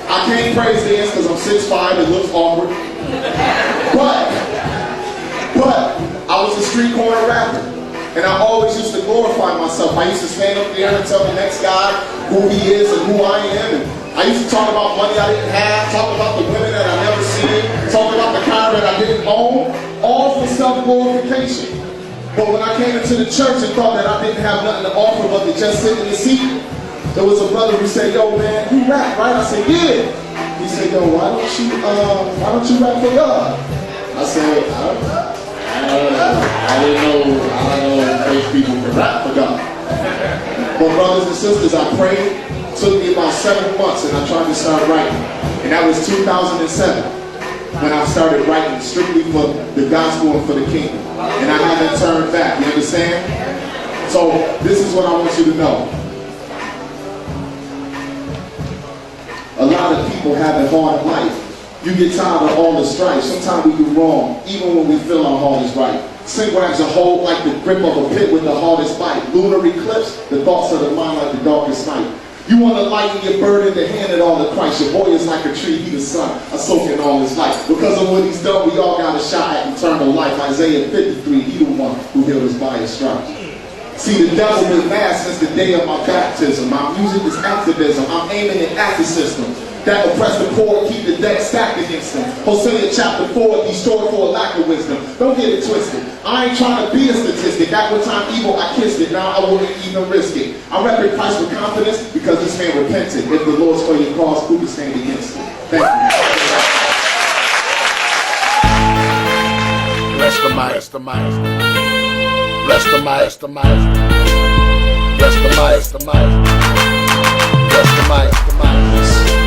I can't praise dance because I'm 6'5", it looks awkward. But I was a street corner rapper. And I always used to glorify myself. I used to stand up there and tell the next guy who he is and who I am. And I used to talk about money I didn't have, talk about the women that I never seen, talk about the car that I didn't own, all for self-glorification. But when I came into the church and thought that I didn't have nothing to offer but to just sit in the seat, there was a brother who said, yo man, you rap, right? I said, yeah. He said, yo, why don't you rap for God? I said, I didn't know those people could rap for God. But brothers and sisters, I prayed. It took me about 7 months and I tried to start writing. And that was 2007 when I started writing strictly for the gospel and for the kingdom. And I haven't turned back, you understand? So this is what I want you to know. A lot of people have it hard in life. You get tired of all the strife. Sometimes we do wrong, even when we feel our heart is right. Sin grabs a hold like the grip of a pit with the hardest bite. Lunar eclipse, the thoughts of the mind like the darkest night. You want to lighten your burden to hand it all to Christ. Your boy is like a tree, he the sun, a soaking all his life. Because of what he's done, we all got a shot at eternal life. Isaiah 53, he the one who healed us by his stripes. See, the devil been mad since the day of my baptism. My music is activism. I'm aiming at the system that oppress the poor, keep the deck stacked against them. Hosea chapter 4, destroyed for a lack of wisdom. Don't get it twisted. I ain't trying to be a statistic. At one time evil, I kissed it. Now I wouldn't even risk it. I represent Christ with confidence because this man repented. If the Lord's for your cause, who can stand against it? Thank you. Bless the mic, bless the mic, bless the mic, bless the mic, bless the mic, bless the mic, bless the mic.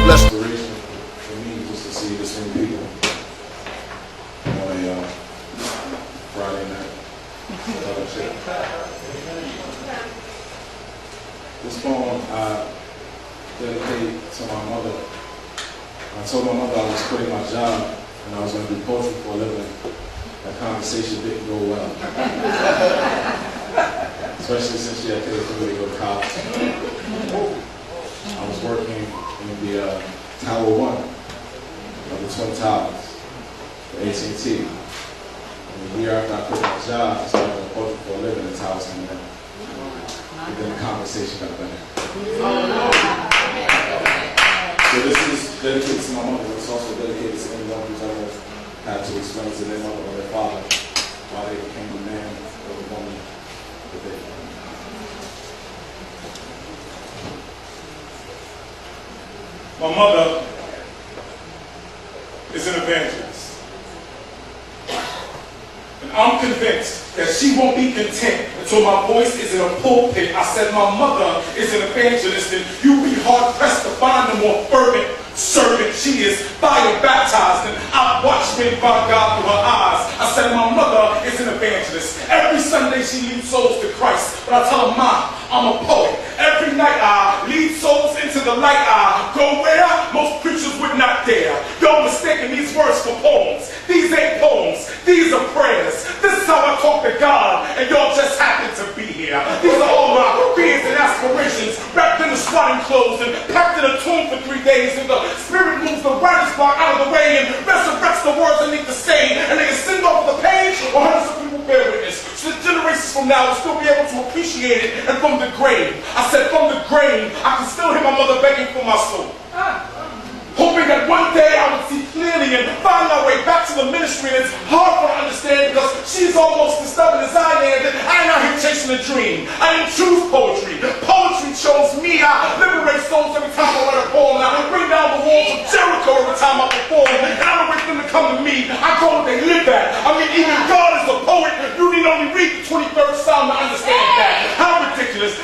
Inspiration for me was to see this many people on a Friday night. This poem I dedicate to my mother. I told my mother I was quitting my job and I was going to do poetry for a living. That conversation didn't go well. Especially since she had taken for me to go to college. I was working in the Tower 1 of the Twin Towers for AT&T. And a year after I quit my job, I started doing poetry for a living in the Towers coming in. And then the conversation got better. So this is dedicated to my mother, but it's also dedicated to anyone who's ever had to explain to their mother or their father why they became the man or the woman that they are. My mother is an evangelist. And I'm convinced that she won't be content until my voice is in a pulpit. I said my mother is an evangelist, and you'll be hard-pressed to find a more fervent servant. She is fire baptized, and I've watched men find God through her eyes. I said my mother is an evangelist. Every Sunday she leads souls to Christ, but I tell her, Mom, I'm a poet. Every night I lead souls into the light. I go where most preachers would not dare. Y'all mistaking these words for poems. These ain't poems. These are prayers. This is how I talk to God, and y'all just happen to be here. These are all my fears and aspirations, wrapped in the swaddling clothes and packed in a tomb for 3 days. And the Spirit moves the writer's block out of the way and resurrects the words I need to say, and they can send off the page or hundreds of people bear witness. So the generations from now will still be able to appreciate it. And from the grave, I said from the grave, I can still hear my mother begging for my soul. Hoping that one day I would see clearly and find my way back to the ministry. And it's hard for her to understand because she's almost as stubborn as I am. That I'm out here chasing a dream. I didn't choose poetry. Poetry chose me. I liberate souls every time I write a poem. I bring down the walls of Jericho every time I perform. And I don't wait for them to come to me. I go where they live at. I mean, even God is a poet. You need only read the 23rd Psalm to understand that. How ridiculous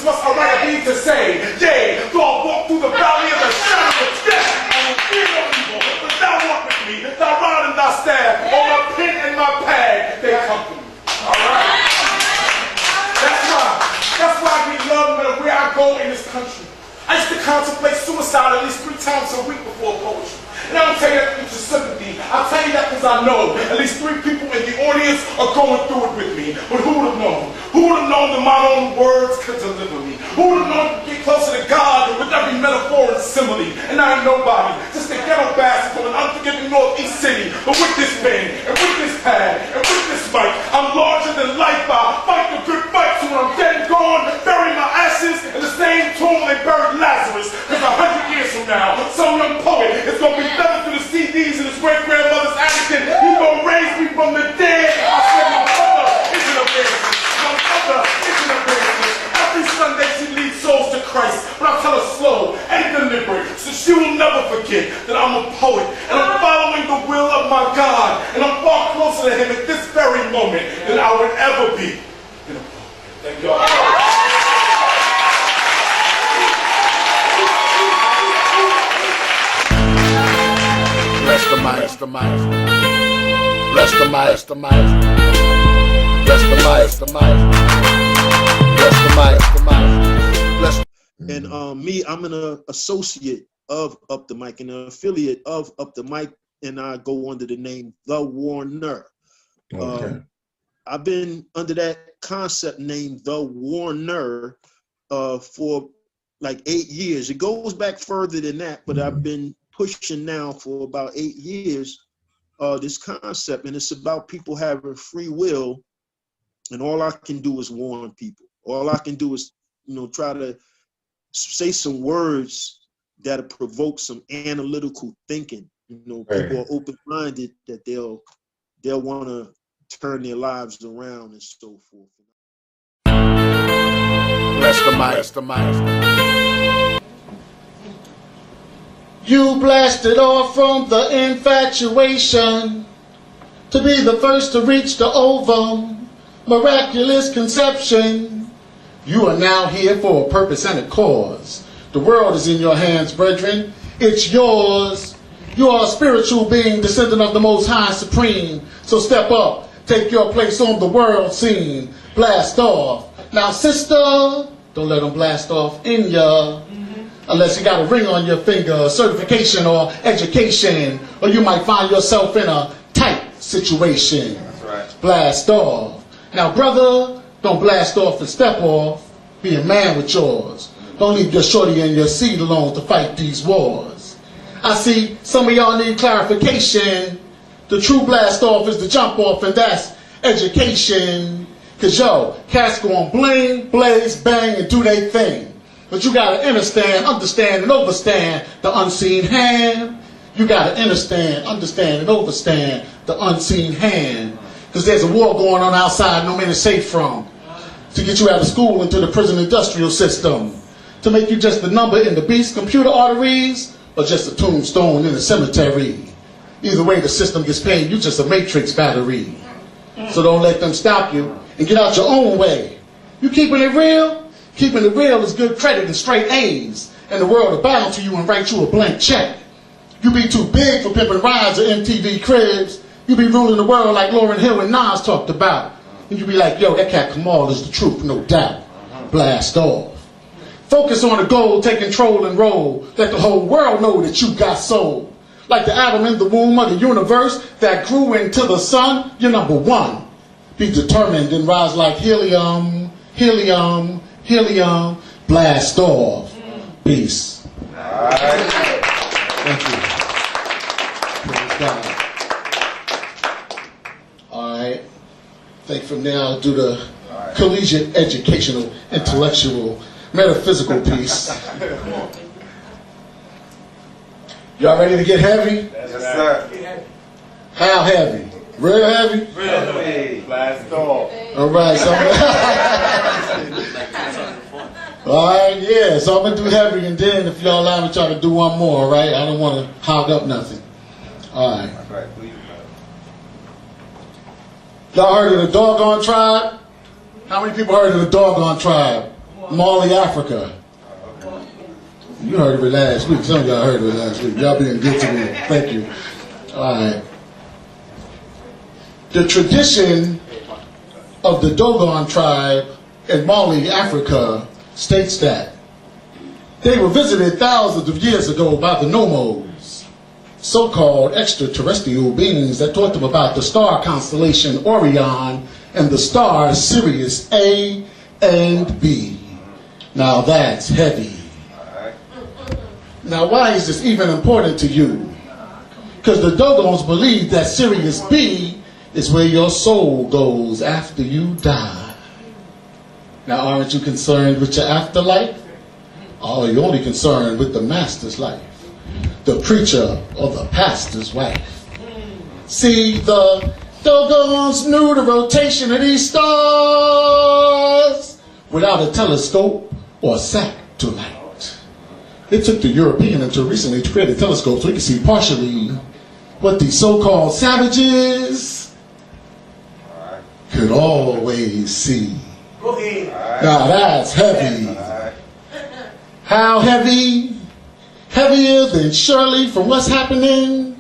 must a writer be to say, yea, though I walk through the valley of the shadow of death, I will fear no evil, but thou art with me, thy rod and thy staff, on my pen and my pad, they accompany me. Alright? That's why I get love no matter where I go in this country. I used to contemplate suicide at least 3 times a week before poetry. And I don't tell you that because of sympathy. I'll tell you that because I know at least 3 people in the audience are going nobody. Just a ghetto bastard from an unforgiving northeast city. But with this pen, and with this pad, and with this mic, I'm larger than life. I fight the good fight, so when I'm dead and gone, bury my ashes in the same tomb they buried Lazarus. Because 100 years from now, some young poet is going to be feathered through the CDs in his great-grandmother's attic. He's going to raise me from the dead. I said my mother isn't a business. My mother isn't a business. Every Sunday she leads souls to Christ, but I tell her slow and deliberate, so she will never forget that I'm a poet, and I'm following the will of my God, and I'm far closer to him at this very moment than I would ever be in a poet. Thank you all. Bless the mic, bless the mic, bless the mic, bless the mic, bless the mic, bless the mic, bless the mic. And me, I'm an associate of Up the Mic and an affiliate of Up the Mic, and I go under the name The Warner. Okay. I've been under that concept name The Warner for like 8 years. It goes back further than that, but I've been pushing now for about 8 years this concept, and it's about people having free will, and all I can do is warn people. All I can do is, try to say some words that'll provoke some analytical thinking. People are open-minded that they'll want to turn their lives around and so forth. Bless the mic, bless the mic. You blasted off from the infatuation to be the first to reach the ovum, miraculous conception. You are now here for a purpose and a cause. The world is in your hands, brethren. It's yours. You are a spiritual being, descendant of the Most High Supreme. So step up, take your place on the world scene. Blast off. Now, sister, don't let them blast off in ya. Unless you got a ring on your finger, certification or education, or you might find yourself in a tight situation. That's right. Blast off. Now, brother, don't blast off and step off. Be a man with yours. Don't leave your shorty and your seed alone to fight these wars. I see some of y'all need clarification. The true blast off is the jump off, and that's education. Cause yo, cats gon' bling, blaze, bang, and do they thing. But you gotta understand, and overstand the unseen hand. You gotta understand, and overstand the unseen hand. Cause there's a war going on outside no man is safe from. To get you out of school into the prison industrial system. To make you just a number in the beast's computer arteries, or just a tombstone in the cemetery. Either way, the system gets paid, you just a matrix battery. So don't let them stop you, and get out your own way. You keeping it real? Keeping it real is good credit and straight A's. And the world will bow to you and write you a blank check. You be too big for pimping rides or MTV cribs. You be ruling the world like Lauryn Hill and Nas talked about. And you be like, yo, that cat Kamal is the truth, no doubt. Blast off. Focus on the goal, take control and roll. Let the whole world know that you got soul. Like the atom in the womb of the universe that grew into the sun, you're number one. Be determined and rise like helium, helium, helium. Blast off. Peace. All right. Thank you. Praise God. All right. I think from now I'll do the collegiate, educational, intellectual, metaphysical piece. Y'all ready to get heavy? Yes, sir. How heavy? Real heavy? Real heavy. Blast off. All right, so alright, yeah, so I'm gonna do heavy, and then if y'all allow me to try to do one more, all right? I don't want to hog up nothing. Alright. Y'all heard of the Doggone Tribe? How many people heard of the Doggone Tribe? Mali, Africa. You heard of it last week. Some of y'all heard of it last week. Y'all being good to me. Thank you. Alright. The tradition of the Dogon tribe in Mali, Africa, states that they were visited thousands of years ago by the Nomos, so-called extraterrestrial beings that taught them about the star constellation Orion and the stars Sirius A and B. Now that's heavy. Now, why is this even important to you? Because the Dogons believe that Sirius B is where your soul goes after you die. Now, aren't you concerned with your afterlife? Or are you only concerned with the master's life? The preacher or the pastor's wife? See, the Dogons knew the rotation of these stars without a telescope or a satellite. It took the European until recently to create a telescope so we could see partially what these so-called savages could always see. Now that's heavy. How heavy? Heavier than Shirley from What's Happening?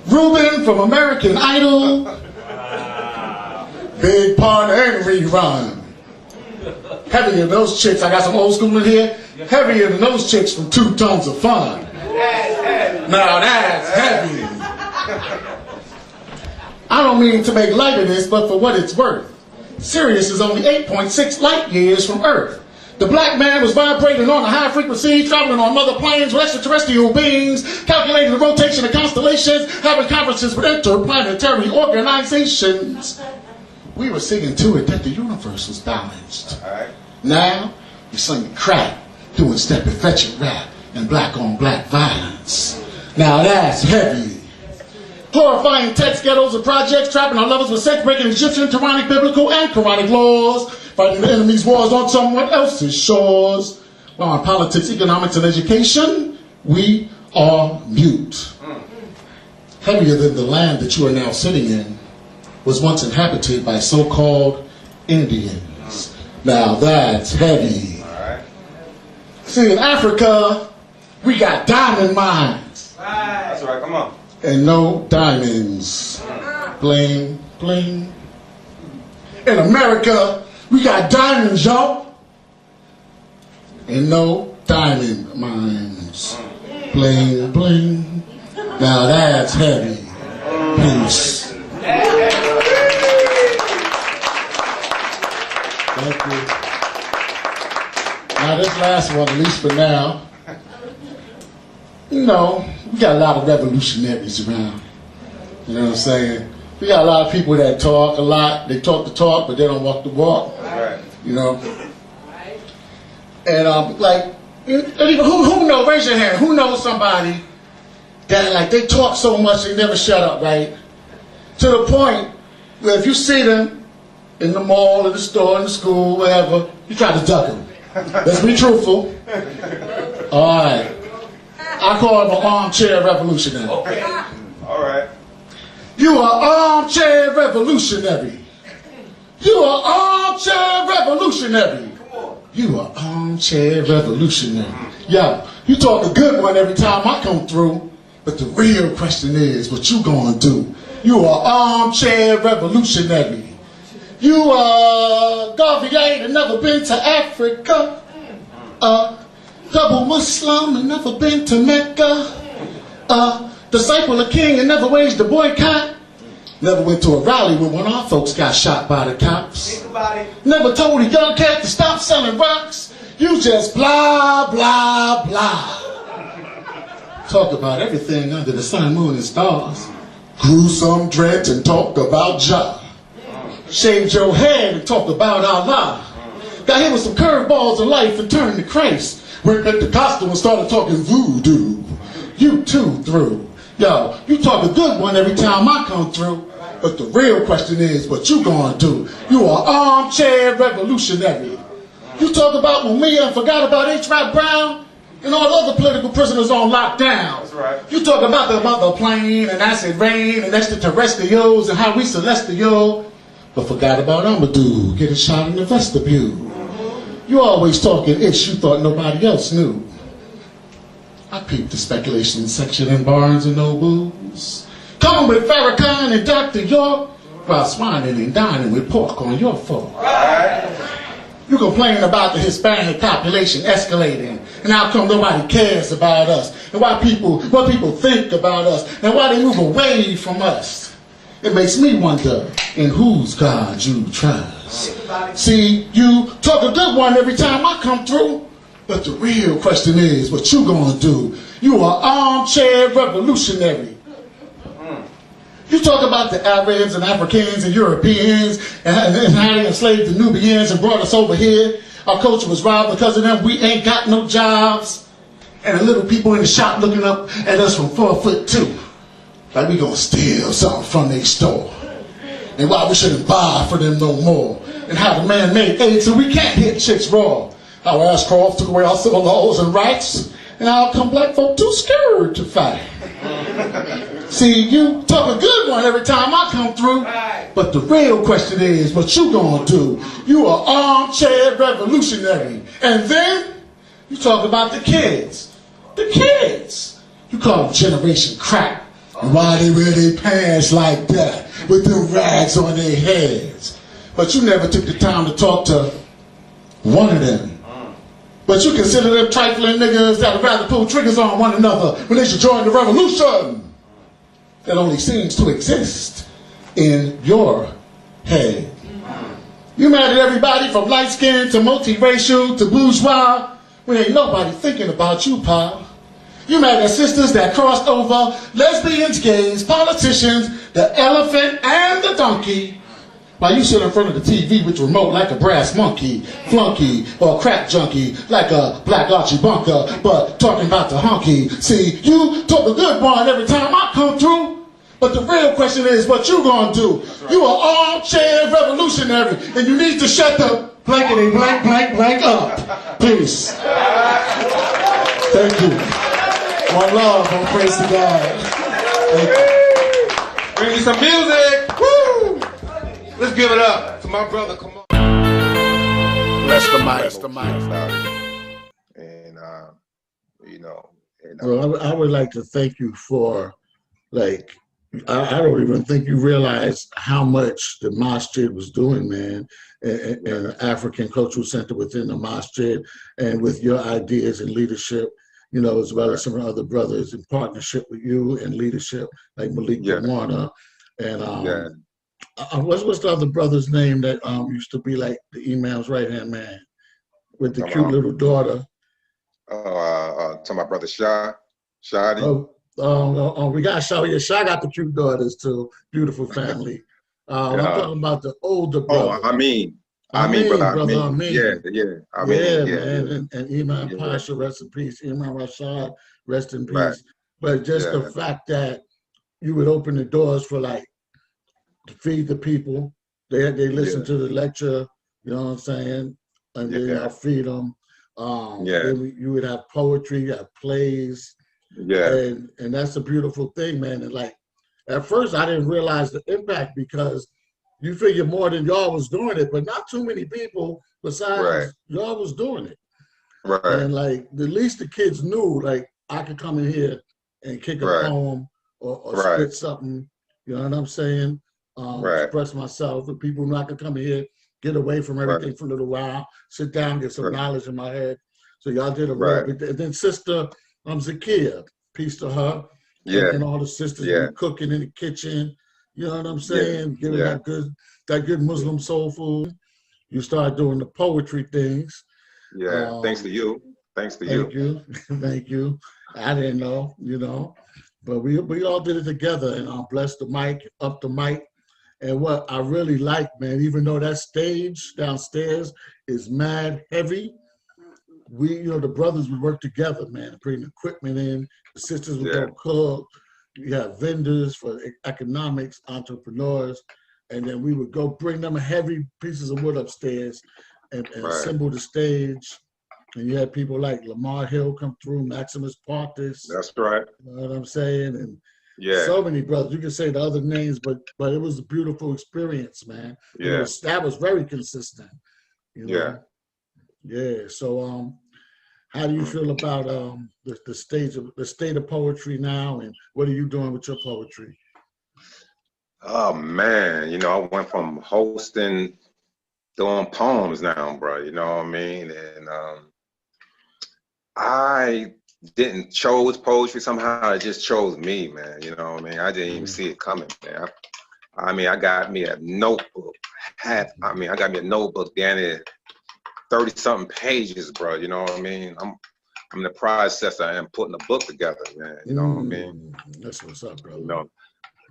Ruben from American Idol? Big Partner and Rerun. Heavier than those chicks, I got some old school in here, heavier than those chicks from 2 Tons of Fun. Now that's heavy. I don't mean to make light of this, but for what it's worth, Sirius is only 8.6 light years from Earth. The black man was vibrating on a high frequency, traveling on other planes with extraterrestrial beings, calculating the rotation of constellations, having conferences with interplanetary organizations. We were singing to it that the universe was balanced. Now, you're singing crack, doing step and fetching rap, and black on black violence. Now that's heavy. Horrifying text ghettos and projects, trapping our lovers with sex-breaking Egyptian, tyrannic, biblical, and Quranic laws, fighting the enemy's wars on someone else's shores. While in politics, economics, and education, we are mute. Heavier than the land that you are now sitting in was once inhabited by so-called Indians. Now that's heavy. See, in Africa, we got diamond mines. That's right, come on. And no diamonds. Bling, bling. In America, we got diamonds, y'all. And no diamond mines. Bling, bling. Now that's heavy. Peace. Thank you. Now this last one, at least for now, you know, we got a lot of revolutionaries around. You know what I'm saying? We got a lot of people that talk a lot. They talk the talk, but they don't walk the walk. Right. You know? And like, who knows, raise your hand, who knows somebody that like they talk so much they never shut up, right? To the point where if you see them in the mall, in the store, in the school, wherever, you try to duck them. Let's be truthful. All right. I call him an armchair revolutionary. Okay. All right. You are armchair revolutionary. You are armchair revolutionary. You are armchair revolutionary. Yo, you talk a good one every time I come through, but the real question is, what you gonna do? You are armchair revolutionary. You Garvey ain't never been to Africa. Double Muslim and never been to Mecca. Disciple of King and never waged a boycott. Never went to a rally when one of our folks got shot by the cops. Never told a young cat to stop selling rocks. You just blah, blah, blah. Talk about everything under the sun, moon, and stars. Grew some dreads and talked about Jah. Shaved your head and talked about Allah. Got hit with some curveballs in life and turned to Christ. Went back to Costa and started talking voodoo. You too through. Yo, you talk a good one every time I come through. But the real question is, what you gonna do? You are armchair revolutionary. You talk about when we forgot about H.R. Brown and all the other political prisoners on lockdown. That's right. You talk about the mother plane and acid rain and extraterrestrials and how we celestial. But forgot about Amadou getting shot in the vestibule. You always talking ish you thought nobody else knew. I peeped the speculation section in Barnes and Nobles. Come with Farrakhan and Dr. York while swining and dining with pork on your fork. Right. You complain about the Hispanic population escalating and how come nobody cares about us and what people think about us and why they move away from us. It makes me wonder in whose God you trust. See, you talk a good one every time I come through, But the real question is, what you gonna do? You are armchair revolutionary. You talk about the Arabs and Africans and Europeans and how they enslaved the Nubians and brought us over here. Our culture was robbed because of them. We ain't got no jobs. And the little people in the shop looking up at us from 4'2". Like we gonna steal something from their store. And why we shouldn't buy for them no more. And how the man made AIDS so we can't hit chicks raw. Our Ashcroft took away our civil laws and rights. And how come black folk too scared to fight? See, you talk a good one every time I come through. But the real question is, what you gonna do? You are armchair revolutionary. And then, you talk about the kids. The kids. You call them generation crap. And why they wear their pants like that, with them rags on their heads. But you never took the time to talk to one of them. But you consider them trifling niggas that would rather pull triggers on one another when they should join the revolution that only seems to exist in your head. You mad at everybody from light-skinned to multiracial to bourgeois when ain't nobody thinking about you, pal. You mad at sisters that crossed over, lesbians, gays, politicians, the elephant and the donkey, while you sit in front of the TV with your remote like a brass monkey, flunky, or a crack junkie, like a black Archie Bunker, but talking about the hunky. See, you talk a good one every time I come through, but the real question is what you gonna do? You are armchair revolutionary, and you need to shut the blankety blank blank blank up. Peace. Thank you. One love, and praise to God. Thank you. Bring me some music. Woo! Let's give it up to my brother Kamal. Bless the mic. Bless the mic. And you know. Well, I would like to thank you for, like, I don't even think you realize how much the masjid was doing, man, and the African Cultural Center within the masjid, and with your ideas and leadership, you know, as well as some other brothers in partnership with you and leadership, like Malik Warner, and what's the other brother's name that used to be like the Imam's right-hand man with the cute little daughter? To my brother Shadi. We got Shah. Yeah, Shah got the cute daughters too. Beautiful family. I'm talking about the older brother. I mean, brother. Yeah. Man. And Imam Pasha, rest in peace. Imam Rashad, rest in peace. Right. But just the fact that you would open the doors for, like, to feed the people. They listen to the lecture, you know what I'm saying? And then I feed them. Then you would have poetry, you have plays. And that's a beautiful thing, man. And, like, at first I didn't realize the impact because you figure more than y'all was doing it, but not too many people besides y'all was doing it. Right. And, like, at least the kids knew, like, I could come in here and kick a poem or spit something, you know what I'm saying? Express myself, and people know I could come in here, get away from everything for a little while, sit down, get some knowledge in my head. So y'all did a real big thing. And then Sister Zakia, peace to her, and all the sisters cooking in the kitchen, you know what I'm saying? Giving that good Muslim soul food. You start doing the poetry things. Thanks to you. Thank you. Thank you. I didn't know, you know, but we all did it together, and bless the mic, up the mic. And what I really like, man, even though that stage downstairs is mad heavy, the brothers would work together, man, bring equipment in. The sisters would go cook. You have vendors for economics, entrepreneurs, and then we would go bring them heavy pieces of wood upstairs and assemble the stage. And you had people like Lamar Hill come through, Maximus Partis. That's right. You know what I'm saying? And so many brothers. You can say the other names, but it was a beautiful experience, man. That was very consistent. You know? So how do you feel about the state of poetry now, and what are you doing with your poetry? Oh man, you know, I went from hosting doing poems now, bro, you know what I mean? And I didn't chose poetry, somehow it just chose me, man, you know what I mean? I didn't even see it coming, man. I got me a notebook, I got me a notebook down there 30-something pages, bro. You know what I mean? I'm in the process. I am putting a book together, man. You know what I mean? That's what's up, bro. You know,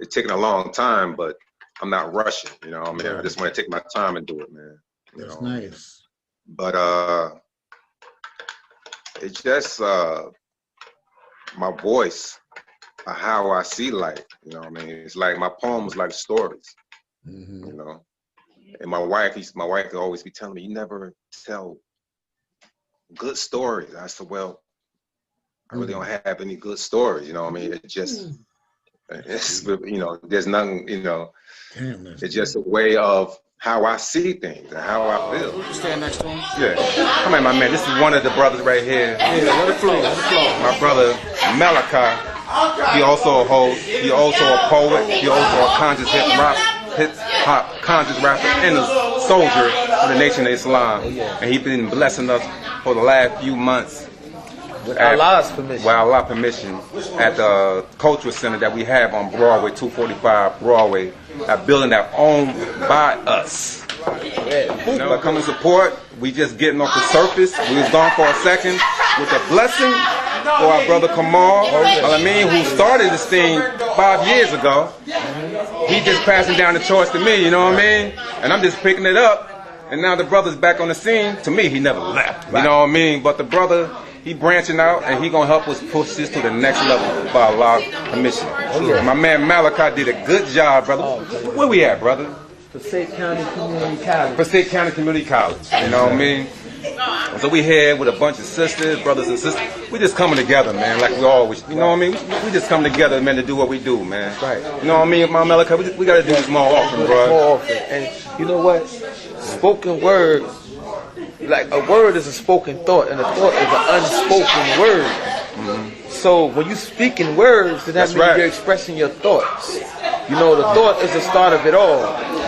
it's taking a long time, but I'm not rushing. You know what I mean? I just want to take my time and do it, man. That's nice. But it's just my voice, how I see life. You know what I mean? It's like my poems, like stories. You know, and my wife will always be telling me, "You never tell good stories." I said, "Well, I really don't have any good stories." You know what I mean? It's just, it's, you know, there's nothing. You know, it's just a way of how I see things and how I feel. Stand next to him. Yeah. Come on, my man. This is one of the brothers right here. Yeah, let it flow. Let it flow. My brother Malik. He also a host. He also a poet. He also a conscious hip hop conscious rapper and a soldier of the Nation of Islam. And he's been blessing us for the last few months. With Allah's permission. With Allah's permission, at the cultural center that we have on Broadway, 245 Broadway, a building that owned by us. You know, come and support. We just getting off the surface. We was gone for a second with a blessing for our brother Kamal, who started this thing 5 years ago. He just passing down the torch to me, you know what I mean? And I'm just picking it up. And now the brother's back on the scene. To me, he never left, you know what I mean? But the brother, he branching out, and he gonna help us push this to the next level by Allah's permission. My man Malachi did a good job, brother. Where we at, brother? Passaic County Community College. Passaic County Community College. You know what I mean? So we here with a bunch of sisters, brothers and sisters. We just coming together, man, like we always. You know what I mean? We just come together, man, to do what we do, man. Right. You know what I mean, my Malachi? We got to do this more often, bro. More often. And you know what? Spoken word. Like a word is a spoken thought, and a thought is an unspoken word. So when you speak in words, then that means you're expressing your thoughts. You know, the thought is the start of it all.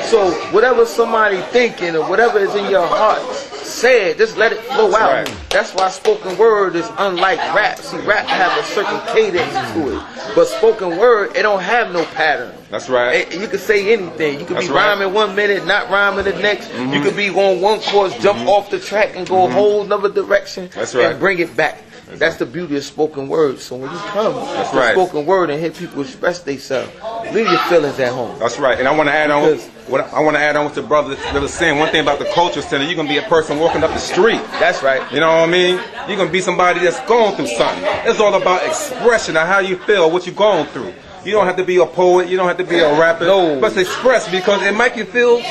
So whatever somebody thinking or whatever is in your heart, say it. Just let it flow out. That's why spoken word is unlike rap. See, rap have a certain cadence to it, but spoken word, it don't have no pattern. That's right. You can say anything. You could be rhyming 1 minute, not rhyming the next. You could be on one course, jump off the track and go a whole another direction and bring it back. That's the beauty of spoken word. So when you come to spoken word and hear people express themselves, leave your feelings at home. That's right. And I want to add on what the brother was saying. One thing about the culture center, you're gonna be a person walking up the street. That's right. You know what I mean? You're gonna be somebody that's going through something. It's all about expression of how you feel, what you're going through. You don't have to be a poet. You don't have to be a rapper. But express, because it make you feel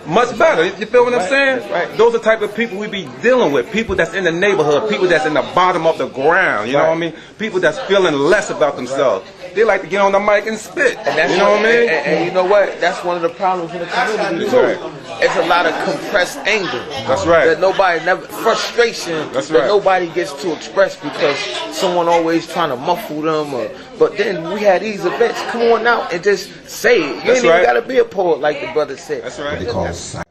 much better. You feel what I'm saying? Those are the type of people we be dealing with. People that's in the neighborhood. People that's in the bottom of the ground. You know what I mean? People that's feeling less about themselves. They like to get on the mic and spit. And that's you know what I mean? And you know what? That's one of the problems in the community too. It's a lot of compressed anger. That's right. That frustration that nobody gets to express because someone always trying to muffle them. But then we had these events. Come on out and just say it. You ain't even got to be a poet like the brother said. That's right. They call cyphers.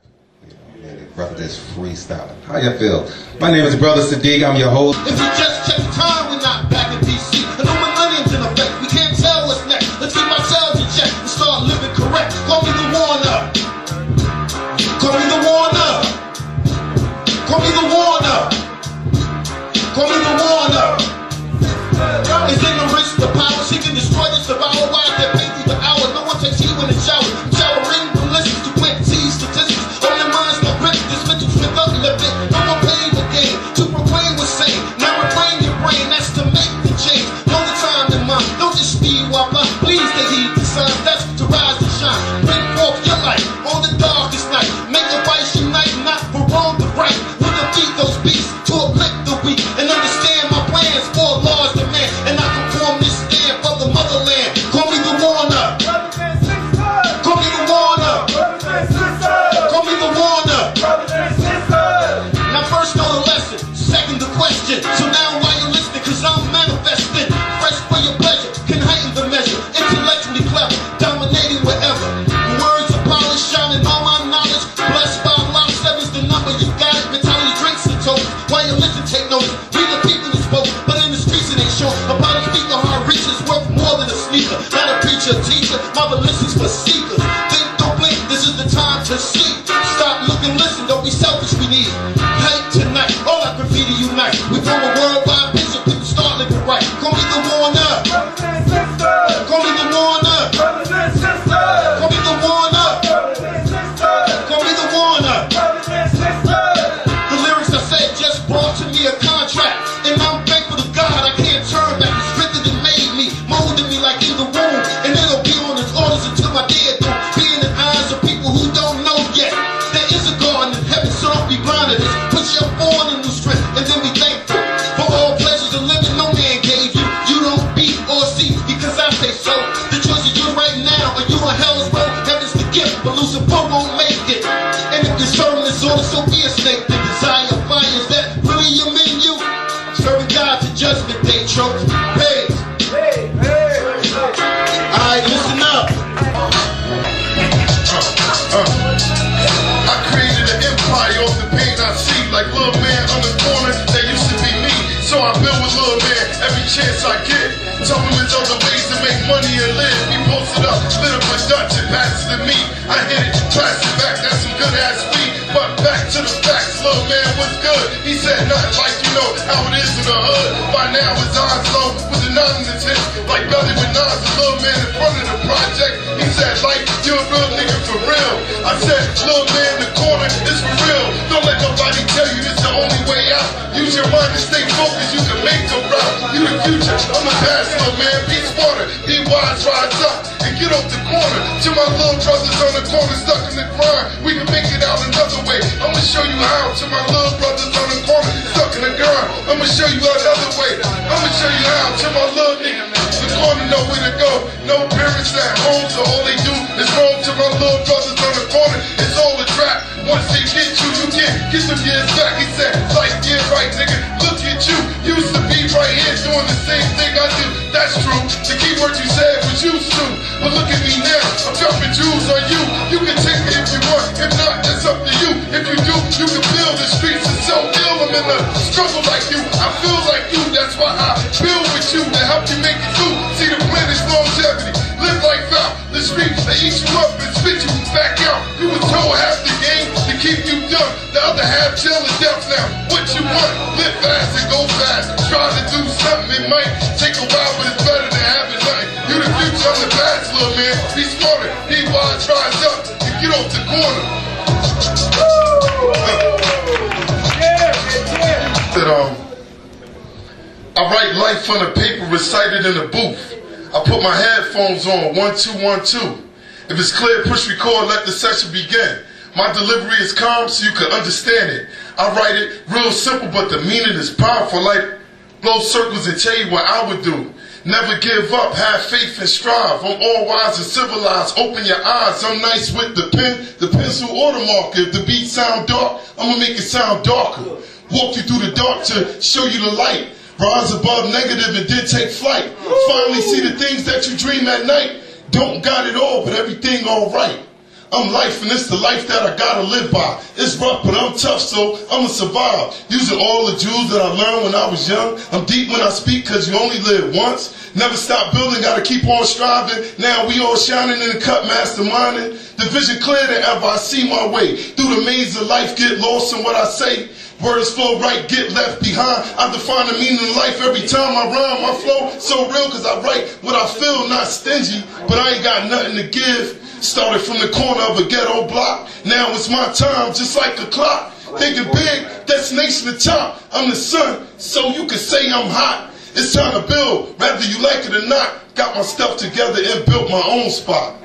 Brother, just freestyling. How you feel? My name is Brother Saadique. I'm your host. If you just check the time, we're not back in DC. And no millenniums in effect. We can't tell what's next. Let's keep ourselves in check and start living correct. Call me the Warner. Call me the Warner. Call me the Warner. Call me the Warner. Is ignorance the power? She can destroy the survival. Why they pay through the hour? No one takes heed when it's shower. Showering ballistics to quit statistics. On their minds, no grip. This mental strength up limit. No one pay the game to proclaim what's same. Now refrain your brain. That's to make the change. Know the time in mind. Don't just speed while blind. Please they heed the signs. That's to rise and shine. Bring forth chance I get. Tell him there's other ways to make money and live. He posted up, lit up a Dutch and passed it to me. I hit it, passed it back, that's some good ass weed. But back to the facts, little man was good. He said nothing like you know how it is in the hood. By now his eyes low with the nine in his hips. Like Belly with Nas, a little man in front of the project. He said like, you're a real nigga for real. I said, little man in the corner, it's for real. Don't let nobody tell you this the only way out. Use your mind and stay focused, you can make the route. You the future, I'm the past, little man. Be smarter, be wise, rise up and get off the corner. To my little brothers on the corner stuck in the grind, we can make it out another way. I'ma show you how. To my little brothers on the corner stuck in the grind, I'ma show you another way. I'ma show you how. To my little nigga, the corner know where to go. No parents at home, so all they do is roam. To my little brothers on the corner, it's all a trap. Once they get you, you get some years back. He said, like, yeah, right, nigga, look at you. Used to be right here doing the same thing I do. That's true. The key word you said was used to. But look at me now, I'm dropping jewels on you. You can take me if you want, if not, that's up to you. If you do, you can build the streets and so ill. I'm in the struggle like you, I feel like you. That's why I build with you to help you make it through. See, the plan is longevity. Live life out. The streets, they eat you up and spit you back out. You were told half the game to keep you dumb. The other half jail and death now. What you want? Live fast and go fast. Try to do something, it might take a while, but it's better than having nothing. You the future, I'm the past, little man. Be smarter, be wise, rise up and get off the corner. I write life on the paper, recited in the booth. I put my headphones on, 1, 2, 1, 2. If it's clear, push record, let the session begin. My delivery is calm so you can understand it. I write it real simple, but the meaning is powerful, like blow circles and tell you what I would do. Never give up, have faith and strive. I'm all wise and civilized, open your eyes. I'm nice with the pen, the pencil, or the marker. If the beat sound dark, I'ma make it sound darker. Walk you through the dark to show you the light. Rise above negative and then take flight. Finally see the things that you dream at night. Don't got it all, but everything alright. I'm life and it's the life that I gotta live by. It's rough, but I'm tough, so I'ma survive. Using all the jewels that I learned when I was young. I'm deep when I speak, cause you only live once. Never stop building, gotta keep on striving. Now we all shining in the cut, masterminding. The vision clear than ever, I see my way. Through the maze of life, get lost in what I say. Words flow right, get left behind. I define the meaning of life every time I rhyme. My flow so real cause I write what I feel, not stingy. But I ain't got nothing to give. Started from the corner of a ghetto block. Now it's my time, just like a clock. Thinking big, destination the top. I'm the sun, so you can say I'm hot. It's time to build, whether you like it or not. Got my stuff together and built my own spot.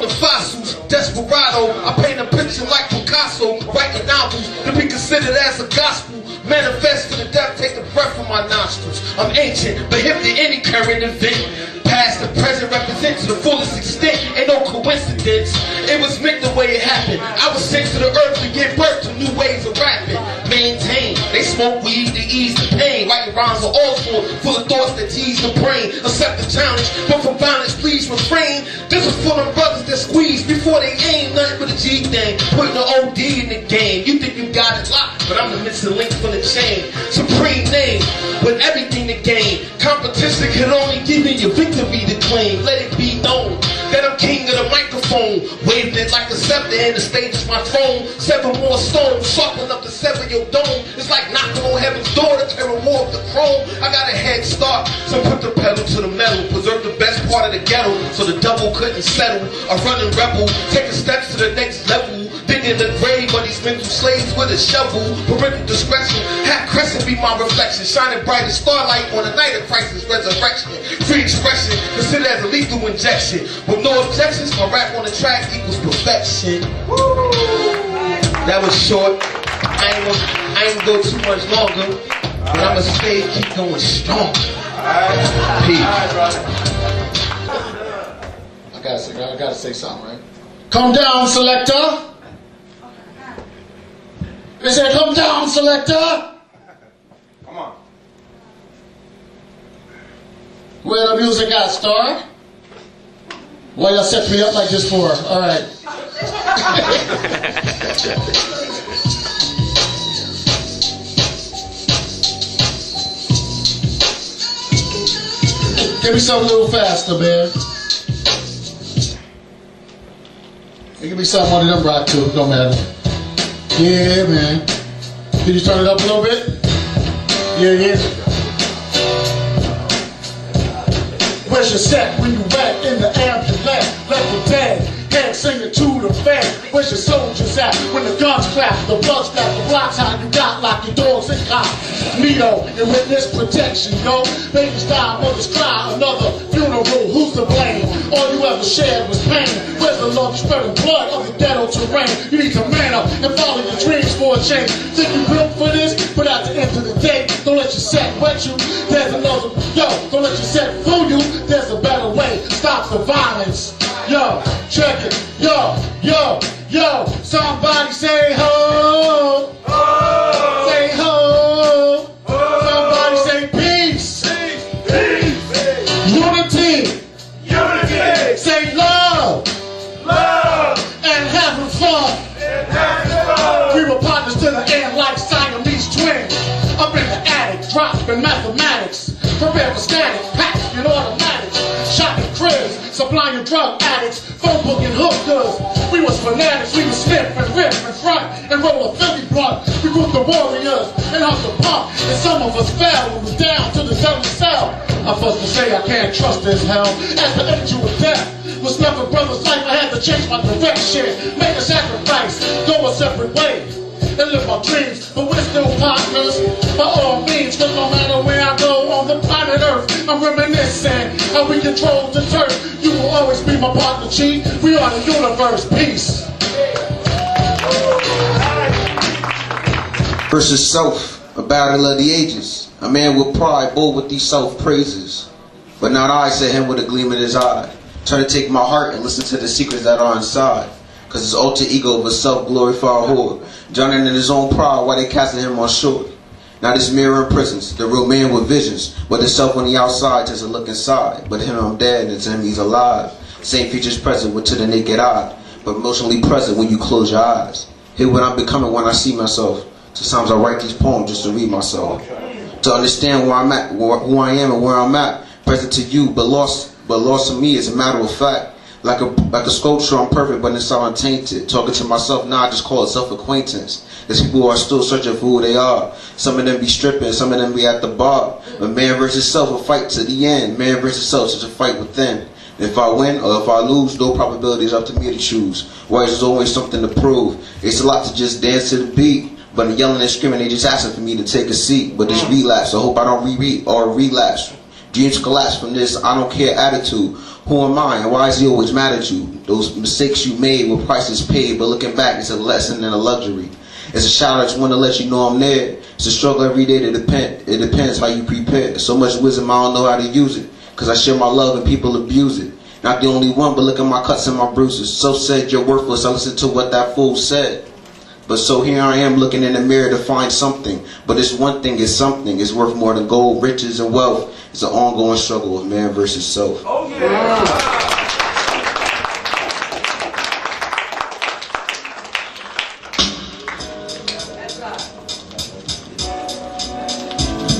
The fossils, desperado. I paint a picture like Picasso, writing novels to be considered as a gospel. Manifest to the death, take the breath from my nostrils. I'm ancient, but hip to any current event. Past and present represent to the fullest extent. Ain't no coincidence. It was meant the way it happened. I was sent to the earth to give birth to new ways of rapping. Maintain. They smoke weed to ease the pain. Writing rhymes are awful, full of thoughts that tease the brain. Accept the challenge, but from violence, please refrain. This is full of brothers that squeeze before they aim. Nothing but a G thing, putting the OD in the game. You think you got it locked, but I'm the missing link from the chain. Supreme name, with everything to gain. Competition can only give you your victory to claim. Let it be known that I'm king of the microphone. Waving it like a scepter and the stage is my throne. 7 more stones, sharpen up to sever your dome. It's like knocking on heaven's door to tear a war of the chrome. I got a head start, so put the pedal to the metal. Preserve the best part of the ghetto, so the devil couldn't settle. A running rebel, taking steps to the next level. Digging the grave of these mental slaves with a shovel. Parental discretion, hat crescent be my reflection. Shining bright as starlight on the night of Christ's resurrection. Free expression, considered as a lethal injection. With no objections, my rap on the track equals perfection. Woo! That was short. I ain't gonna go too much longer, but I'ma stay, keep going strong. Peace. I gotta say something, right? Come down, selector. They said, come down, selector. Come on. Where the music at, Star? Why y'all set me up like this for? All right. Give me something a little faster, man. Give me something on them rock too, don't matter. Yeah, man. Can you turn it up a little bit? Yeah. Where's your set when you back in the ambulance? Left for dead, can't sing it to the fan. Where's your soldiers at when the guns clap, the blood splash, the blocks hot, you got locked your doors and cops. Nito and witness protection, yo. Babies die, mothers cry, another funeral, who's to blame? All you ever shared was pain. Where's the love spreading blood of the ghetto terrain? You need to man up and follow your dreams for a change. Think you built for this? But at the end of the day, don't let your set wet you. There's another, don't let your set fool you. There's a better way. Stop the violence. Yo, check it. Yo. Somebody say ho. Say ho. Somebody say peace. Unity. Say love. And having fun. We were partners to the end like Siamese twins. Up in the attic, dropping mathematics. Prepare for static, packs and automatics. Shocking cribs, supplying drug addicts. Phone booking hookers. We was fanatics, we was sniff and rip and front and roll a Philly blunt. We grew the warriors and hung the pump. And some of us fell and was down to the deadly cell. I'm supposed to say I can't trust this hell. As the angel of death was never brother's life, I had to change my direction. Make a sacrifice, go a separate way. And live my dreams, but we're still partners. By all means, cause no matter where I go on the planet Earth, I'm reminiscing how we control the turf. You will always be my partner, Chief. We are the universe. Peace. Versus self, a battle of the ages. A man with pride, bold with these self-praises. But not I, said him with a gleam in his eye. Try to take my heart and listen to the secrets that are inside. Cause his alter ego of a self-glorified whore, drowning in his own pride while they casting him on shore. Now this mirror in prisons, the real man with visions, with himself on the outside just a look inside. But him I'm dead and to him he's alive. Same features present with to the naked eye, but emotionally present when you close your eyes. Hear what I'm becoming when I see myself. Sometimes I write these poems just to read myself. To understand where I'm at, who I am and where I'm at. Present to you, but lost to me is a matter of fact. Like a sculpture, I'm perfect, but it's all untainted. Talking to myself now, I just call it self-acquaintance. There's people who are still searching for who they are. Some of them be stripping, some of them be at the bar. But man versus self, a fight to the end. Man versus self, such a fight within. And if I win or if I lose, no probability is up to me to choose. Whereas there's always something to prove. It's a lot to just dance to the beat. But yelling and screaming, they just asking for me to take a seat. But it's relapse, I hope I don't reread or relapse. Dreams collapse from this I don't care attitude. Who am I and why is he always mad at you? Those mistakes you made were prices paid, but looking back it's a lesson and a luxury. It's a shout, I just want to let you know I'm there. It's a struggle every day to depend. It depends how you prepare. So much wisdom I don't know how to use it. Cause I share my love and people abuse it. Not the only one, but look at my cuts and my bruises. So said you're worthless, I listened to what that fool said. But so here I am looking in the mirror to find something. But this one thing is something. It's worth more than gold, riches, and wealth. It's an ongoing struggle of man versus self. Oh, yeah.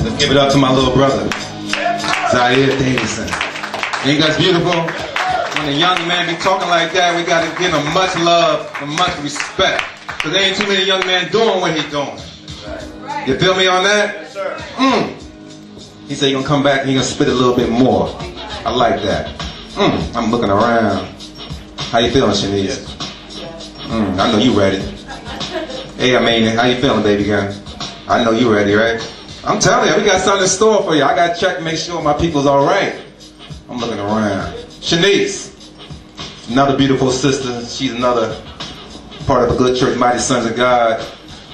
Let's give it up to my little brother, Zaire Davidson. Ain't that beautiful? When a young man be talking like that, we got to give him much love and much respect. Because there ain't too many young men doing what he doing. You feel me on that? Yes, sir. He said he gonna come back and he gonna spit a little bit more. I like that. I'm looking around. How you feeling, Shanice? I know you ready. Hey, I mean, how you feeling, baby girl? I know you ready, right? I'm telling you, we got something in store for you. I gotta check to make sure my people's all right. I'm looking around. Shanice, another beautiful sister. She's another part of a good church, Mighty Sons of God.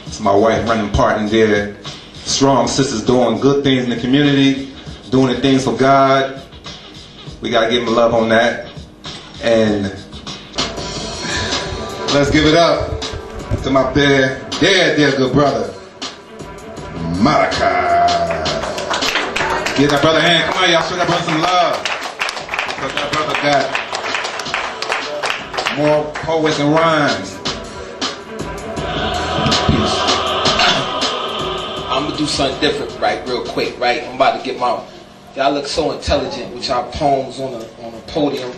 It's my wife running part in there. Strong sisters doing good things in the community, doing the things for God. We gotta give them love on that. And let's give it up to my dear good brother, Malachi. Give that brother a hand. Come on, y'all, show that brother some love. Because that brother got more poets and rhymes. I'm gonna do something different, right, real quick, right? I'm about to get my Y'all look so intelligent with y'all poems on a podium.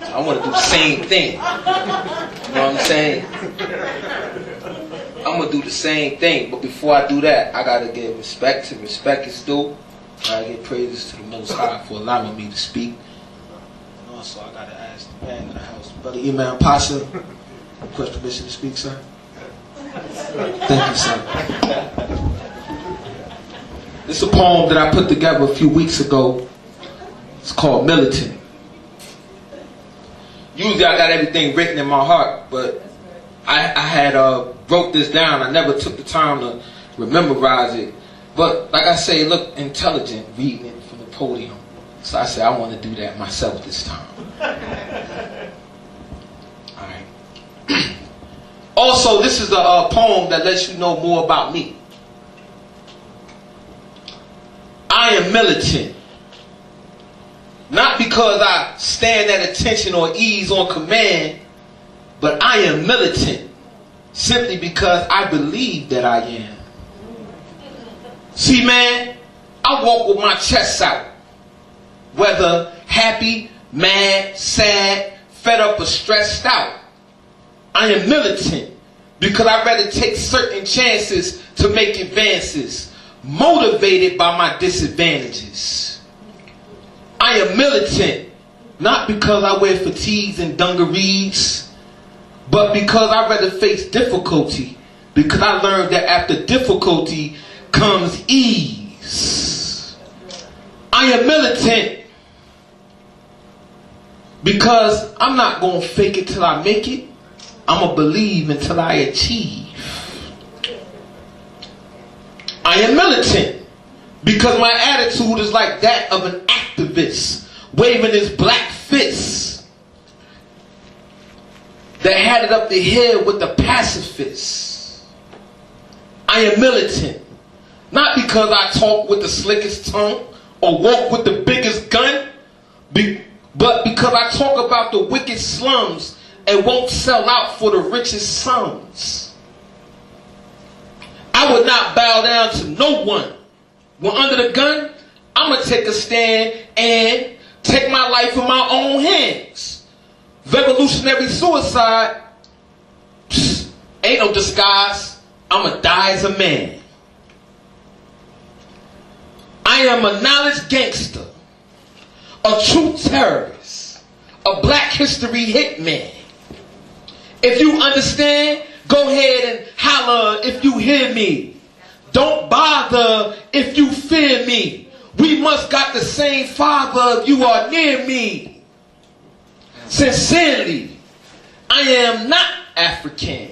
I want to do the same thing. You know what I'm saying? I'm gonna do the same thing, but before I do that, I gotta give respect to respect is due. I gotta give praises to the Most High for allowing me to speak. And also, I gotta ask the man in the house, Brother Imam Pasha, request permission to speak, sir. Thank you, sir. This is a poem that I put together a few weeks ago. It's called Militant. Usually I got everything written in my heart, but I had wrote this down. I never took the time to memorize it. But like I say, it looked intelligent reading it from the podium. So I said, I want to do that myself this time. Alright. Also, this is a poem that lets you know more about me. I am militant. Not because I stand at attention or ease on command, but I am militant simply because I believe that I am. See, man, I walk with my chest out. Whether happy, mad, sad, fed up, or stressed out. I am militant because I'd rather take certain chances to make advances, motivated by my disadvantages. I am militant, not because I wear fatigues and dungarees, but because I'd rather face difficulty, because I learned that after difficulty comes ease. I am militant because I'm not going to fake it till I make it. I'm going to believe until I achieve. I am militant because my attitude is like that of an activist waving his black fist that had it up the hill with the pacifists. I am militant not because I talk with the slickest tongue or walk with the biggest gun, but because I talk about the wicked slums and won't sell out for the richest sums. I would not bow down to no one. When under the gun, I'm going to take a stand and take my life in my own hands. Revolutionary suicide, ain't no disguise. I'm going to die as a man. I am a knowledge gangster, a true terrorist, a black history hitman. If you understand, go ahead and holler if you hear me. Don't bother if you fear me. We must got the same father if you are near me. Sincerely, I am not African.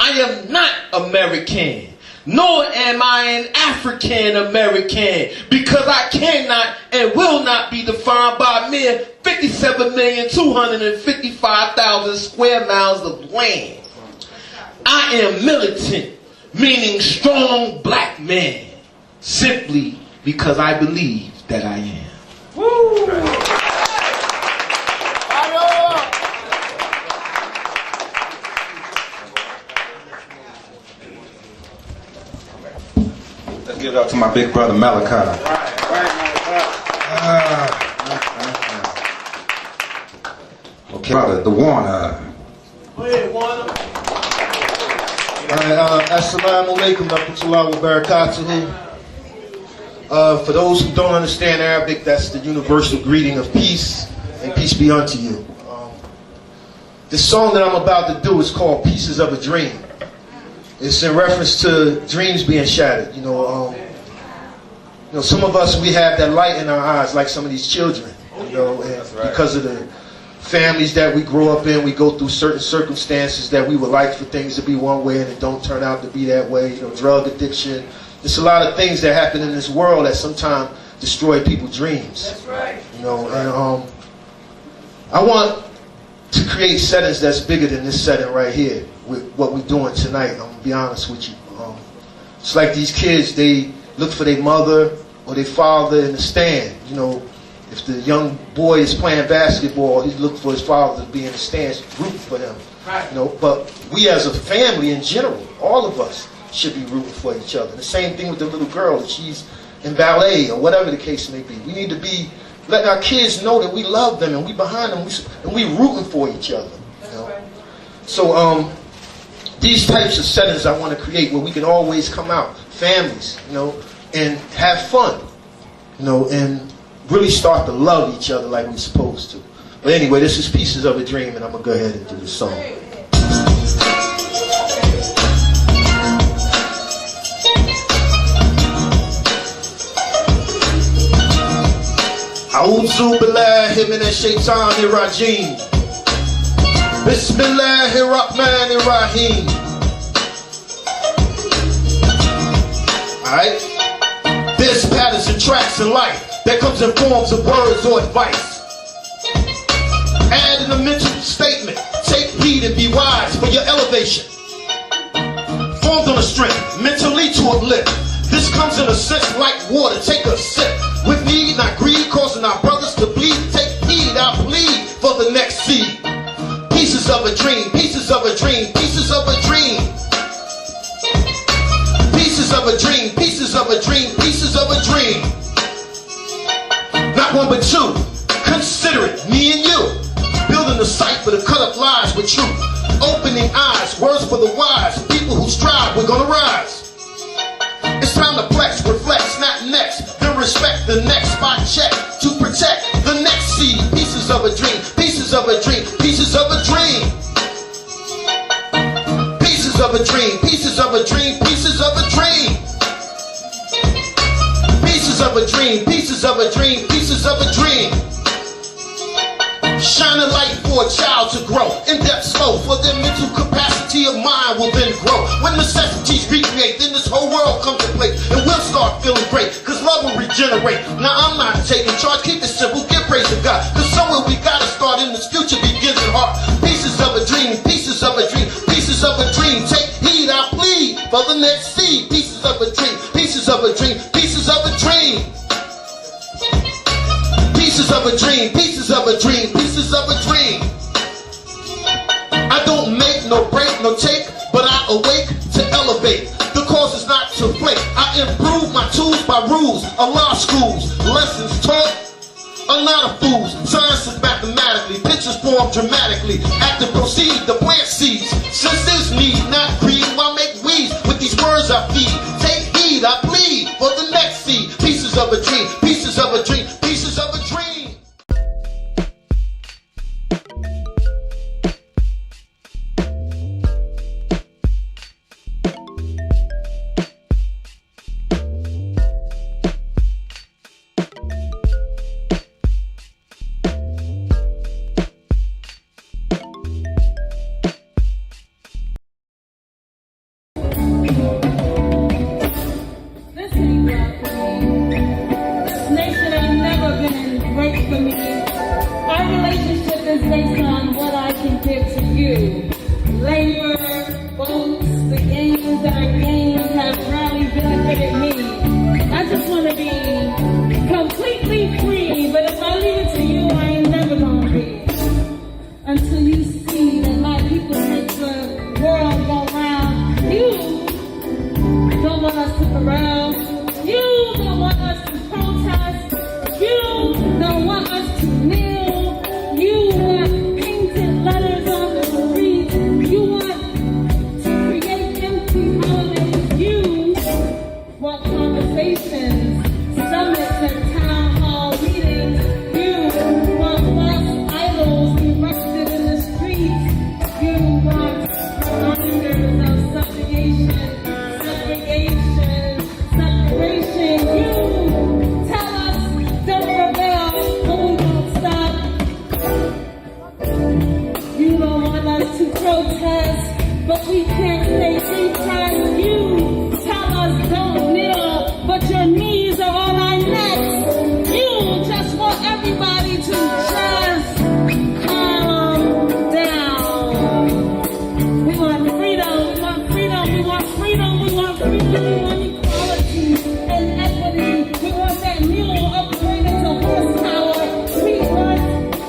I am not American. Nor am I an African American. Because I cannot and will not be defined by mere 57,255,000 square miles of land. I am militant, meaning strong black man, simply because I believe that I am. Woo! Let's give it up to my big brother Malik. Okay, brother, the Warner. Go ahead, Warner. Assalamu alaikum warahmatullahi wabarakatuh. For those who don't understand Arabic, that's the universal greeting of peace, and peace be unto you. The song that I'm about to do is called Pieces of a Dream. It's in reference to dreams being shattered. You know, some of us, we have that light in our eyes, like some of these children. You know, and because of the families that we grow up in, we go through certain circumstances that we would like for things to be one way and it don't turn out to be that way. You know, drug addiction. There's a lot of things that happen in this world that sometimes destroy people's dreams. That's right. You know, and I want to create settings that's bigger than this setting right here with what we're doing tonight. I'm gonna be honest with you. It's like these kids, they look for their mother or their father in the stand. You know, if the young boy is playing basketball, he's looking for his father to be in the stands, rooting for him. Right. You know, but we as a family in general, all of us should be rooting for each other. The same thing with the little girl. If she's in ballet or whatever the case may be. We need to be letting our kids know that we love them and we behind them and we rooting for each other. You know? So these types of settings I want to create where we can always come out, families, you know, and have fun, you know, and really start to love each other like we're supposed to. But anyway, this is Pieces of a Dream, and I'm going to go ahead and do the song. A'udhu billahi minash shaitanir rajim. Bismillahir rahmanir rahim. Alright? There's patterns and tracks in life that comes in forms of words or advice. Add in a mental statement. Take heed and be wise for your elevation. Formed on a strength, mentally to uplift. This comes in a sense like water. Take a sip. With need, not greed, causing our brothers to bleed. Take heed, I plead for the next seed. Pieces of a dream, pieces of a dream, pieces of a dream. Pieces of a dream, pieces of a dream, pieces of a dream. Not one but two. Consider it, me and you. Building a cipher to cut up lies with truth. Opening eyes, words for the wise. People who strive, we're gonna rise. It's time to flex, reflect, snap next. Then respect the next spot check to protect the next seed. Pieces of a dream, pieces of a dream, pieces of a dream. Pieces of a dream, pieces of a dream, pieces of a dream. Pieces of a dream, pieces of a dream, pieces of a dream. Shine a light for a child to grow. In depth slow for their mental capacity of mind will then grow. When necessities recreate, then this whole world comes to play. And we'll start feeling great, cause love will regenerate. Now I'm not taking charge, keep it simple, give praise to God. Cause somewhere we gotta start in this future begins in heart. Pieces of a dream, pieces of a dream, pieces of a dream. Take heed, I plead for the next seed. Pieces of a dream, pieces of a dream, pieces of a dream. Pieces of a dream, pieces of a dream, pieces of a dream. I don't make no break, no take, but I awake to elevate. The cause is not to flake. I improve my tools by rules of law schools. Lessons taught are not of fools. Science is mathematically, pictures form dramatically. Active proceed, the plant seeds. Since there's need, not greed, why make weeds? With these words I feed. Take heed, I plead for the next seed. Pieces of a dream, pieces of a dream, pieces of a dream.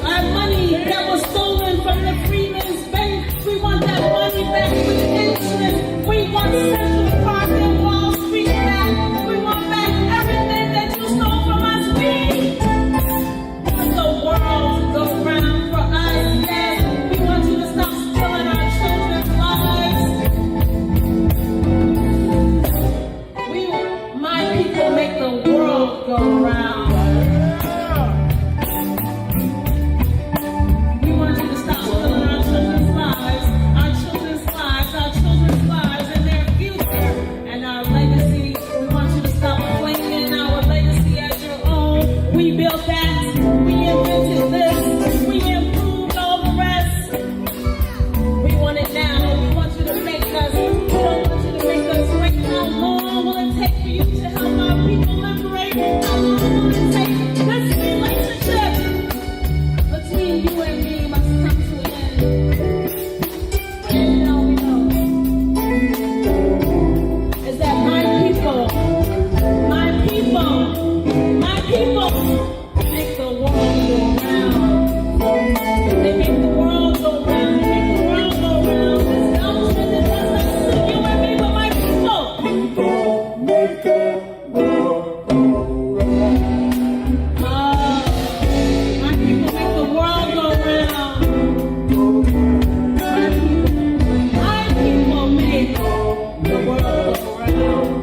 That money that was stolen from the freemen's bank, we want that money back with interest. is that my people make the world go round. They make the world go round. They make the world go round. This doctrine that does not suit you and me, but my people. People make the world go round. My people make the world go round. My people make the world go round.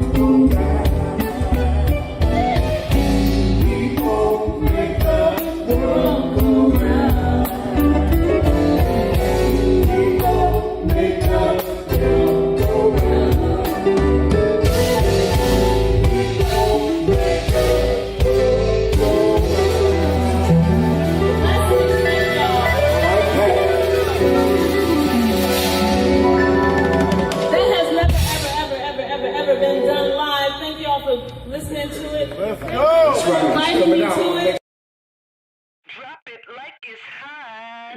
Listening to it. Let's go. Inviting me to it.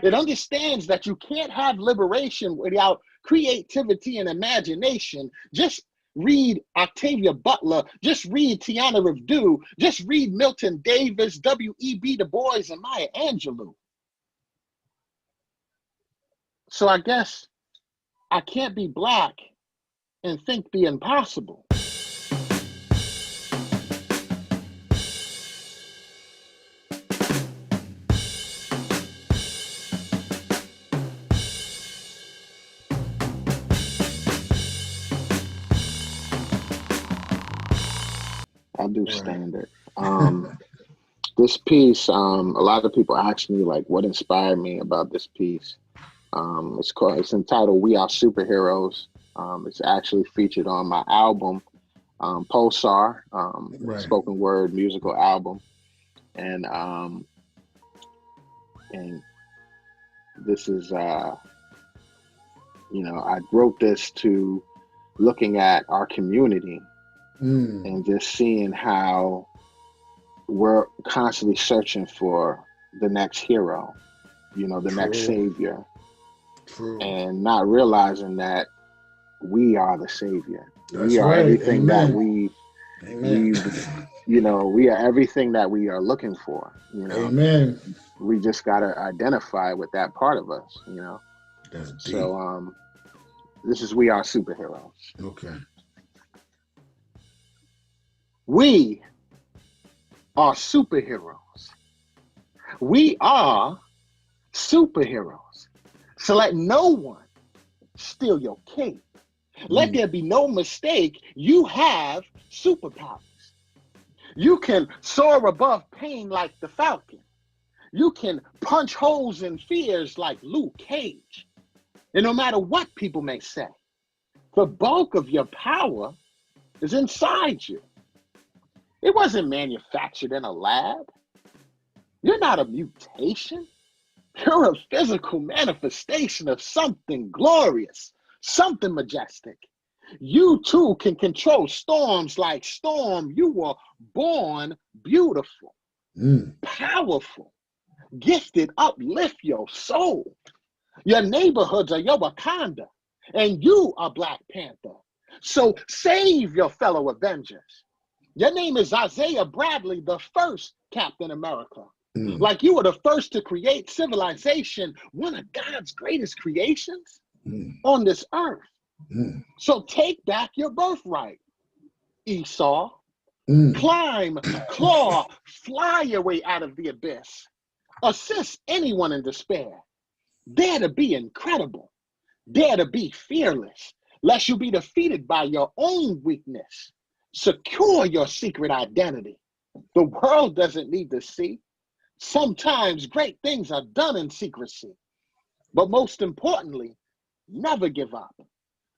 It understands that you can't have liberation without creativity and imagination. Just read Octavia Butler. Just read Tiana Review. Just read Milton Davis, W.E.B. Du Bois, and Maya Angelou. So I guess I can't be black and think the impossible. I do standard. This piece, a lot of people ask me like what inspired me about this piece. It's entitled "We Are Superheroes." It's actually featured on my album, Pulsar, spoken word musical album, and this is I wrote this to looking at our community. And just seeing how we're constantly searching for the next hero, the next savior. And not realizing that we are the savior. We are everything that we are everything that we are looking for. Amen. We just gotta identify with that part of us, That's deep. So this is We Are Superheroes. Okay. We are superheroes. We are superheroes. So let no one steal your cape. Let there be no mistake. You have superpowers. You can soar above pain like the Falcon. You can punch holes in fears like Luke Cage. And no matter what people may say, the bulk of your power is inside you. It wasn't manufactured in a lab. You're not a mutation. You're a physical manifestation of something glorious, something majestic. You too can control storms like Storm. You were born beautiful, powerful, gifted, uplift your soul. Your neighborhoods are your Wakanda, and you are Black Panther. So save your fellow Avengers. Your name is Isaiah Bradley, the first Captain America. Like you were the first to create civilization, one of God's greatest creations on this earth. So take back your birthright, Esau. Climb, claw, fly your way out of the abyss. Assist anyone in despair. Dare to be incredible. Dare to be fearless, lest you be defeated by your own weakness. Secure your secret identity. The world doesn't need to see. Sometimes great things are done in secrecy. But most importantly, never give up.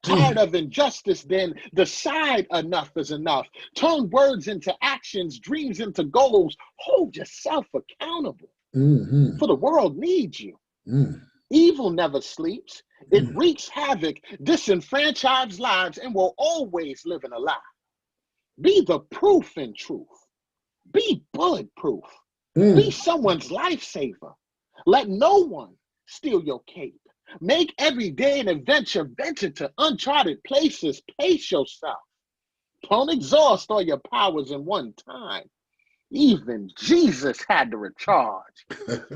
Tired of injustice, then decide enough is enough. Turn words into actions, dreams into goals. Hold yourself accountable. For the world needs you. Evil never sleeps. It wreaks havoc, disenfranchises lives, and will always live in a lie. Be the proof in truth. Be bulletproof. Be someone's lifesaver. Let no one steal your cape. Make every day an adventure. Venture to uncharted places. Pace yourself. Don't exhaust all your powers in one time. Even Jesus had to recharge.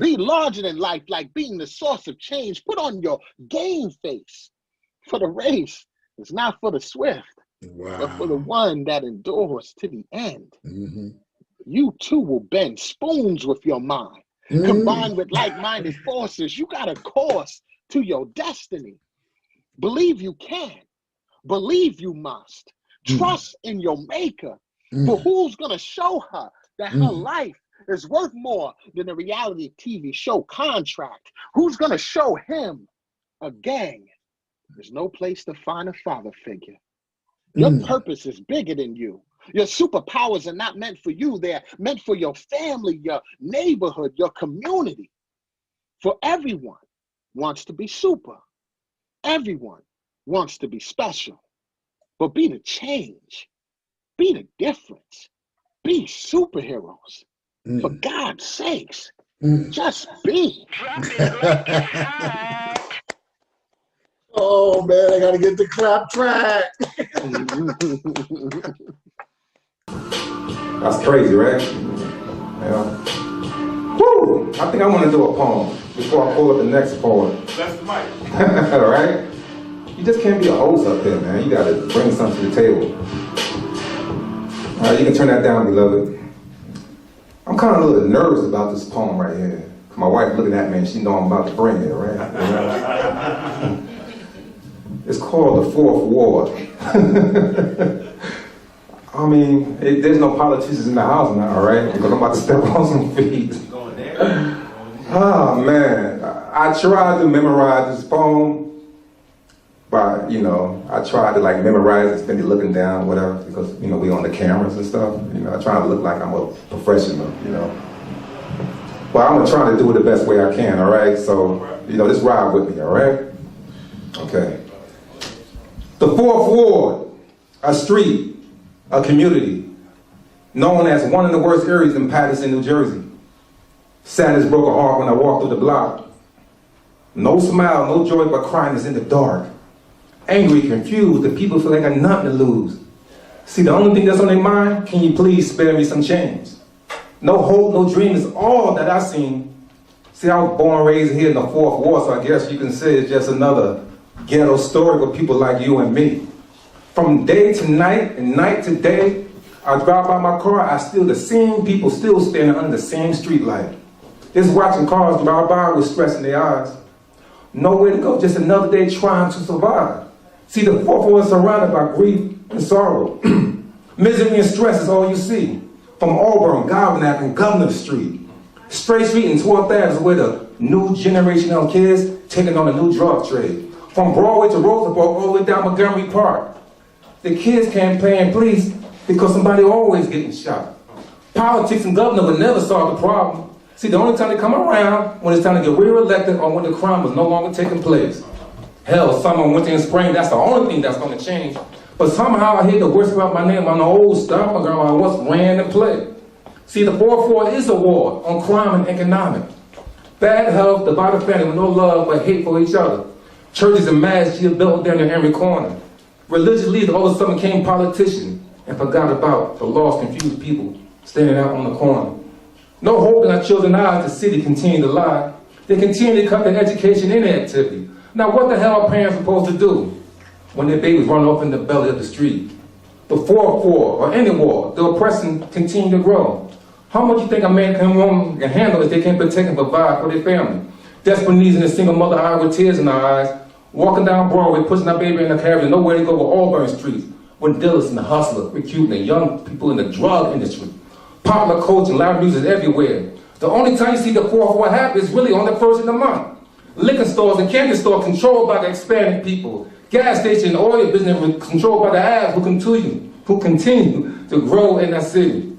Be larger than life, like being the source of change. Put on your game face. For the race is not for the swift, but for the one that endures to the end. You too will bend spoons with your mind. Combined with like-minded forces, you got a course to your destiny. Believe you can. Believe you must. Trust in your maker. For who's going to show her that her life is worth more than a reality TV show contract? Who's going to show him a gang? There's no place to find a father figure. Your purpose is bigger than you. Your superpowers are not meant for you. They're meant for your family, your neighborhood, your community. For everyone wants to be super. Everyone wants to be special. But be the change. Be the difference. Be superheroes. For God's sakes, just be. Oh man, I gotta get the clap track. That's crazy, right? Yeah. Woo! I think I want to do a poem before I pull up the next poem. That's the mic. All right? You just can't be a host up there, man. You gotta bring something to the table. All right, you can turn that down, beloved. I'm kind of a little nervous about this poem right here. My wife looking at me and she know I'm about to bring it, right? It's called The Fourth Ward. I mean, there's no politicians in the house now, all right? Because I'm about to step on some feet. Oh, man. I tried to memorize this poem, but, you know, I tried to, like, memorize it, spend it looking down, whatever, because, you know, we on the cameras and stuff. You know, I try to look like I'm a professional, you know. But I'm going to try to do it the best way I can, all right? So, you know, just ride with me, all right? Okay. The Fourth Ward, a street, a community, known as one of the worst areas in Paterson, New Jersey. Sadness broke a heart when I walked through the block. No smile, no joy, but crying is in the dark. Angry, confused, the people feel they got nothing to lose. See, the only thing that's on their mind, can you please spare me some change? No hope, no dream is all that I seen. See, I was born and raised here in the Fourth Ward, so I guess you can say it's just another ghetto story for people like you and me. From day to night and night to day, I drive by my car, I still the same people still standing under the same street light. Just watching cars drive by with stress in their eyes. Nowhere to go, just another day trying to survive. See, the Fourth Ward is surrounded by grief and sorrow. Misery and stress is all you see. From Auburn, Governack, and Governor Street. Straight Street and 12th Ave is where the new generation of kids taking on a new drug trade. From Broadway to Roosevelt, all the way down Montgomery Park. The kids can't pay in police because somebody always getting shot. Politics and governor would never solve the problem. See, the only time they come around when it's time to get re-elected or when the crime is no longer taking place. Hell, summer, winter, and spring, that's the only thing that's going to change. But somehow I hear the words about my name on the old stuff girl I once ran and played. See, the Fourth Ward is a war on crime and economic. Bad health, divided family with no love but hate for each other. Churches and mass are built down in every corner. Religious leaders all of a sudden became politicians and forgot about the lost, confused people standing out on the corner. No hope in our children's eyes, the city continue to lie. They continue to cut their education and their activity. Now what the hell are parents supposed to do when their babies run off in the belly of the street? The Fourth Ward, or any war, the oppression continue to grow. How much you think a man and woman can handle if they can't protect and provide for their family? Desperate needs and a single mother eye with tears in her eyes, walking down Broadway, pushing her baby in the carriage, and nowhere to go with Auburn Street, when dealers and the hustlers recruiting the young people in the drug industry. Popular culture and loud music everywhere. The only time you see the Fourth Ward happen is really on the first of the month. Liquor stores and candy stores controlled by the expanding people. Gas station and oil business controlled by the ads who continue to grow in that city.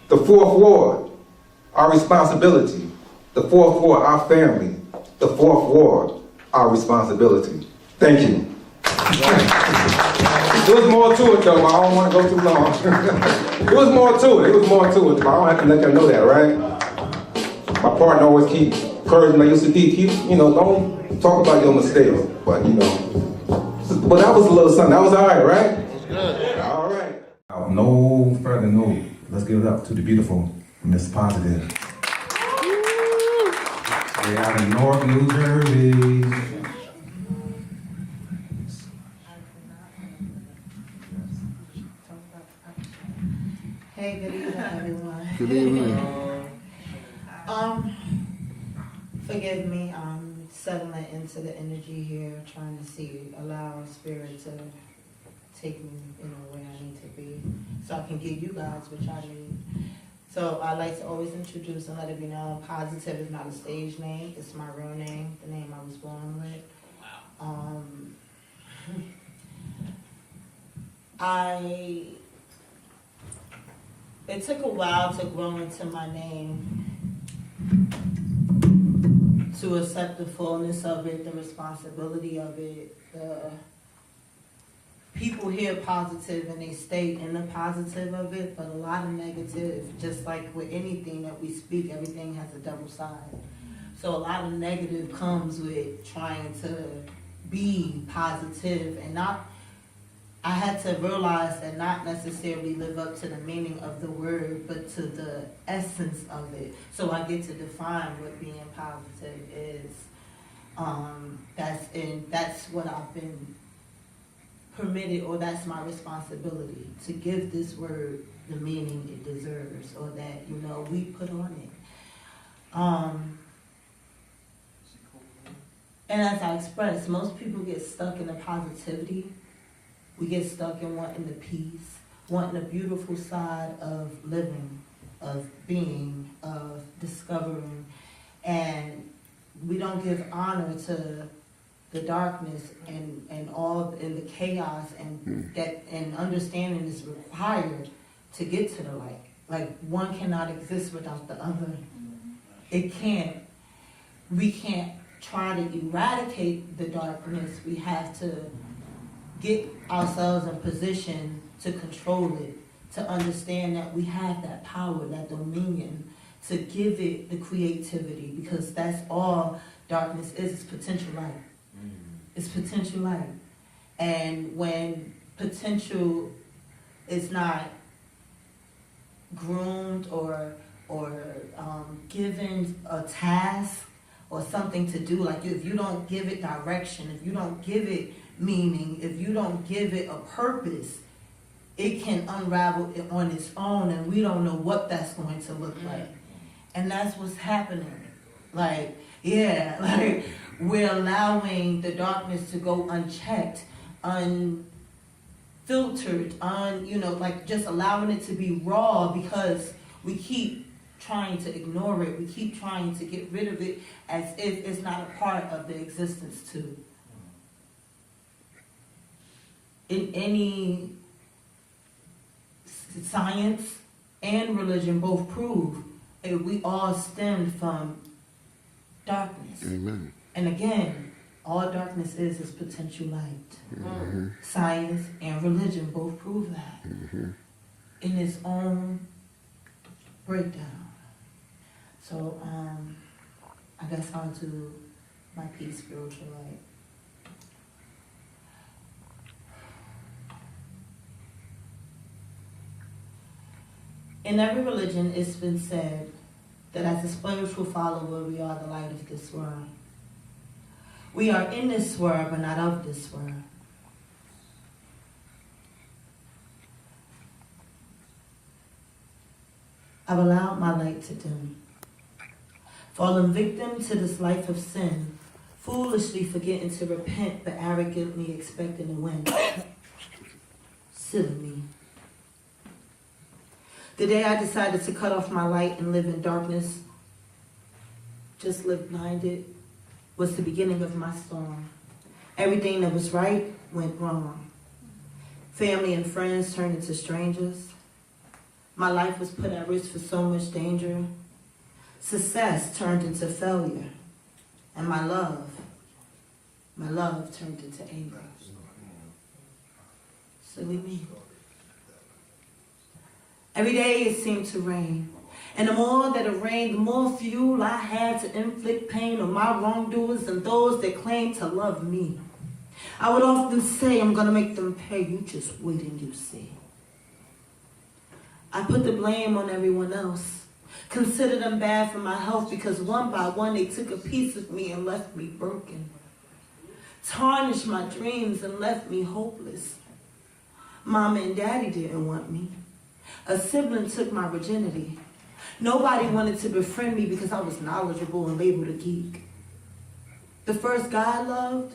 The Fourth Ward, our responsibility. The Fourth Ward, our family. The Fourth Ward, our responsibility. Thank you. There was more to it though, but I don't want to go too long. It was more to it, but I don't have to let them know that, right? My partner always keeps encouragement. Like, Saadique, you know, don't talk about your mistakes. But, you know, but that was a little something. That was all right, right? It was good. All right. No further note, let's give it up to the beautiful Miss Positive. Straight out of North New Jersey. Hey, good evening, everyone. Good evening. Forgive me, I'm settling into the energy here, trying to allow spirit to take me, where I need to be, so I can give you guys what y'all need. So I like to always introduce and let it be known, Positive is not a stage name, it's my real name, the name I was born with. It took a while to grow into my name, to accept the fullness of it, the responsibility of it. People hear positive and they stay in the positive of it, but a lot of negative, just like with anything that we speak, everything has a double side. So a lot of negative comes with trying to be positive and not, I had to realize and not necessarily live up to the meaning of the word, but to the essence of it. So I get to define what being positive is. That's what I've been permitted, or that's my responsibility, to give this word the meaning it deserves, or that, we put on it. And as I expressed, most people get stuck in the positivity. We get stuck in wanting the peace, wanting the beautiful side of living, of being, of discovering. And we don't give honor to the darkness and all in the chaos, and that and understanding is required to get to the light. Like, one cannot exist without the other. It can't. We can't try to eradicate the darkness. We have to get ourselves in position to control it, to understand that we have that power, that dominion, to give it the creativity, because that's all darkness is. It's potential light. It's potential light. And when potential is not groomed or given a task or something to do, like if you don't give it direction, if you don't give it meaning, if you don't give it a purpose, it can unravel it on its own, and we don't know what that's going to look like. And that's what's happening. Like, we're allowing the darkness to go unchecked, unfiltered, just allowing it to be raw, because we keep trying to ignore it. We keep trying to get rid of it as if it's not a part of the existence too. In any science and religion both prove we all stem from darkness. Amen. And again, all darkness is potential light. Science and religion both prove that in its own breakdown. So I guess on to my piece, Spiritual Light. In every religion, it's been said that as a spiritual follower, we are the light of this world. We are in this world, but not of this world. I've allowed my light to dim, fallen victim to this life of sin, foolishly forgetting to repent, but arrogantly expecting to win. Silly me. The day I decided to cut off my light and live in darkness, just live blinded, was the beginning of my storm. Everything that was right went wrong. Family and friends turned into strangers. My life was put at risk for so much danger. Success turned into failure. And my love turned into anger. Silly me. Every day it seemed to rain. And the more that it rained, the more fuel I had to inflict pain on my wrongdoers and those that claim to love me. I would often say, I'm gonna make them pay, you just wait and you see. I put the blame on everyone else, consider them bad for my health because one by one they took a piece of me and left me broken. Tarnished my dreams and left me hopeless. Mama and daddy didn't want me. A sibling took my virginity. Nobody wanted to befriend me because I was knowledgeable and labeled a geek. The first guy I loved,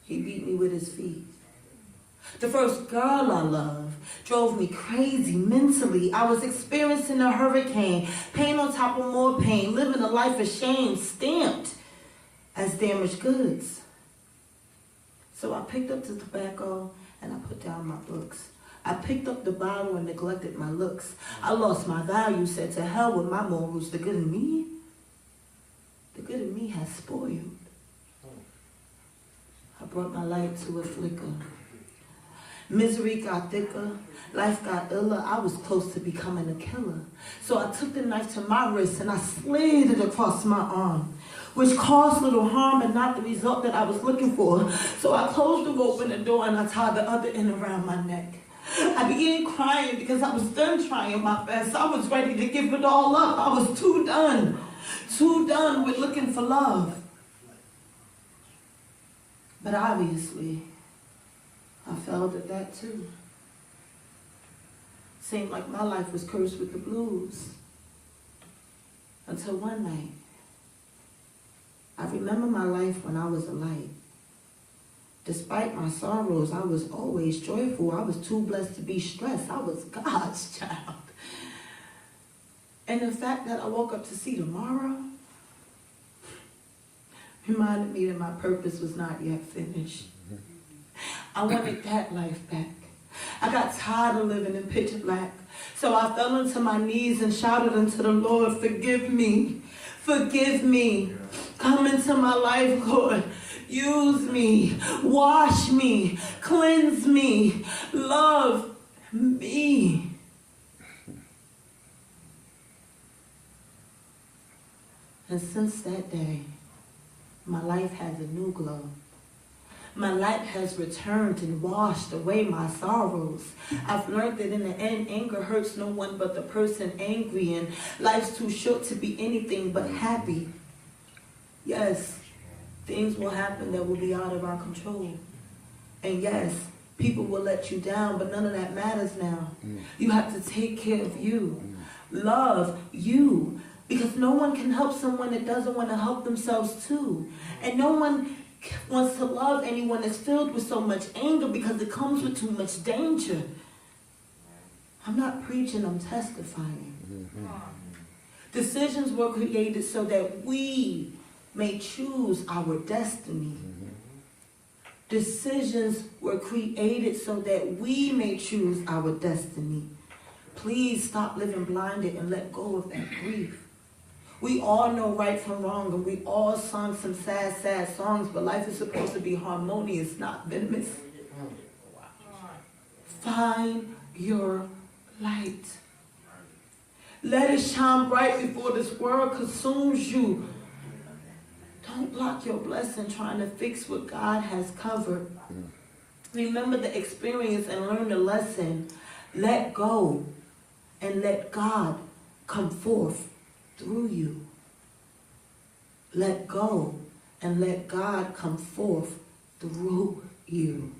he beat me with his feet. The first girl I loved drove me crazy mentally. I was experiencing a hurricane, pain on top of more pain, living a life of shame, stamped as damaged goods. So I picked up the tobacco and I put down my books. I picked up the bottle and neglected my looks. I lost my value, said to hell with my morals. The good in me has spoiled. I brought my light to a flicker. Misery got thicker, life got iller. I was close to becoming a killer. So I took the knife to my wrist and I slid it across my arm, which caused little harm but not the result that I was looking for. So I closed the rope in the door and I tied the other end around my neck. I began crying because I was done trying my best. I was ready to give it all up. I was too done with looking for love. But obviously, I failed at that too. Seemed like my life was cursed with the blues. Until one night, I remember my life when I was a light. Despite my sorrows, I was always joyful. I was too blessed to be stressed. I was God's child. And the fact that I woke up to see tomorrow reminded me that my purpose was not yet finished. I wanted that life back. I got tired of living in pitch black. So I fell into my knees and shouted unto the Lord, forgive me, forgive me. Come into my life, Lord. Use me, wash me, cleanse me, love me. And since that day, my life has a new glow. My light has returned and washed away my sorrows. I've learned that in the end, anger hurts no one but the person angry, and life's too short to be anything but happy. Yes, things will happen that will be out of our control. And yes, people will let you down, but none of that matters now. You have to take care of you. Love you. Because no one can help someone that doesn't want to help themselves too. And no one wants to love anyone that's filled with so much anger because it comes with too much danger. I'm not preaching, I'm testifying. Decisions were created so that we may choose our destiny. Decisions were created so that we may choose our destiny. Please stop living blinded and let go of that grief. We all know right from wrong, and we all sung some sad, sad songs, but life is supposed to be harmonious, not venomous. Find your light. Let it shine bright before this world consumes you. Don't block your blessing trying to fix what God has covered. Remember the experience and learn the lesson. Let go and let God come forth through you. Let go and let God come forth through you.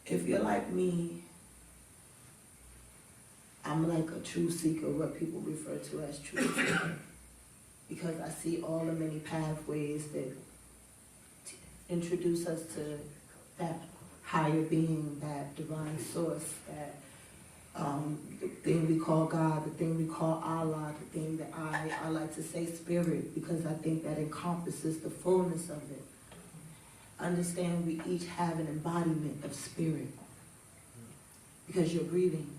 If you're like me, I'm like a true seeker, what people refer to as true seeker, because I see all the many pathways that introduce us to that higher being, that divine source, that the thing we call God, the thing we call Allah, the thing that I like to say spirit, because I think that encompasses the fullness of it. Understand we each have an embodiment of spirit, because you're breathing.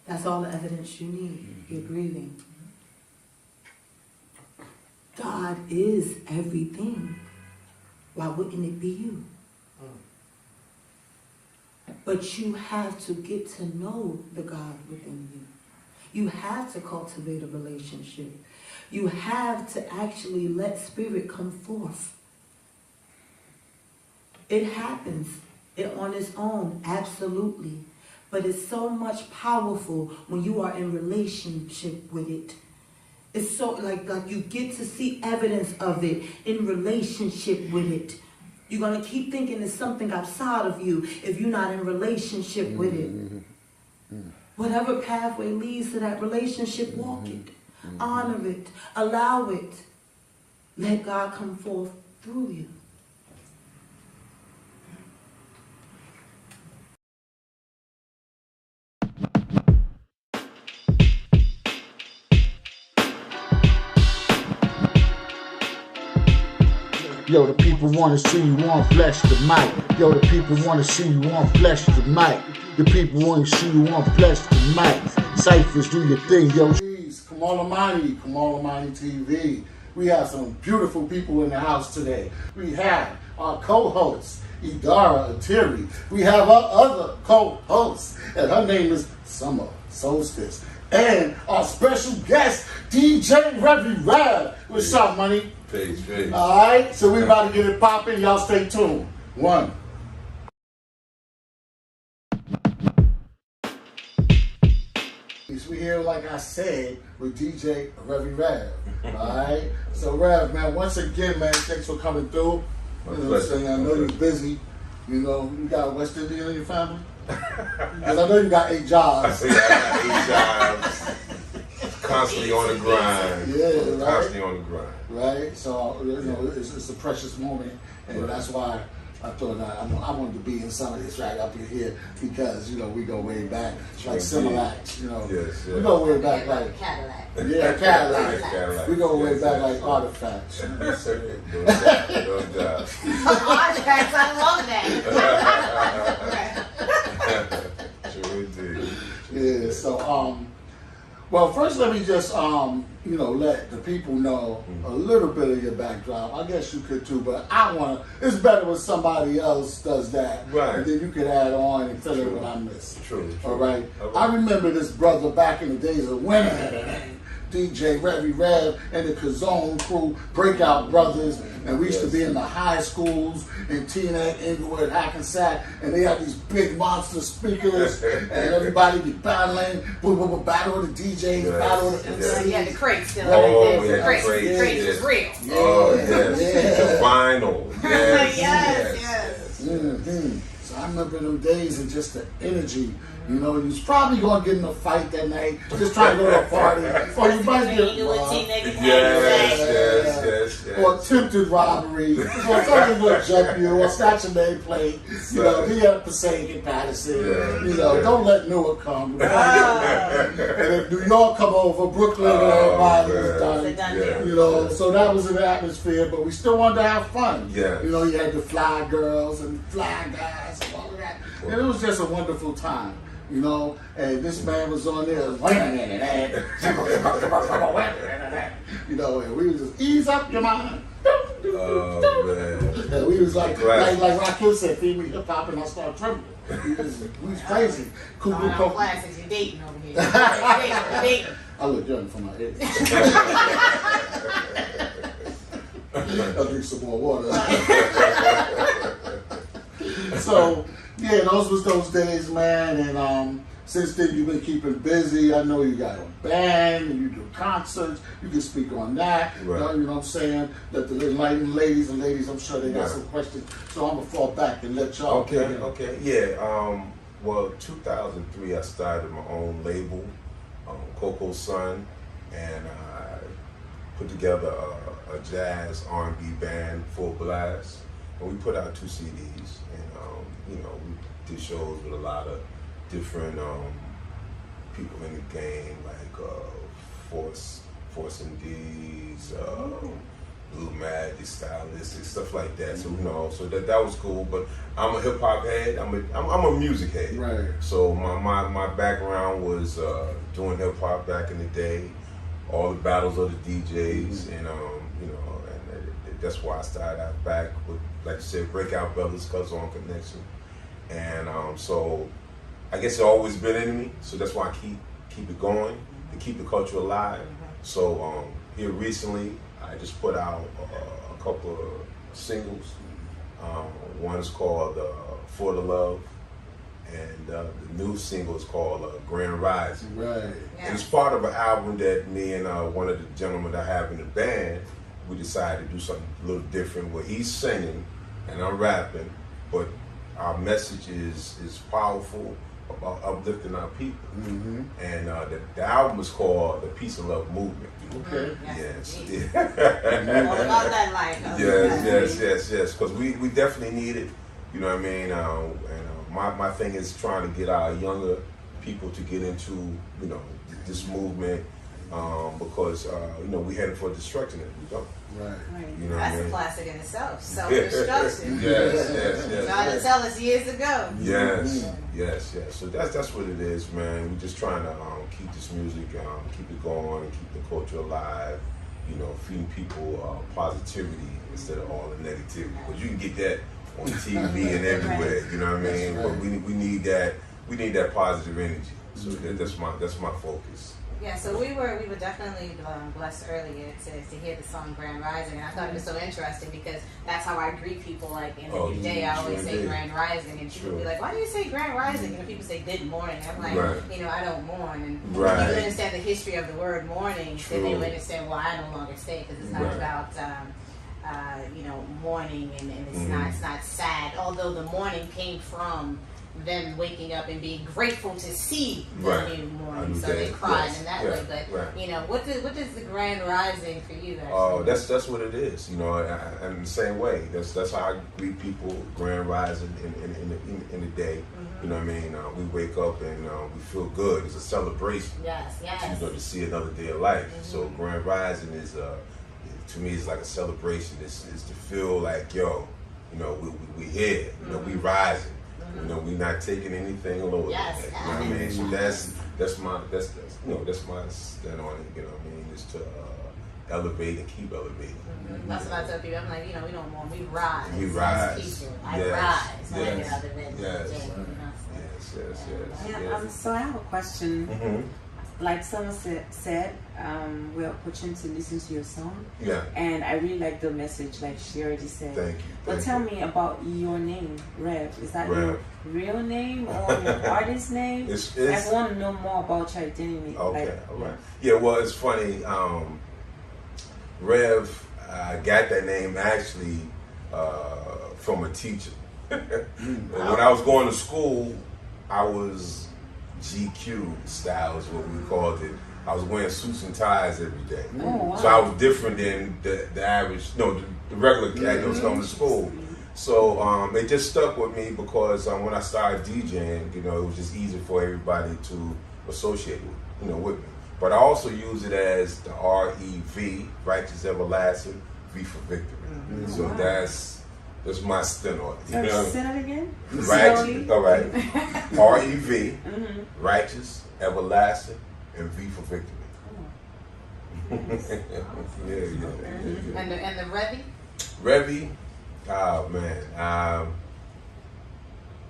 That's all the evidence you need. You're breathing. God is everything. Why wouldn't it be you? But you have to get to know the God within you. You have to cultivate a relationship. You have to actually let spirit come forth. It happens on its own, absolutely. But it's so much powerful when you are in relationship with it. It's so like you get to see evidence of it in relationship with it. You're going to keep thinking it's something outside of you if you're not in relationship with it. Whatever pathway leads to that relationship, walk it. Honor it. Allow it. Let God come forth through you. Yo, the people wanna see you on Flesh the Mic. Yo, the people wanna see you on Flesh the Mic. The people wanna see you on Flesh the Mic. Ciphers, do your thing, yo. Kamal Imani, Kamal Imani TV. We have some beautiful people in the house today. We have our co-host, Idara Atiri. We have our other co-host, and her name is Summer Solstice. And our special guest, DJ Revie. What's up, money? Peace. Alright, so we about to get it popping. Y'all stay tuned. One. We here, like I said, with DJ Revie. Alright? So Rev, man, once again, man, thanks for coming through. You know what I'm saying? I know you're busy. You know, you got a West Indian in your family? Because I know you got 8 jobs. I got 8 jobs. Constantly on the grind. Yeah, right? Constantly on the grind. Right? So, you know, it's a precious moment. And that's why I thought I wanted to be in some of this right up in here because, you know, we go way back. Like Similac, you know. Yes. We go way back like Cadillac. Yeah, Cadillac. We go way back like Artifacts. No doubt. Artifacts, I love that. Sure indeed. Yeah, so, well, first let me just, you know, let the people know a little bit of your backdrop. I guess you could too, but it's better when somebody else does that. Right. And then you could add on and fill in what I missed. True. All right. I remember this brother back in the days of when DJ Revie and the Kazone crew, Breakout Brothers, and we used to be in the high schools in Teaneck, Inglewood, Hackensack, and they had these big monster speakers, and everybody be battling, battle with the DJs, battle with the MCs. Yeah, the crates still. Oh, yeah, the crates was real. Yeah. Oh, yes. The vinyl. Yes. Mm-hmm. So I remember them days and just the energy. You know, you was probably going to get in a fight that night, just trying to go to a party. Or you might get robbed. Yes. Or attempted robbery. Or something will jump you, or snatch a nameplate. You know, be at Passaic Paterson. You know, don't let Newark come. And if New York come over, Brooklyn, everybody was done. You know, so that was an atmosphere, but we still wanted to have fun. Yeah. You know, you had the fly girls and fly guys and all of that. And it was just a wonderful time. You know, and this man was on there, you know, and we was just ease up your mind. Oh man! And we was like Rakim said, feed me hip hop, and I started trembling. We was crazy. Cool, classics, you're dating over here. You're dating. I look young for my age. I'll drink some more water. So. Yeah, those was those days, man, and since then you've been keeping busy. I know you got a band and you do concerts. You can speak on that. Right. You know what I'm saying? Let the enlightened ladies, I'm sure they got some questions. So I'm gonna fall back and let y'all. Okay. Yeah. Well, 2003, I started my own label, Coco Sun, and I put together a jazz R&B band, Full Blast, and we put out 2 CDs. And you know, we did shows with a lot of different people in the game, like Force MDs, Blue Magic, Stylistic, stuff like that. So you know, so that was cool. But I'm a hip hop head. I'm a music head. Right. So my background was doing hip hop back in the day, all the battles of the DJs, and you know, and that's why I started out back with, like you said, Breakout Brothers, Kazone Connection, And so I guess it's always been in me, so that's why I keep it going, to keep the culture alive. So here recently, I just put out a couple of singles. One is called For the Love, and the new single is called Grand Rising. Right. And it's part of an album that me and one of the gentlemen that I have in the band, we decided to do something a little different where he's singing and I'm rapping, but our message is powerful about uplifting our people. And the album is called The Peace and Love Movement. Okay. Yes. All about that life. Yes. Because we definitely need it. You know what I mean? And my thing is trying to get our younger people to get into, you know, this movement, because you know, we headed for destruction if we don't. Right. You know That's what I a mean? classic in itself. Self-destruction. Yes. Trying to tell us years ago. Yes. So that's what it is, man. We're just trying to keep this music, keep it going, keep the culture alive. You know, feeding people positivity instead of all the negativity. Because you can get that on TV and everywhere. You know what I mean? But we need that. We need that positive energy. So that's my focus. Yeah, so we were definitely blessed earlier to hear the song Grand Rising, and I thought it was so interesting because that's how I greet people. Like in the new day, I always say Grand Rising, and people be like, "Why do you say Grand Rising?" And people say "Good morning." I'm like, you know, I don't mourn, and people understand the history of the word mourning, then they would understand why I no longer stay, because it's not about you know, mourning, and it's not sad. Although the mourning came from them waking up and being grateful to see the new morning, so they cried in that way. But you know, what does the Grand Rising for you guys? Oh, that's what it is. You know, and the same way. That's how I greet people. Grand Rising in the day. You know what I mean? We wake up and we feel good. It's a celebration. Yes. You know, to see another day of life. So Grand Rising is to me, it's like a celebration. It's to feel like, yo, you know, we here. You know, we rising. You know, we're not taking anything lower. Yes. You know what I mean? So that's my stand on it. You know what I mean? Is to elevate and keep elevating. That's what I tell people. I'm like, you know, we don't mourn, we rise. We rise. I rise when I get out of bed. Yes. So I have a question. Like someone said, we're opportunity to listen to your song. Yeah. And I really like the message, like she already said. Thank you. But tell me about your name, Rev. Is that your real name or your artist name? I want to know more about your identity. Okay, all right. Yeah, well, it's funny. Rev, I got that name actually from a teacher. When I was going to school, I was GQ style is what we called it. I was wearing suits and ties every day. So I was different than the average, the regular cat that was coming to school. So it just stuck with me because when I started DJing, you know, it was just easy for everybody to associate with me. But I also use it as the REV, righteous everlasting, V for victory. So that's my spin on it. You know? Say that again? Righteous, all right. REV, righteous, everlasting, and V for victory. And the Revie? Revie, oh man,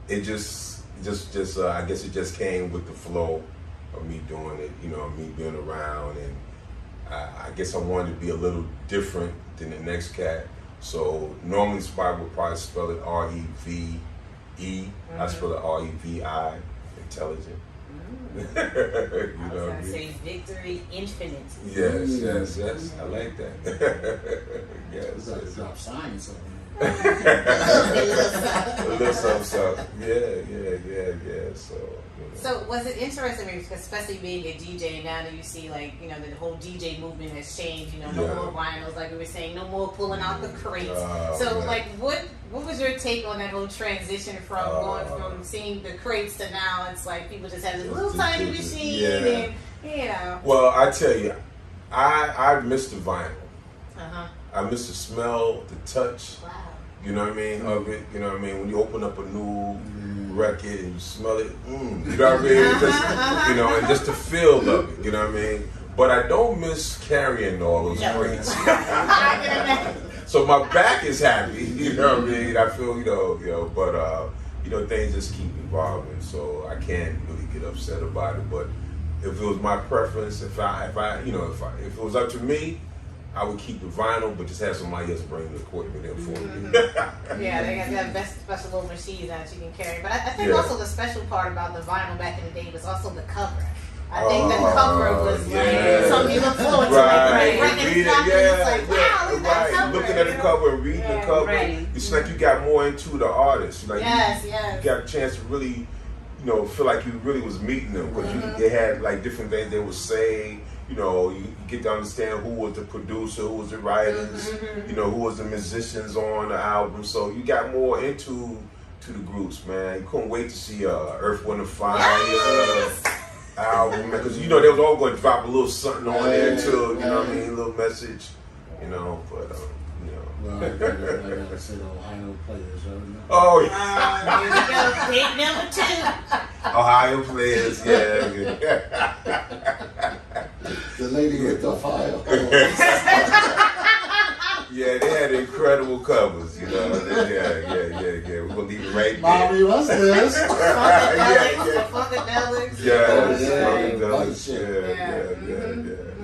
it just I guess it just came with the flow of me doing it. You know, me being around, and I guess I wanted to be a little different than the next cat. So normally Spike would probably spell it R-E-V-E. I spell it R-E-V-I, intelligent. You know I was going to say victory infinite. Yes. I like that. Yes. Drop science on it. A little something. Yeah. So was it interesting, especially being a DJ, now that you see, like, you know, the whole DJ movement has changed, you know, no more vinyls, like we were saying, no more pulling out the crates. Like, what was your take on that whole transition from going from seeing the crates to now it's like people just have this little tiny machine and, you know. Well, I tell you, I miss the vinyl. I miss the smell, the touch. Wow. You know what I mean, of it. You know what I mean, when you open up a new record and you smell it, you know what I mean? Just, you know, and just the feel of it, you know what I mean? But I don't miss carrying all those crates. So my back is happy, you know what I mean? I feel, you know, but you know, things just keep evolving. So I can't really get upset about it. But if it was my preference, if it was up to me, I would keep the vinyl, but just have somebody else bring the equipment in for me. Yeah, they got that special little machine that you can carry. But I think also the special part about the vinyl back in the day was also the cover. I think the cover was like something you look forward to, like reading cover. Looking at the cover and reading the cover, it's like you got more into the artist. Like you got a chance to really, you know, feel like you really was meeting them because they had like different things they would say. You know, you get to understand who was the producer, who was the writers, you know, who was the musicians on the album. So you got more into the groups, man. You couldn't wait to see Earth, Wind & Fire album, because you know they was all going to drop a little something on there too. You know what I mean? A little message, you know. But you know. Well, I gotta say the Ohio players, oh yeah. Big number 2. Ohio players, yeah. The lady with the fire. Yeah, they had incredible covers, you know. Yeah. We're gonna leave it right there. Mommy, what's this? Funkadelics. Yeah.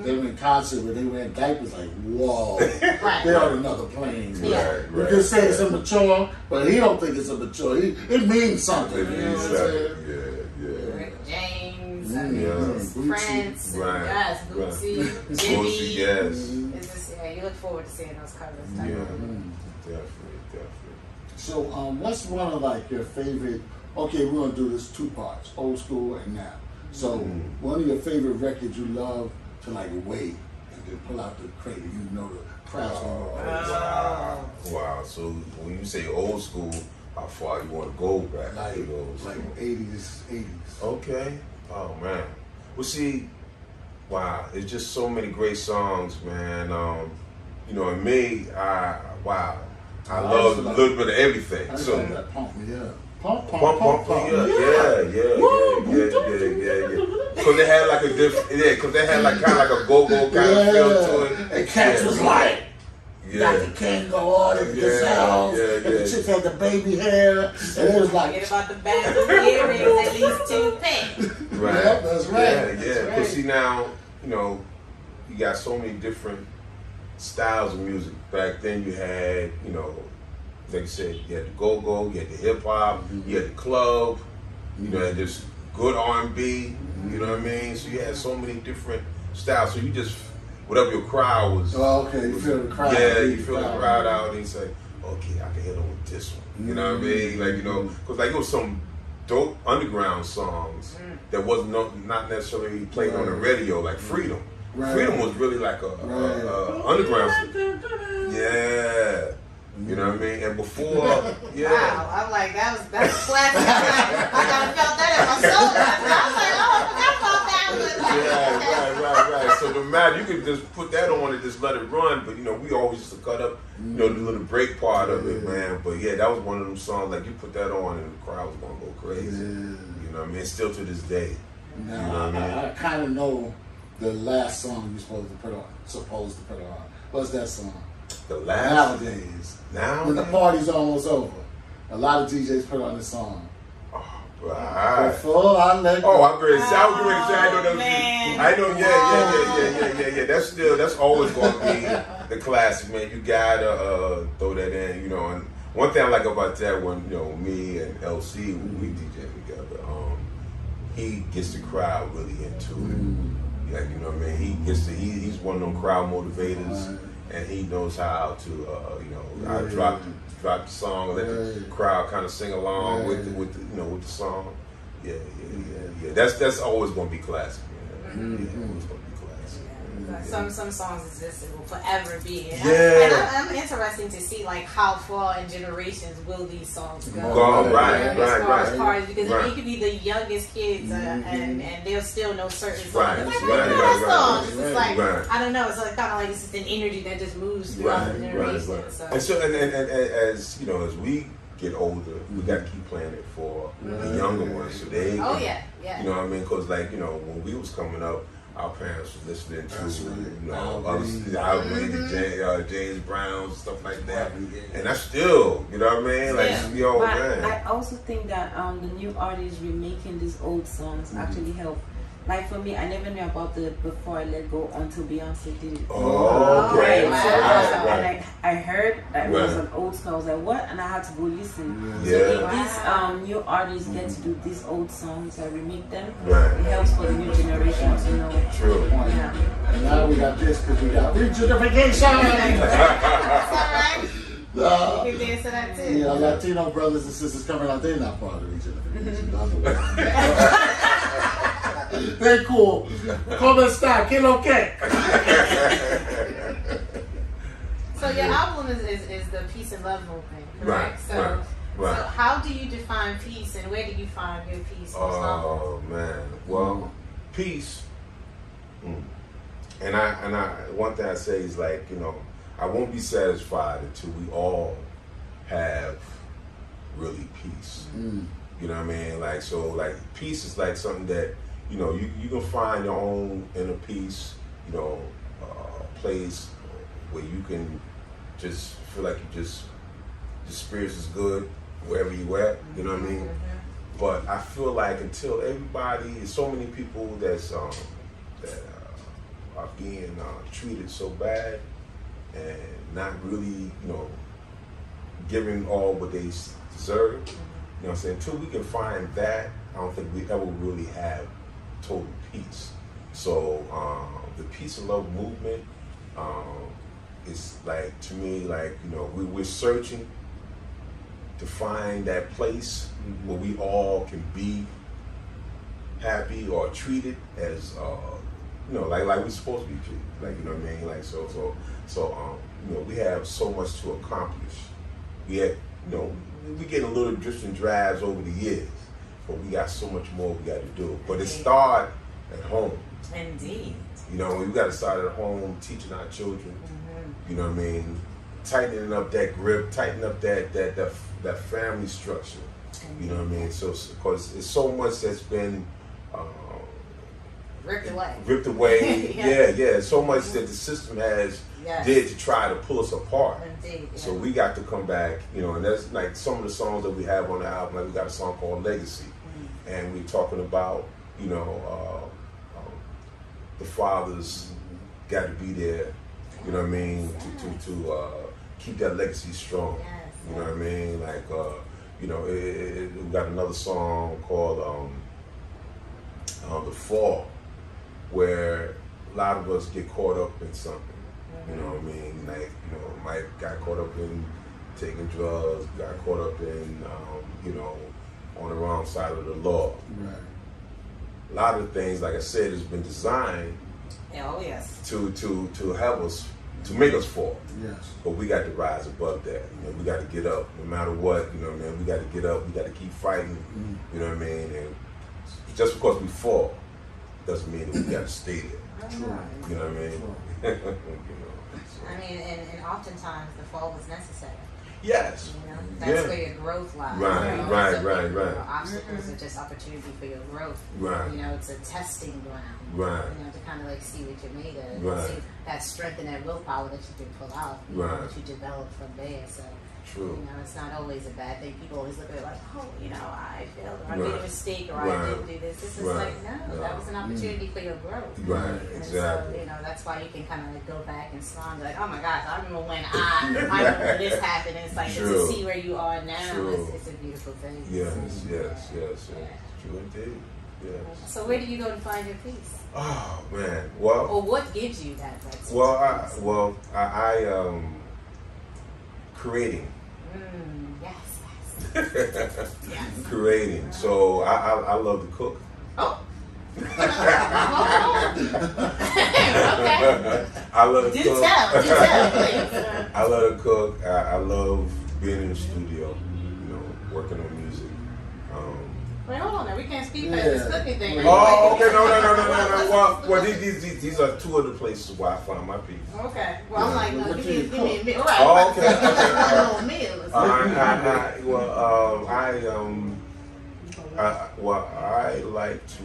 They were in concert where they wearing diapers like, whoa. They're on another plane. You can say it's immature, but he don't think it's immature. It means something. It means something. Rick James, Prince, yes, Bootsy, Jimmy. Yes. You look forward to seeing those covers. Definitely. So, what's one of like your favorite? Okay, we're gonna do this 2 parts: old school and now. So, one of your favorite records you love to like wait and then pull out the crate, you know the crowds. Wow. So when you say old school, how far you want to go back? Like 80s. Okay. Oh man. Well, see. Wow, it's just so many great songs, man. You know, and me, I love a little bit of everything. So that pump me up. Pump me up. Yeah. Because they had like a different, because they had like kind of like a go-go kind of feel to it. And Cats was like, Dr. King go on in the sounds, and the chicks had the baby hair, and it was like. Forget about the back of the earrings, at least 2 pairs. Right. Yep, that's right. Yeah. But see now, you know, you got so many different styles of music. Back then you had, you know, like you said, you had the go-go, you had the hip-hop, you had the club, you know, and just good R&B, you know what I mean? So you had so many different styles. So you just, whatever your crowd was. Oh, okay, you feel the crowd. Yeah, you feel the crowd out and you say, okay, I can hit on with this one. You know what I mean? Like, you know, because like it was some dope underground songs that wasn't not necessarily played on the radio, like Freedom. Freedom was really like a underground. Yeah. You know what I mean? And before, Wow, I'm like, that's classic. I kind of felt that in my soul. I was like, oh, I forgot about that one. Right. So no matter, you could just put that on and just let it run. But you know, we always used to cut up, you know, the little break part of it, man. But yeah, that was one of them songs. Like you put that on and the crowd was gonna go crazy. You know what I mean? Still to this day. Now, you know what I mean? I kind of know the last song you're supposed to put on. What's that song? The last Nowadays. Now when the party's almost over, a lot of DJs put on this song. Right. Before I let go. I'm great. I know. Yeah. That's always gonna be the classic, man. You gotta throw that in, you know. And one thing I like about that one, you know, me and LC, when we DJ together, he gets the crowd really into it. Like, you know what I mean? He's one of them crowd motivators, and he knows how to, you know, how to drop the song, let the crowd kind of sing along with the song. Yeah. That's always gonna be classic, man. Always gonna be classic. Some songs exist and will forever be. And I'm interested to see like how far in generations will these songs go. Right. Parties, because it could be the youngest kids and they'll still know certain songs. It's like I don't know. It's like kind of like it's an energy that just moves throughout the generations. And so, and as you know, as we get older, we got to keep playing it for the younger ones. So they, you know what I mean? Because like, you know, when we was coming up, our parents were listening to, you know, other James Brown, stuff like that. And that's still, you know what I mean? Like, yo, but man. I also think that the new artists remaking these old songs actually help. Like for me, I never knew about the Before I Let Go until Beyonce did it. Oh, okay. And I heard that it was an old song. I was like, what? And I had to go listen. So if these new artists get to do these old songs and remake them, it helps for the new generation to know. True. Yeah. And now we got this because we got regentrification. You can dance to that too. Yeah, Latino brothers and sisters coming out, they're not part of regentrification. They're cool. ¿Cómo está? ¿Qué lo que? So your album is the peace and love movement, correct? So how do you define peace, and where do you find your peace? Oh man, well, peace. And I one thing I say is like, you know, I won't be satisfied until we all have really peace. You know what I mean? Like, so like peace is like something that, you know, you can find your own inner peace, you know, a place where you can just feel like you just, the spirits is good wherever you at, you know what I mean? But I feel like until everybody, so many people that's that are being treated so bad and not really, you know, giving all what they deserve, you know what I'm saying? Until we can find that, I don't think we ever really have total peace. So the peace and love movement is like, to me, like, you know, we're searching to find that place where we all can be happy or treated as you know, like we're supposed to be treated, like, you know what I mean? Like, so you know, we have so much to accomplish. We have, you know, we get a little drips and drabs over the years, but we got so much more we got to do. But it starts at home. Indeed. You know, we got to start at home, teaching our children. You know what I mean? Tightening up that grip, tightening up that family structure. You know what I mean? So, because it's so much that's been ripped away. Yeah. So much that the system has did to try to pull us apart. Indeed, So we got to come back, you know, and that's like some of the songs that we have on the album. Like we got a song called Legacy, and we're talking about, you know, the fathers got to be there. You know what I mean? To keep that legacy strong. You know what I mean? Like, you know, we got another song called The Fall, where a lot of us get caught up in something. You know what I mean? Like, you know, Mike got caught up in taking drugs, got caught up in, you know, on the wrong side of the law. Right. A lot of things, like I said, has been designed to have us, to make us fall. Yes. But we got to rise above that. You know, we got to get up, no matter what. You know what I mean? We got to get up. We got to keep fighting. You know what I mean? And just because we fall doesn't mean that we got to stay there. True. You know what I mean? You know, so. I mean, and oftentimes the fall was necessary. Yes. You know, that's where your growth lies. Right, You know, right. You know, obstacles are just opportunity for your growth. Right. You know, it's a testing ground. Right. You know, to kind of like see what you're made of. Right. See that strength and that willpower that you can pull out. You know, that you develop from there. So. True. You know, it's not always a bad thing. People always look at it like, oh, you know, I failed, or I made a mistake, or I didn't do this. This is like, no, that was an opportunity for your growth. Right, and exactly. So, you know, that's why you can kind of like go back and smile, like, oh my gosh, I remember when I remember when this happened. And it's like to see where you are now. It's a beautiful thing. Yes. True indeed. Yes. So where do you go to find your peace? Oh man, well. Or what gives you that? I creating. Yes. Creating. So I love to cook. Oh. Okay. I love to cook. Tell, please. I love to cook. I love being in the studio, you know, working on music. Wait, hold on now. We can't speak past this cooking thing. Oh, okay. No. Well, these are two of the places where I find my peace. Okay. Well, I'm like, no, give me a meal. Oh, okay. A little meal. I like to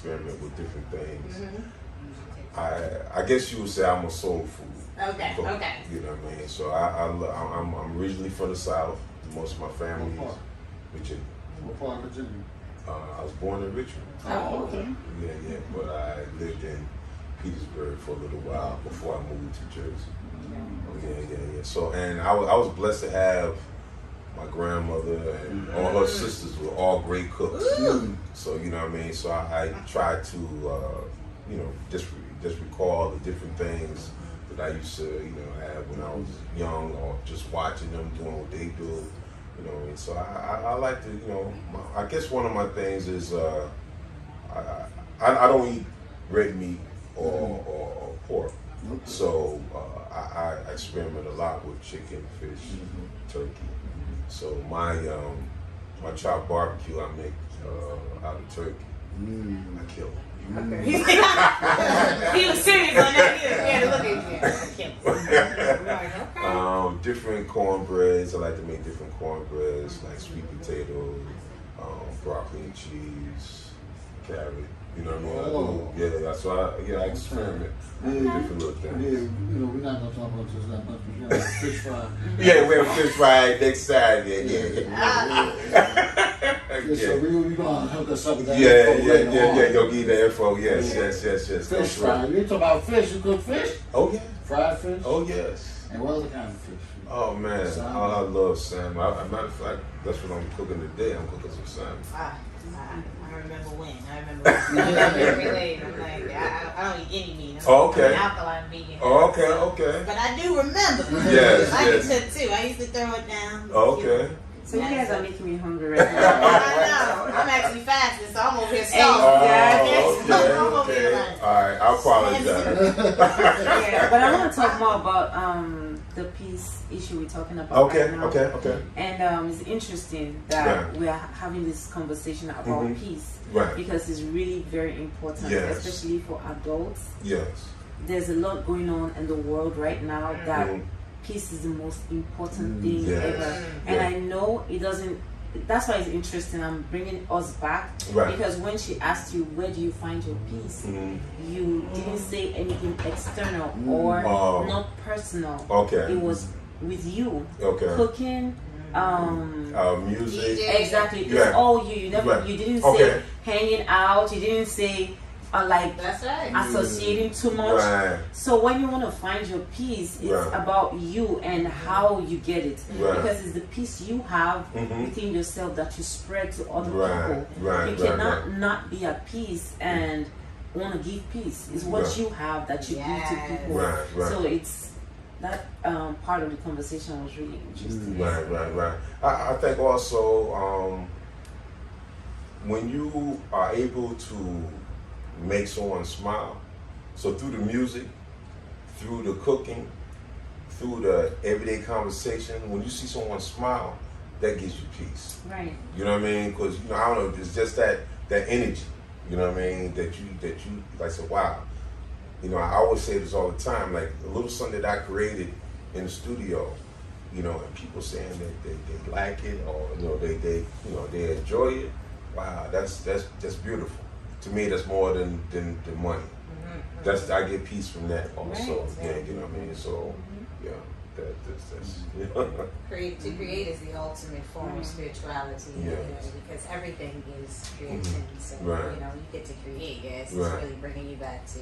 experiment with different things. I guess you would say I'm a soul food. Okay, cook, okay. You know what I mean? So I'm originally from the South. Most of my family is Virginia. What part of Virginia? I was born in Richmond. Oh, okay. Yeah, but I lived in Petersburg for a little while before I moved to Jersey. Yeah. So, and I was blessed to have my grandmother and all her sisters were all great cooks. So, you know what I mean? So I tried to, you know, just recall the different things that I used to, you know, have when I was young, or just watching them doing what they do. You know, and so I like to, you know, I guess one of my things is I don't eat red meat or pork. So I experiment a lot with chicken, fish, turkey. So my chopped barbecue I make out of turkey. I kill it. Okay. He was serious on that. He had to look at you. Different cornbreads. I like to make different cornbreads, like sweet potato, broccoli and cheese, carrot. You know what I mean? So I experiment different little things. Yeah, you know, we're not gonna talk about this that much, but you know, fish fry. Yeah, we have fish fry next Saturday. So we gonna hook us up with that. Yeah. You'll give the info. Yes. Fish fry. You talk about fish. You cook fish? Oh yeah. Fried fish? Oh yes. And what other kind of fish? Oh man, salmon. I love salmon. Matter of fact, that's what I'm cooking today. I'm cooking some salmon. I remember when. I'm very late. I'm like, I don't eat any meat. Oh, okay. I'm an alkaline vegan. Oh, okay. But I do remember. Yes. I can cook too. I used to throw it down. Okay. So you guys are making me hungry right now. I know. I'm actually fasting, so I'm over here starving. I'm over here like, all right, I apologize. Yeah, but I want to talk more about the peace issue we're talking about right now. Okay. And it's interesting that we are having this conversation about peace. Right. Because it's really very important, especially for adults. Yes. There's a lot going on in the world right now that peace is the most important thing ever. And I know it doesn't, that's why it's interesting. I'm bringing us back because when she asked you, where do you find your peace? You didn't say anything external or not personal. Okay. It was with you. Okay. Cooking, music. Exactly. It's all you. You never. You didn't say hanging out. You didn't say like that's right. associating too much. Right. So when you want to find your peace, it's about you and how you get it. Because it's the peace you have within yourself that you spread to other people. You cannot not be at peace and want to give peace. It's what you have that you give to people. So it's that part of the conversation was really interesting. Right. I think also when you are able to make someone smile, so through the music, through the cooking, through the everyday conversation, when you see someone smile, that gives you peace. Right. You know what I mean? Because I don't know, it's just that energy. You know what I mean? That you like say, wow. I always say this all the time, like a little something that I created in the studio, and people saying that they like it or they enjoy it. Wow, that's beautiful. To me, that's more than money. I get peace from that also. Right. You know what I mean? So that's to create is the ultimate form of spirituality. Because everything is creation. So you get to create. It's really bringing you back to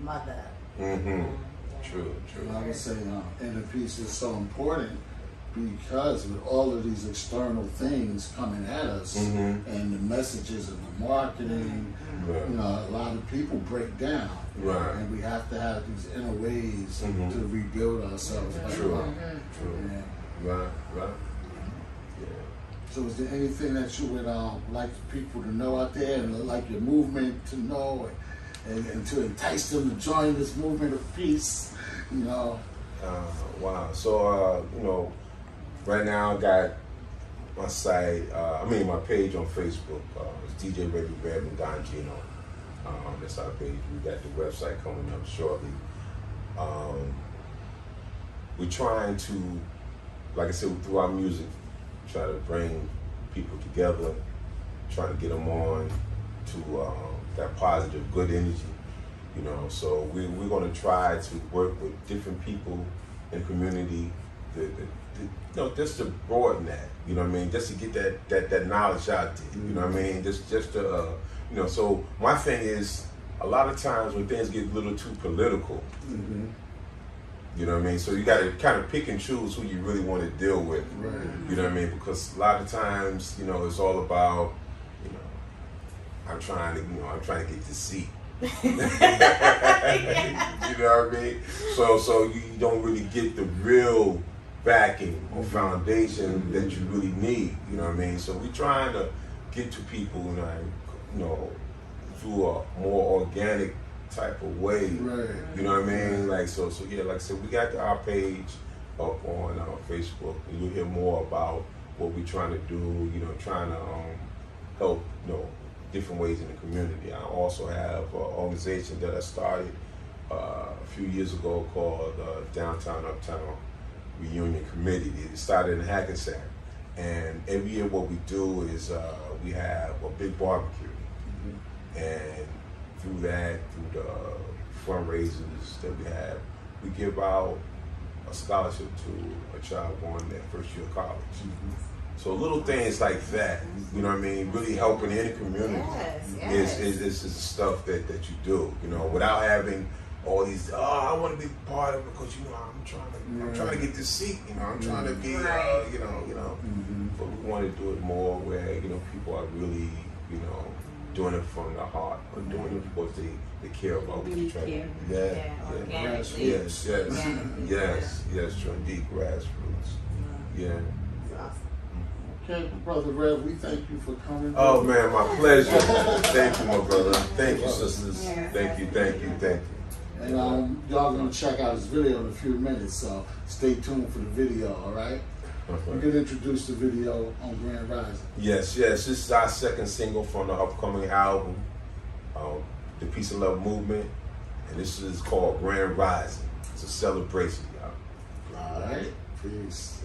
mother. True. I would say inner peace is so important because with all of these external things coming at us and the messages and the marketing, a lot of people break down. Right. And we have to have these inner ways to rebuild ourselves. True. Right. So is there anything that you would like people to know out there and like your movement to know and to entice them to join this movement of peace, Wow. So, right now I got my site, my page on Facebook. It's DJ Revie Rev and Don Gino. That's our page. We got the website coming up shortly. We're trying to, like I said, through our music, try to bring people together, trying to get them on to that positive, good energy. You know, so we're going to try to work with different people in the community, just to broaden that. You know what I mean? Just to get that knowledge out there. You know what I mean? Just to So my thing is, a lot of times when things get a little too political, you know what I mean? So you got to kind of pick and choose who you really want to deal with. Right. You know what I mean? Because a lot of times, it's all about, I'm trying to get this seat. You know what I mean? So you don't really get the real backing or foundation that you really need. You know what I mean? So we're trying to get to people, through a more organic type of way. Right. You know what I mean? Like so yeah. Like I said, we got our page up on Facebook, and you'll hear more about what we're trying to do. Trying to help. Different ways in the community. I also have an organization that I started a few years ago called Downtown Uptown Reunion Committee. It started in Hackensack, and every year what we do is we have a big barbecue, and through the fundraisers that we have, we give out a scholarship to a child going their first year of college. So little things like that, you know what I mean, really helping in the community is the stuff that you do, without having all these, I want to be part of it because, I'm trying to get this seat, I'm trying to be, but we want to do it more where, people are really, doing it from the heart, or doing it because they care about what you're trying to do. Yes, trying deep grassroots. Yeah. Okay, Brother Rev, we thank you for coming. Oh man, my pleasure. Thank you, my brother. Thank you, sisters. Thank you. And y'all gonna check out his video in a few minutes, so stay tuned for the video, all right? We're gonna introduce the video on Grand Rising. Yes. This is our second single from the upcoming album, The Peace and Love Movement, and this is called Grand Rising. It's a celebration, y'all. All right, peace.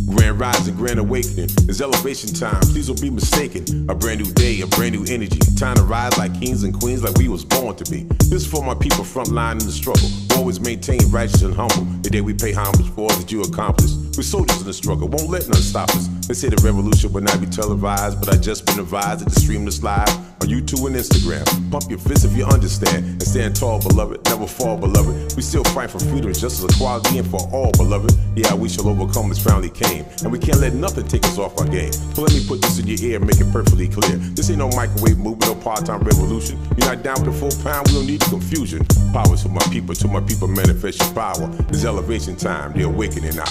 Grand rising, grand awakening. It's elevation time. Please don't be mistaken. A brand new day, a brand new energy. Time to rise like kings and queens, like we was born to be. This is for my people front line in the struggle. Always maintain righteous and humble. The day we pay homage for all that you accomplished. We're soldiers in the struggle, won't let none stop us. They say the revolution will not be televised, but I just been advised to stream this live on YouTube and Instagram. Pump your fist if you understand, and stand tall, beloved. Never fall, beloved. We still fight for freedom, justice, equality, and for all, beloved. Yeah, we shall overcome as finally came, and we can't let nothing take us off our game. So let me put this in your ear and make it perfectly clear. This ain't no microwave movement, no part-time revolution. You're not down with the full pound, we don't need the confusion. Power to my people manifest your power. It's elevation time, the awakening hour.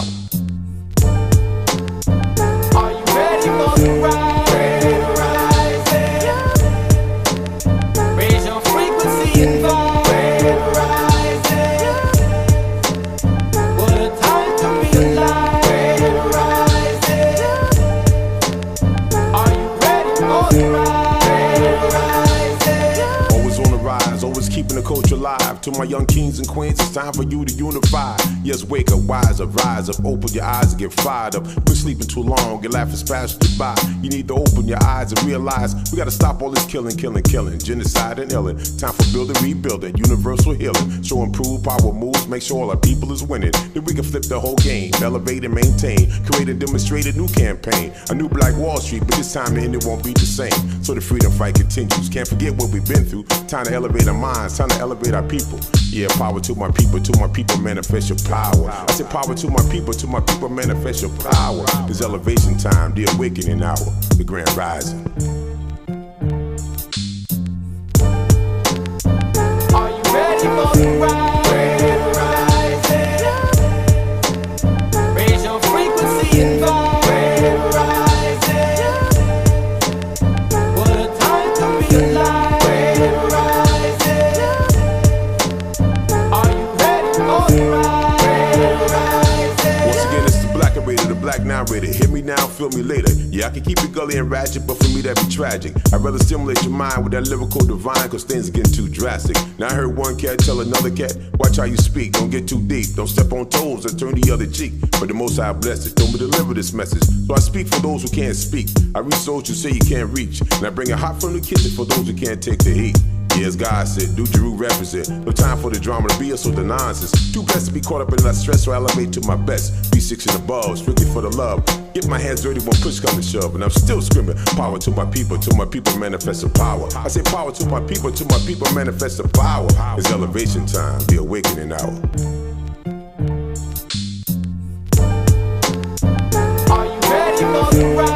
Are you ready for the rise? Raise your frequency and vibe. What a time to be alive. Are you ready for the rise? Always on the rise, always keeping the culture alive. To my young kings and queens, it's time for you to unify. Yes, wake up, wise up, rise up, open your eyes and get fired up. Quit sleeping too long, your life is passed you by. You need to open your eyes and realize we gotta stop all this killing, genocide and illing. Time for building, rebuilding, universal healing. Show improve, power moves, make sure all our people is winning. Then we can flip the whole game, elevate and maintain. Create and demonstrate a new campaign. A new Black Wall Street, but this time the end it won't be the same. So the freedom fight continues. Can't forget what we've been through. Time to elevate our minds, time to elevate our people. Yeah, power to my people manifest your power. I said power to my people manifest your power. It's elevation time, the awakening hour, the grand rising. Are you ready for the rise? Raise your frequency and vibe. What a time to be alive. Black narrator, hear me now, feel me later. Yeah, I can keep it gully and ratchet, but for me that'd be tragic. I'd rather stimulate your mind with that lyrical divine, cause things are getting too drastic. Now I heard one cat tell another cat, watch how you speak, don't get too deep, don't step on toes and turn the other cheek. But the Most High bless it, don't me deliver this message. So I speak for those who can't speak. I reach those you say you can't reach, and I bring it hot from the kitchen for those who can't take the heat. Yeah, as God said, do Jeru represent. No time for the drama, the BS or the nonsense. Too blessed to be caught up in that stress, so I elevate to my best. B6 and above, strictly for the love. Get my hands dirty when push come to shove, and I'm still screaming, power to my people manifest the power. I say power to my people manifest the power. It's elevation time, the awakening hour. Are you ready for the ride?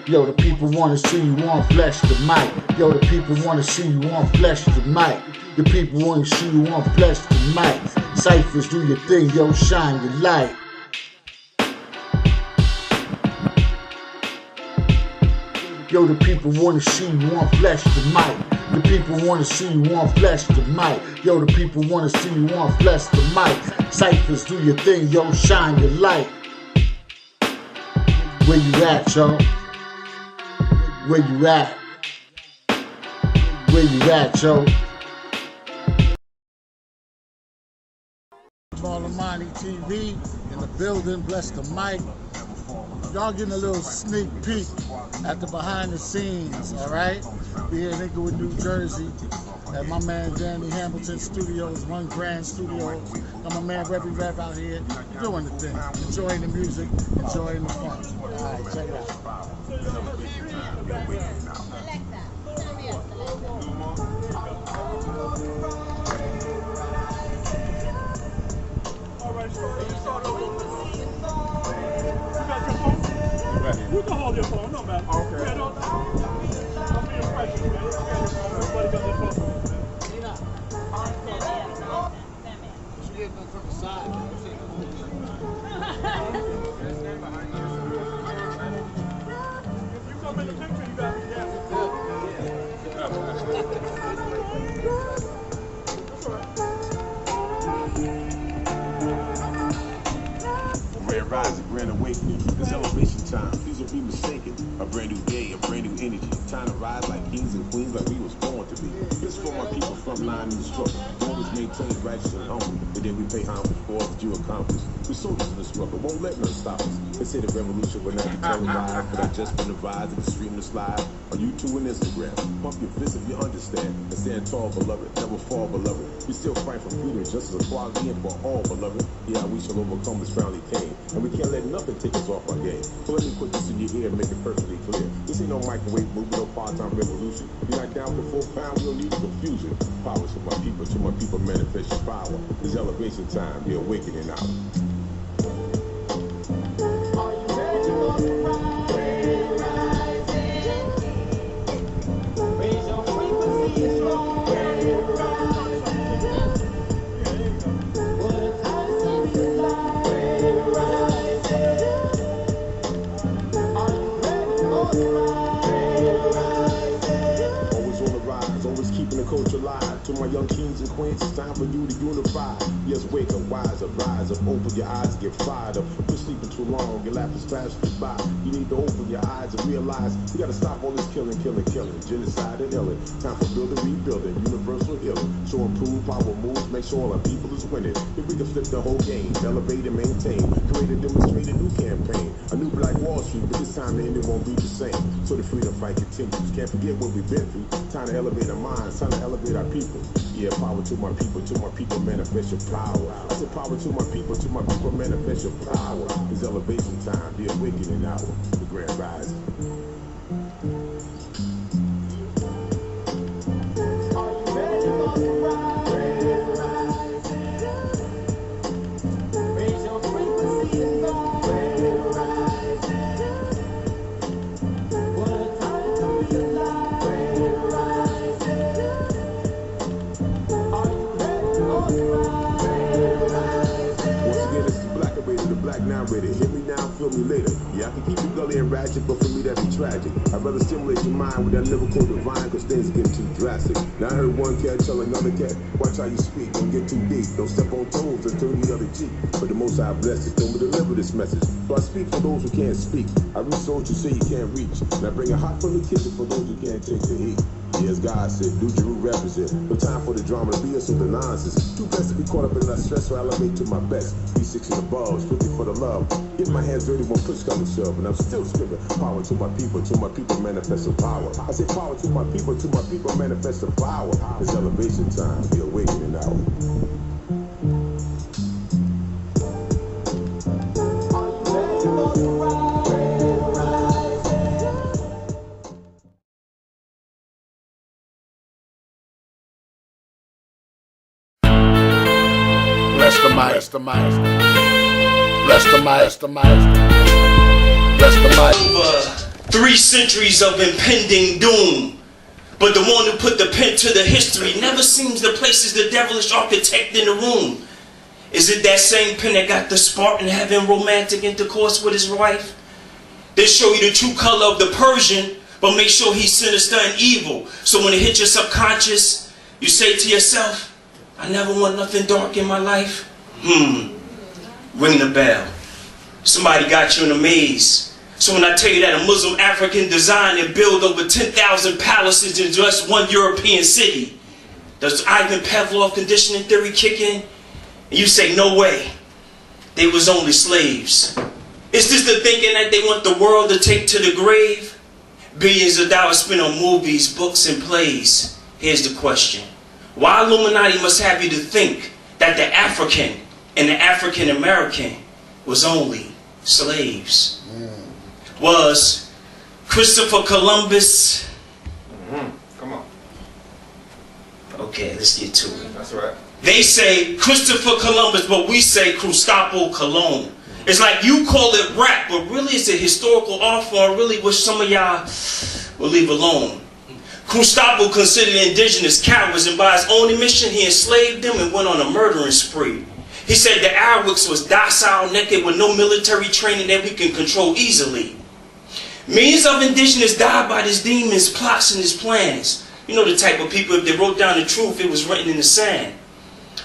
Yo, the people wanna see you on flesh the mic. Yo, the people wanna see you on flesh the mic. The people wanna see you on flesh the mic. Ciphers, do your thing, yo, shine your light. Yo, the people wanna see you on flesh the mic. The people wanna see you on flesh the mic. Yo, the people wanna see you on flesh the mic. Ciphers, do your thing, yo, shine your light. Where you at, y'all? Where you at? Where you at, yo? Imani TV in the building, bless the mic. Y'all getting a little sneak peek at the behind the scenes, all right? We here in Inglewood, New Jersey, at my man Danny Hamilton Studios, One Grand Studios. Got my man Revie out here doing the thing, enjoying the music, enjoying the fun. All right, check it out. You can hold your phone, no matter. Okay. Yeah, don't be a pressure, man. Nobody got their phone. She is from the side. If you come in the picture, you got to be dancing. Red rise, a grand awakening. It's elevation time. Please don't be mistaken. A brand new day, a brand new energy. Time to rise like kings and queens, like we was born to be. This for my people front line in the struggle. Always maintain righteous and humble, and then we pay homage for all that you accomplished. We soldiers in the struggle, won't let none stop us. They say the revolution will not be televised, but I just been advised of the stream to slide on YouTube and Instagram. Pump your fist if you understand, and stand tall, beloved. Never fall, beloved. We still fight for freedom, just as equality and for all, beloved. Yeah, we shall overcome this roundly cane. And we can't let nothing take us off our game. So let me put this in your ear and make it perfectly clear. This ain't no microwave movement, no part-time revolution. You're not down for full pound, we don't need confusion. Power to my people manifest your power. It's elevation time, the awakening hour. Are you ready to go to ride? Raise your frequency, it's long. Culture live to my young kings and queens. It's time for you to unify. Yes, wake up, wise up, rise up, open your eyes and get fired up. Quit sleeping too long, your life is passing by. You need to open your eyes and realize you gotta stop all this killing, genocide and illing. Time for building, rebuilding, universal healing. Show improve, power moves, make sure all our people is winning. If we can flip the whole game, elevate and maintain, create and demonstrate a new campaign, a new Black Wall Street, but this time the ending won't be the same. So the freedom fight continues. Can't forget what we've been through. Time to elevate our minds, time to elevate our people. Yeah, power to my people manifest your power. I said power to my people manifest your power. It's elevation time, the awakening hour, the grand rising. the black narrator. Hear me now, feel me later. Yeah, I can keep it gully and ratchet, but for me that'd be tragic. I'd rather stimulate your mind with that lyrical divine, cause things get too drastic. Now I heard one cat tell another cat, watch how you speak, don't get too deep. Don't step on toes or turn the other cheek. But the most I bless it, don't deliver this message. So I speak for those who can't speak. I reach those you say you can't reach. And I bring it hot from the kitchen for those who can't take the heat. Yeah, as God said, do Jeru represent. No time for the drama, the BS or the nonsense. Too blessed to be caught up in that stress, so I elevate to my best. B6 in the balls, 50 for the love. Get my hands dirty when push come to shove. And I'm still screaming, power to my people manifest the power. I say power to my people manifest the power. It's elevation time, the awakening hour. Bless the mic. Bless the mic. Bless the mic. Bless the mic. Bless the mic. Over 3 centuries of impending doom, but the one who put the pen to the history never seems to place the devilish architect in the room. Is it that same pen that got the Spartan having romantic intercourse with his wife? They show you the true color of the Persian, but make sure he's sinister and evil. So when it hits your subconscious, you say to yourself, I never want nothing dark in my life. Ring the bell. Somebody got you in a maze. So when I tell you that a Muslim African designed and built over 10,000 palaces in just one European city, does Ivan Pavlov conditioning theory kick in? And you say, no way. They was only slaves. Is this the thinking that they want the world to take to the grave? Billions of dollars spent on movies, books, and plays. Here's the question. Why Illuminati must have you to think that the African and the African American was only slaves? Was Christopher Columbus? Come on. Okay, let's get to it. That's right. They say Christopher Columbus, but we say Cristobal Colon. It's like you call it rap, but really it's a historical art form, really, which some of y'all will leave alone. Cristobal considered indigenous cowards, and by his own admission, he enslaved them and went on a murdering spree. He said the Arabics was docile, naked, with no military training that we can control easily. Millions of indigenous died by his demons, plots, and his plans. You know the type of people, if they wrote down the truth, it was written in the sand.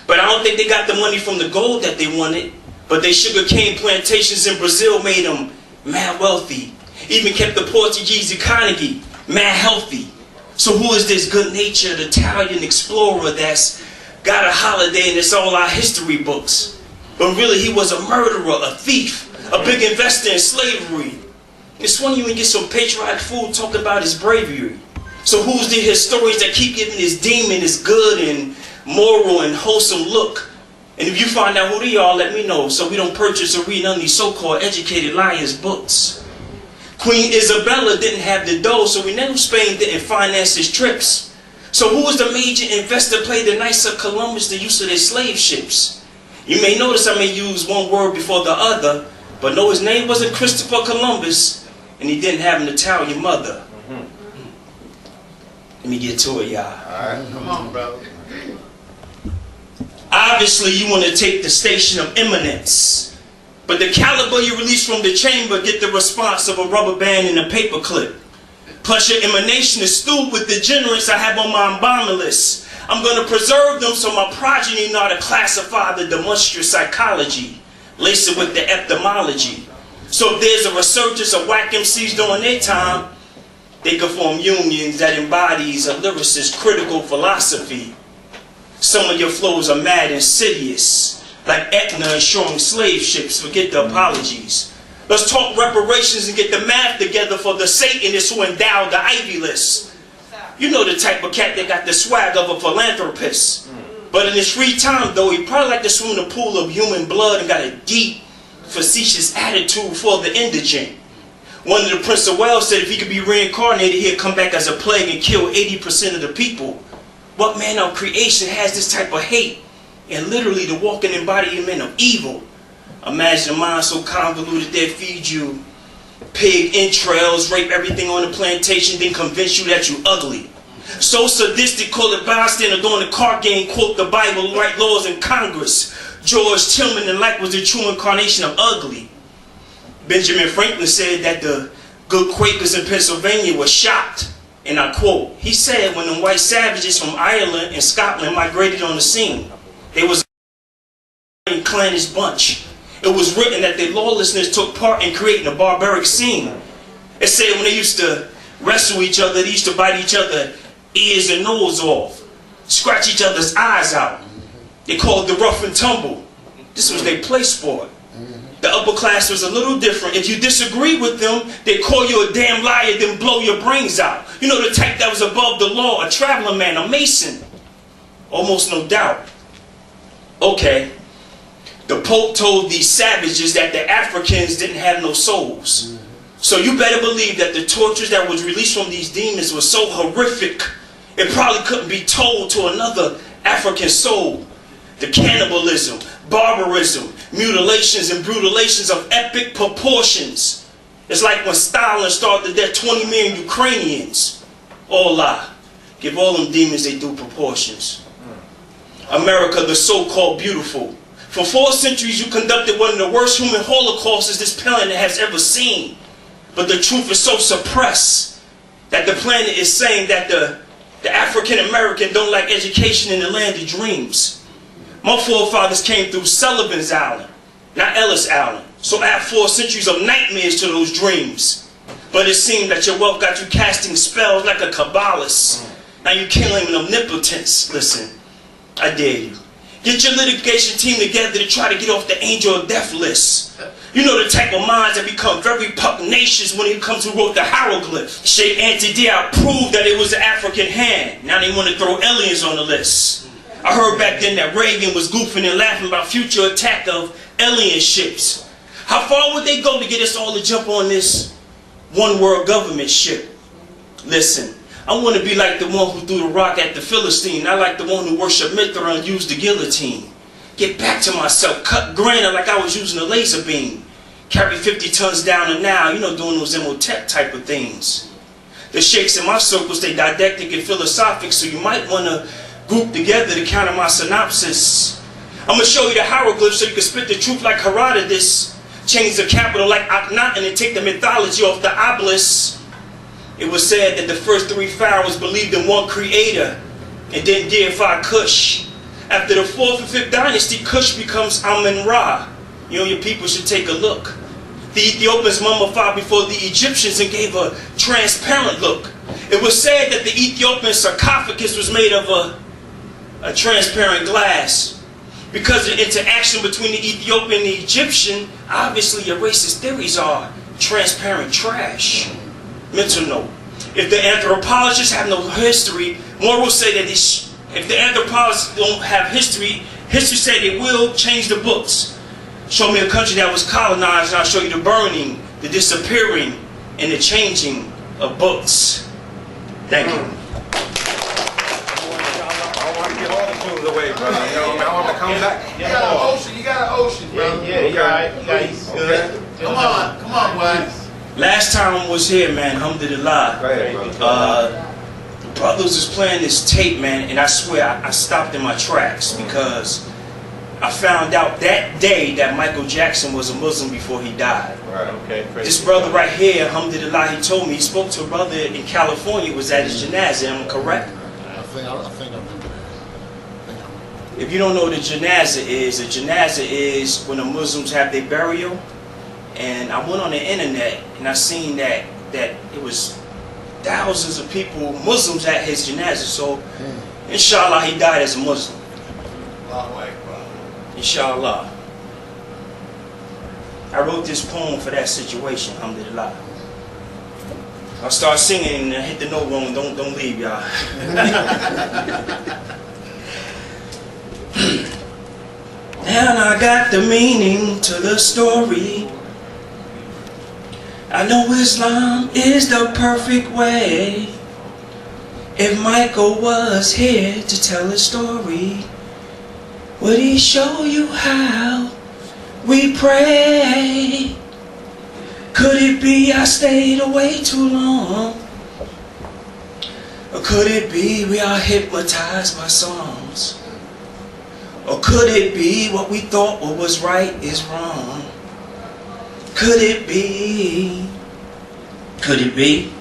But I don't think they got the money from the gold that they wanted, but their sugarcane plantations in Brazil made them mad wealthy. Even kept the Portuguese economy mad healthy. So who is this good-natured Italian explorer that's got a holiday and it's all our history books? But really he was a murderer, a thief, a big investor in slavery. It's funny you even get some patriotic fool talking about his bravery. So who's the historians that keep giving this demon this good and moral and wholesome look? And if you find out who they are, let me know so we don't purchase or read none of these so-called educated liars' books. Queen Isabella didn't have the dough, so we know Spain didn't finance his trips. So who was the major investor played the Knights of Columbus the use of their slave ships? You may notice I may use one word before the other, but no, his name wasn't Christopher Columbus, and he didn't have an Italian mother. Let me get to it, y'all. Alright, come on, bro. Obviously, you want to take the station of eminence. But the caliber you release from the chamber get the response of a rubber band and a paper clip. Plus your emanation is stewed with degenerates I have on my embalming list. I'm going to preserve them so my progeny know how to classify the demonstrous psychology, lace it with the etymology. So if there's a resurgence of whack MCs during their time, they can form unions that embodies a lyricist's critical philosophy. Some of your flows are mad insidious, like Etna insuring slave ships. Forget the apologies. Let's talk reparations and get the math together for the Satanists who endowed the Ivy List. You know the type of cat that got the swag of a philanthropist. But in his free time, though, he probably like to swim in a pool of human blood and got a deep, facetious attitude for the indigent. One of the Prince of Wales said if he could be reincarnated, he'd come back as a plague and kill 80% of the people. What man of creation has this type of hate and literally the walking embodiment of evil? Imagine a mind so convoluted they feed you pig entrails, rape everything on the plantation, then convince you that you ugly. So sadistic, call it bystander during the card game, quote the Bible, write laws in Congress. George Tillman and like was the true incarnation of ugly. Benjamin Franklin said that the good Quakers in Pennsylvania were shocked, and I quote, he said when the white savages from Ireland and Scotland migrated on the scene, they was a clannish bunch. It was written that their lawlessness took part in creating a barbaric scene. It said when they used to wrestle each other, they used to bite each other ears and nose off, scratch each other's eyes out. They called it the rough and tumble. This was their play sport. The upper class was a little different. If you disagree with them, they call you a damn liar, then blow your brains out. You know, the type that was above the law, a traveling man, a mason. Almost no doubt. Okay. The Pope told these savages that the Africans didn't have no souls. So you better believe that the tortures that was released from these demons was so horrific, it probably couldn't be told to another African soul. The cannibalism, barbarism, mutilations and brutalations of epic proportions. It's like when Stalin started to death 20 million Ukrainians. All lie. Give all them demons they do proportions. America, the so-called beautiful. For 4 centuries you conducted one of the worst human holocausts this planet has ever seen. But the truth is so suppressed that the planet is saying that the African American don't like education in the land of dreams. My forefathers came through Sullivan's Island, not Ellis Island. So add 4 centuries of nightmares to those dreams. But it seemed that your wealth got you casting spells like a Kabbalist. Now you killing omnipotence. Listen, I dare you. Get your litigation team together to try to get off the angel of death list. You know the type of minds that become very pugnacious when it comes to who wrote the hieroglyph. Sheikh Anta proved that it was the African hand. Now they want to throw aliens on the list. I heard back then that Reagan was goofing and laughing about future attack of alien ships. How far would they go to get us all to jump on this one world government ship? Listen, I want to be like the one who threw the rock at the Philistine, not like the one who worshipped Mithra and used the guillotine. Get back to myself, cut granite like I was using a laser beam. Carry 50 tons down and now, you know, doing those Imhotep type of things. The sheikhs in my circles, they didactic and philosophic, so you might want to group together to counter my synopsis. I'm going to show you the hieroglyphs so you can spit the truth like Herodotus, change the capital like Akhenaten and take the mythology off the obelisk. It was said that the first 3 pharaohs believed in one creator and didn't deify Cush. After the 4th and 5th dynasty, Cush becomes Amun-Ra. You know, your people should take a look. The Ethiopians mummified before the Egyptians and gave a transparent look. It was said that the Ethiopian sarcophagus was made of a transparent glass. Because the interaction between the Ethiopian and the Egyptian, obviously your racist theories are transparent trash. Mental note. If the anthropologists have no history, more will say that if the anthropologists don't have history, history say they will change the books. Show me a country that was colonized and I'll show you the burning, the disappearing, and the changing of books. Thank you. I want to get all the tunes away, brother. You know, I want to come back. You got an ocean. You got an ocean, bro. Yeah, you alright. Come on, boy. Last time I was here, man, alhamdulillah, the brothers was playing this tape, man, and I swear I stopped in my tracks because I found out that day that Michael Jackson was a Muslim before he died. Right. Okay. This brother right here, alhamdulillah, he told me he spoke to a brother in California, was at his janazah, am I correct? I think I remember that. If you don't know what a janazah is when the Muslims have their burial. And I went on the internet and I seen that it was thousands of people, Muslims at his janazah. So, inshallah, he died as a Muslim. Inshallah. I wrote this poem for that situation, alhamdulillah. I'll start singing and I hit the note wrong. Don't leave, y'all. And I got the meaning to the story. I know Islam is the perfect way. If Michael was here to tell his story, would he show you how we pray? Could it be I stayed away too long? Or could it be we are hypnotized by songs? Or could it be what we thought what was right is wrong? Could it be? Could it be?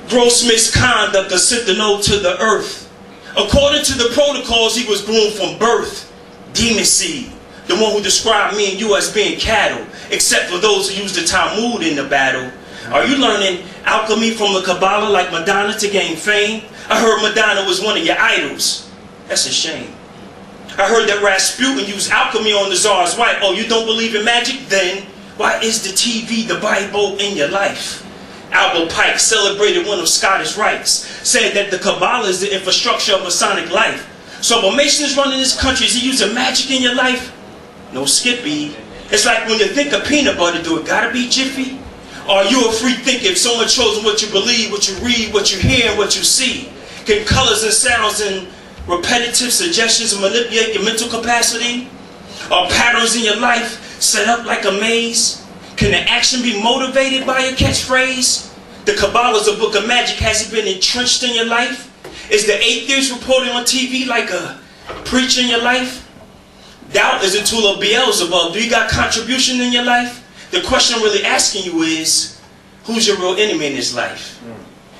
Gross misconduct that sent the note to the earth. According to the protocols, he was groomed from birth. Demon seed, the one who described me and you as being cattle, except for those who use the Talmud in the battle. Are you learning alchemy from the Kabbalah like Madonna to gain fame? I heard Madonna was one of your idols. That's a shame. I heard that Rasputin used alchemy on the Tsar's wife. Oh, you don't believe in magic? Then why is the TV, the Bible in your life? Albert Pike celebrated one of Scottish rites, said that the Kabbalah is the infrastructure of Masonic life. So if a Mason is running this country, is he using magic in your life? No Skippy. It's like when you think of peanut butter, do it gotta be Jiffy? Or are you a free thinker if someone chose what you believe, what you read, what you hear, and what you see? Can colors and sounds and repetitive suggestions manipulate your mental capacity? Are patterns in your life set up like a maze? Can the action be motivated by a catchphrase? The Kabbalah is a book of magic. Has it been entrenched in your life? Is the atheist reporting on TV like a preacher in your life? Doubt is a tool of Beelzebub. Do you got contribution in your life? The question I'm really asking you is, who's your real enemy in this life?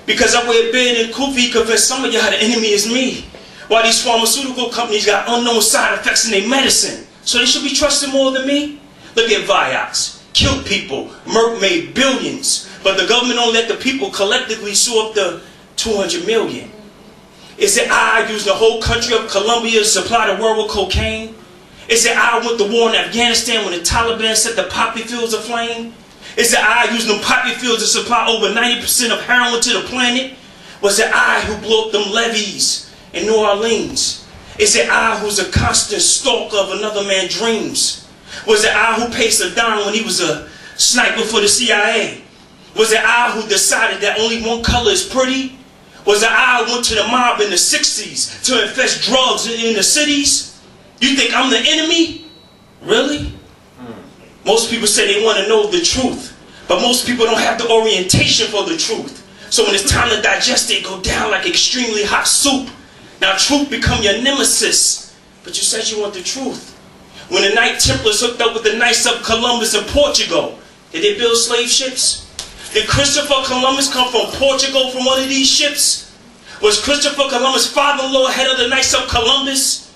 Because I wear a beard and kufi, convinced some of y'all the enemy is me. While these pharmaceutical companies got unknown side effects in their medicine, so they should be trusted more than me? Look at Vioxx. Killed people. Merck made billions. But the government don't let the people collectively sue up the 200 million. Is it I used the whole country of Colombia to supply the world with cocaine? Is it I went to war in Afghanistan when the Taliban set the poppy fields aflame? Is it I used them poppy fields to supply over 90% of heroin to the planet? Was it I who blew up them levees in New Orleans? Is it I who's a constant stalker of another man's dreams? Was it I who paid Saddam when he was a sniper for the CIA? Was it I who decided that only one color is pretty? Was it I who went to the mob in the 60s to infest drugs in the cities? You think I'm the enemy? Really? Most people say they want to know the truth, but most people don't have the orientation for the truth. So when it's time to digest it, go down like extremely hot soup. Now truth become your nemesis, but you said you want the truth. When the Knight Templars hooked up with the Knights of Columbus in Portugal, did they build slave ships? Did Christopher Columbus come from Portugal from one of these ships? Was Christopher Columbus' father-in-law head of the Knights of Columbus?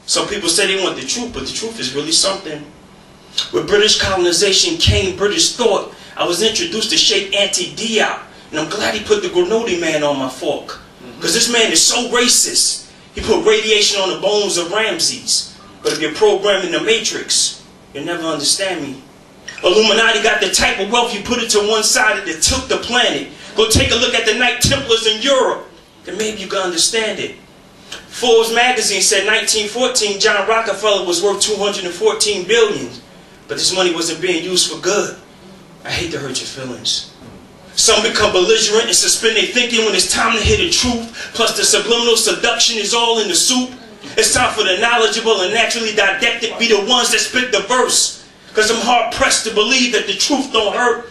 Some people say they want the truth, but the truth is really something. With British colonization came British thought. I was introduced to Sheikh Anta Diop, and I'm glad he put the Grenadier man on my fork. Because this man is so racist. He put radiation on the bones of Ramses. But if you're programmed in the Matrix, you'll never understand me. Illuminati got the type of wealth you put it to one side and it took the planet. Go take a look at the Knight Templars in Europe, then maybe you can understand it. Forbes magazine said 1914 John Rockefeller was worth $214 billion, but this money wasn't being used for good. I hate to hurt your feelings. Some become belligerent and suspend their thinking when it's time to hear the truth, plus the subliminal seduction is all in the soup. It's time for the knowledgeable and naturally didactic be the ones that spit the verse. Because I'm hard pressed to believe that the truth don't hurt.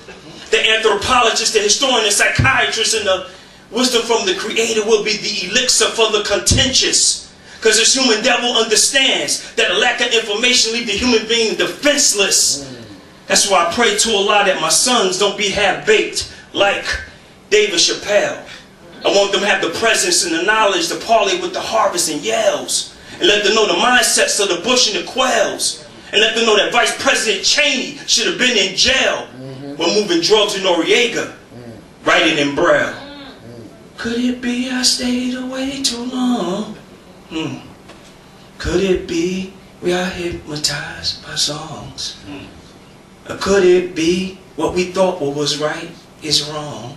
The anthropologist, the historian, the psychiatrist, and the wisdom from the creator will be the elixir for the contentious. Because this human devil understands that a lack of information leaves the human being defenseless. That's why I pray to Allah that my sons don't be half-baked like David Chappelle. I want them to have the presence and the knowledge to parlay with the harvest and yells. And let them know the mindsets of the Bush and the Quails. And let them know that Vice President Cheney should have been in jail when moving drugs in Noriega, writing in Braille. Could it be I stayed away too long? Could it be we are hypnotized by songs? Or could it be what we thought was right is wrong?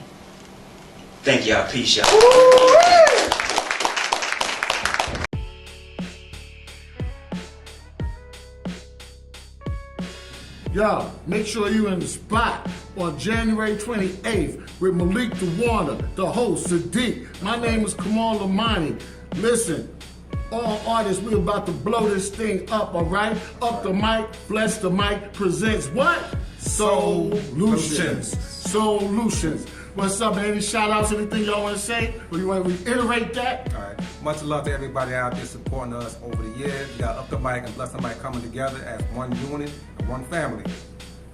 Thank y'all. Peace, y'all. Yo, make sure you in the spot on January 28th with Malik the Warner, the host, Saadique. My name is Kamal Imani. Listen, all artists, we're about to blow this thing up, all right? Up the mic, Bless the Mic presents what? Solutions. Solutions. What's up, man? Any shout outs, anything y'all want to say? Or you want to reiterate that? All right. Much love to everybody out there supporting us over the years. We got Up the Mic and Bless the Mic coming together as one unit and one family.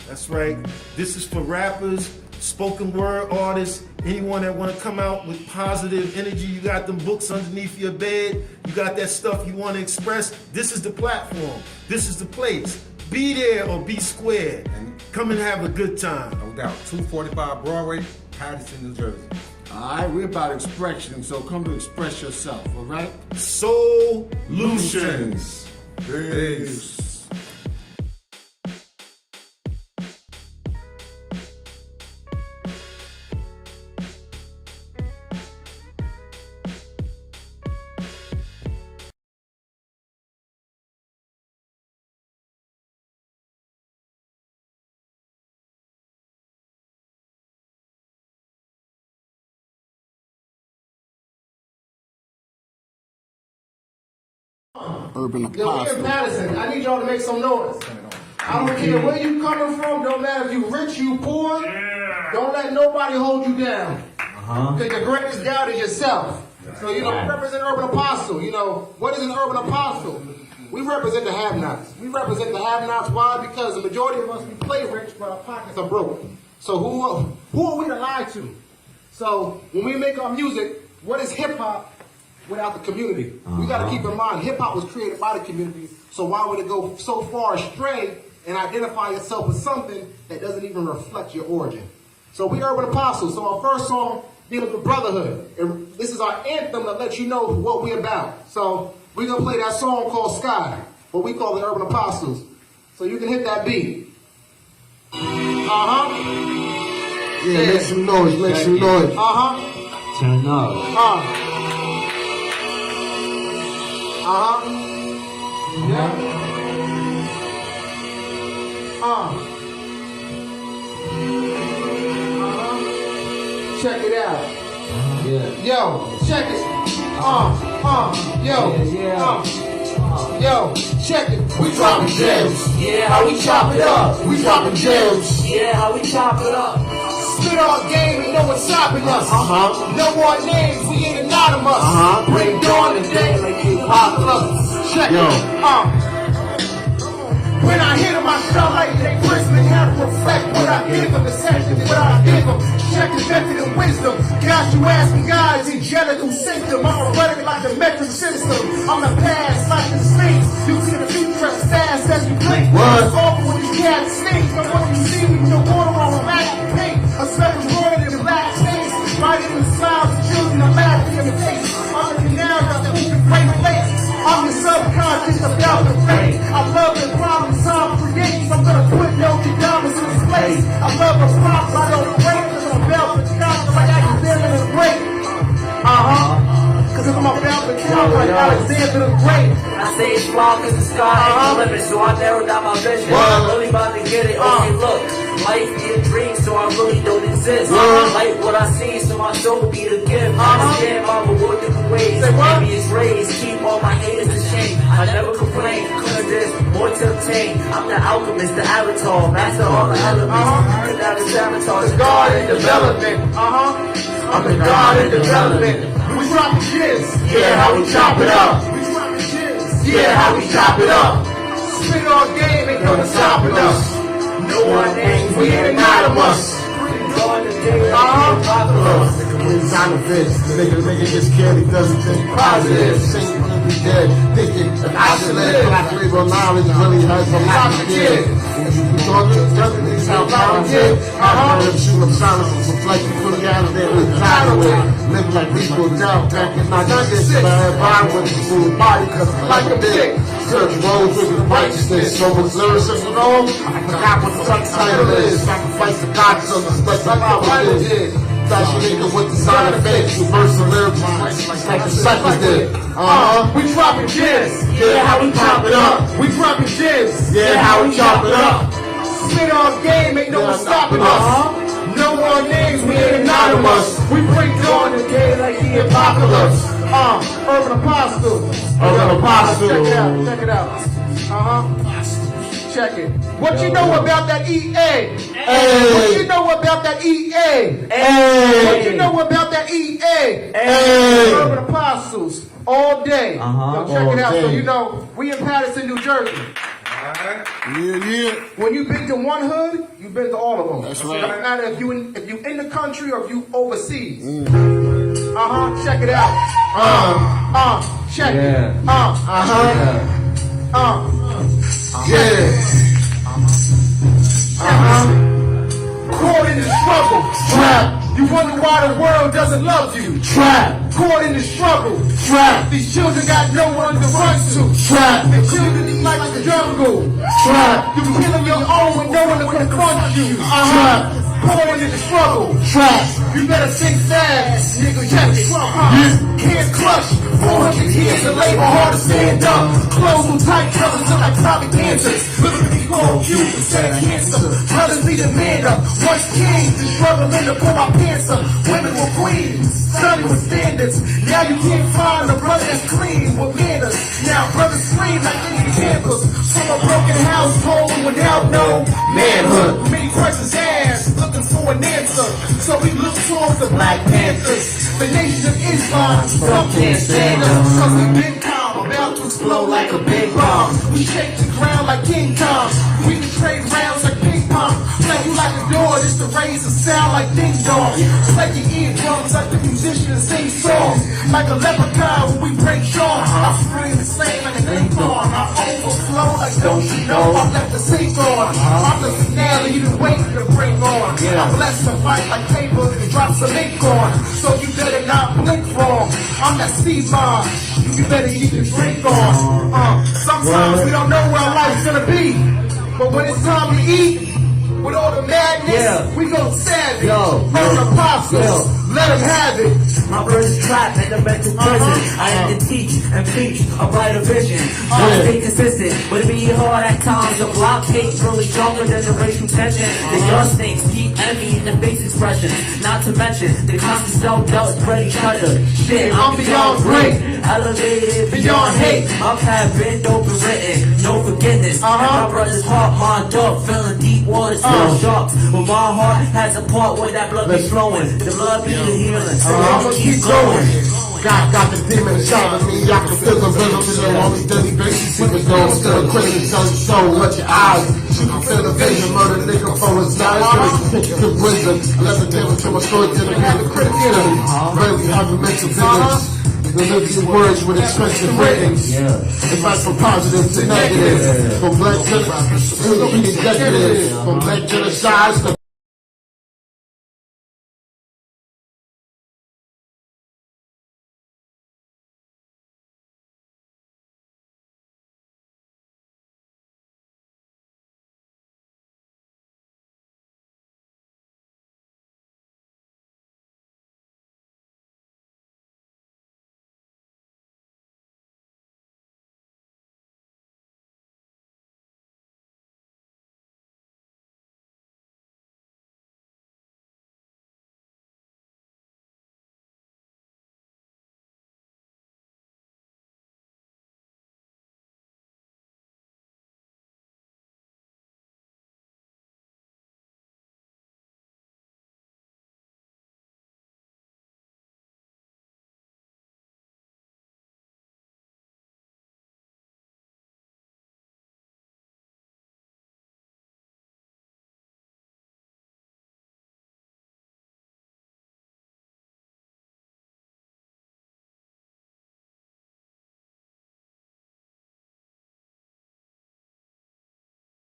That's right. This is for rappers, spoken word artists, anyone that want to come out with positive energy. You got them books underneath your bed. You got that stuff you want to express. This is the platform. This is the place. Be there or be square. And come and have a good time. No doubt. 245 Broadway, Paterson, New Jersey. All right, we're about expression, so come to express yourself, all right? Solutions. Peace. Urban Yo, we in Apostle. Paterson. I need y'all to make some noise. I don't care where you coming from. Don't matter if you rich, you poor. Don't let nobody hold you down. Because the greatest doubt is yourself. So, we represent Urban Apostle. What is an Urban Apostle? We represent the have-nots. We represent the have-nots. Why? Because the majority of us, we play rich, but our pockets are broke. So who are we to lie to? So when we make our music, what is hip-hop without the community? We got to keep in mind, hip-hop was created by the community, so why would it go so far astray and identify itself with something that doesn't even reflect your origin? So we Urban Apostles. So our first song dealing with brotherhood. And this is our anthem that lets you know what we're about. So we're going to play that song called Sky, what we call the Urban Apostles. So you can hit that beat. Yeah, make some noise, make some noise. Turn up. Yeah. Check it out. Yeah. Yo, check it. Yo, check it. We dropping gems. Yeah, how we chop it up. We dropping gems. Yeah, how we chop it up. Spit our game and no one's stopping us. No more names, we ain't anonymous. Bring dawn today like you pop up. Check it. When I hit them, I felt like they Christmas have to reflect what I give them, the session, what I give them. Check the method and wisdom. Got you asking guys, angelical system. I'm running like the metric system. I'm the past like the snakes. You see the future as fast as you blink. It's over when you can't snakes. But what you see with the water on the back of paint. A special word in the black states. Fighting the smiles of children, I'm laughing in the face. I'm the canal that the great place. I'm the subconscious about the fate. I love the problem time creates. I'm gonna put no diamonds in this place. I love the props, I don't break. Cause I'm about to count like Alexander the Great. Cause if I'm about to count like Alexander the Great. I say it's wild cause the sky ain't the limit. So I narrow down my vision. I'm really about to get it. Okay, look. Life be a dream, so I really don't exist. Like what I see, so my soul be the gift. I understand my reward different ways. Maybe it's raised, keep all my haters ashamed. I never complain, cause there's more to obtain. I'm the alchemist, the avatar, master all the elements. Without the sabotage, the God in development. I'm the God in development. We dropping kids. Yeah, how we chop it up. We dropping kids. Yeah, how we chop it up. Spit our game, ain't gonna stop us. No one names, we ain't anonymous. It's time to fit. Nigga gets scared, he doesn't think positive. Same when we dead, thinking I should live. Black labor knowledge really hurts a lot of kids. We talk to other things how talented. I heard him shoot up silence, reflecting from the out of there with tired of it. Live like people down back in my youngest. But I had vibe with the full body, cause I like a dick. Search roads with righteousness. So was lyricism at all? I forgot what the subtitle is. Sacrifice the conscience, but the Bible did. Fashion nigga with designer face, reverse the lyrics like the cyphers did. We dropping gems. Yeah, how we chop it up. We dropping gems. Yeah, how we chop it up. Spit our game, ain't no one stopping us. No more names, we ain't anonymous. We bring dawn today like the apocalypse. Urban Apostle. Urban Apostle. Check it out. check it. What you know about that EA? What you know about that EA? What you know about that EA? Urban Apostles all day. So check it out. So you know, we in Paterson, New Jersey. Yeah. When you've been to one hood, you've been to all of them. That's So right. it doesn't matter if you in the country or if you overseas. Check it out. Check it. Caught in the struggle. Trap. You wonder why the world doesn't love you. Trap. Caught in the struggle. Trap. These children got no one to run to. Trap. They're children like the jungle. Trap. You killing your own with no one to confront you. Trap. Caught in the struggle. Trap. You better think fast, nigga. Check it. Can't crush 400 years of labor, hard to stand up. Clothes on tight colors look like Tommy Kansas. Look at me, call you instead of cancer. Brothers be the man up. Once kings, struggling to pull my pants up. Women were queens, study with standards. Now you can't find a brother that's clean with manners. Now brothers scream like any campers. From a broken household without no manhood. Many questions asked, looking for an answer. So we look towards the Black Panthers. The Nation of Islam, some can't stand us. Cause we been calm, about to explode like a big bomb. We shake the ground like King Kong. We can trade rounds like ping pong. Play you like a door, just to raise the sound like ding dong. Play your eardrums like the musicians sing songs. Like a leprechaun when we break jaws. I scream and slang like a ding dong. I overflow like don't you know I left the sink on. I'm the finale, you been waiting to break on. I'm blessed to fight like paper and drop some ink on. So you better not blink wrong. I'm that C-Mod. You better keep your drink on. Sometimes we don't know where our life's gonna be. But when it's time to eat, with all the madness, we go savage. Urban Apostles, let them have it. My first trap in the mental prison. I had to teach and preach a brighter vision. Try to stay consistent, but it be hard at times. The block hate really stronger than the racial tension. The your snakes keep enemy in the face expression. Not to mention the constant self-doubt spreading treasure. Shit, I'm beyond great, elevated beyond hate. I've had been open written, no forgiveness. And my brother's heart, mind up, feeling deep waters, still sharks. But my heart has a part where that blood be flowing. The blood be the healing, so I'ma keep going. God got the demon inside of me. I can feel the rhythm on a daily basis. If it goes to the crazy, tell your soul, let your eyes. She can feel the vision, murder nigga for his life. Give it wisdom. Let the devil kill my story till it had the critic enemy. Crazy how you mental visions. Deliver your words with expensive ratings. It's like from positive to negative. From black genocides to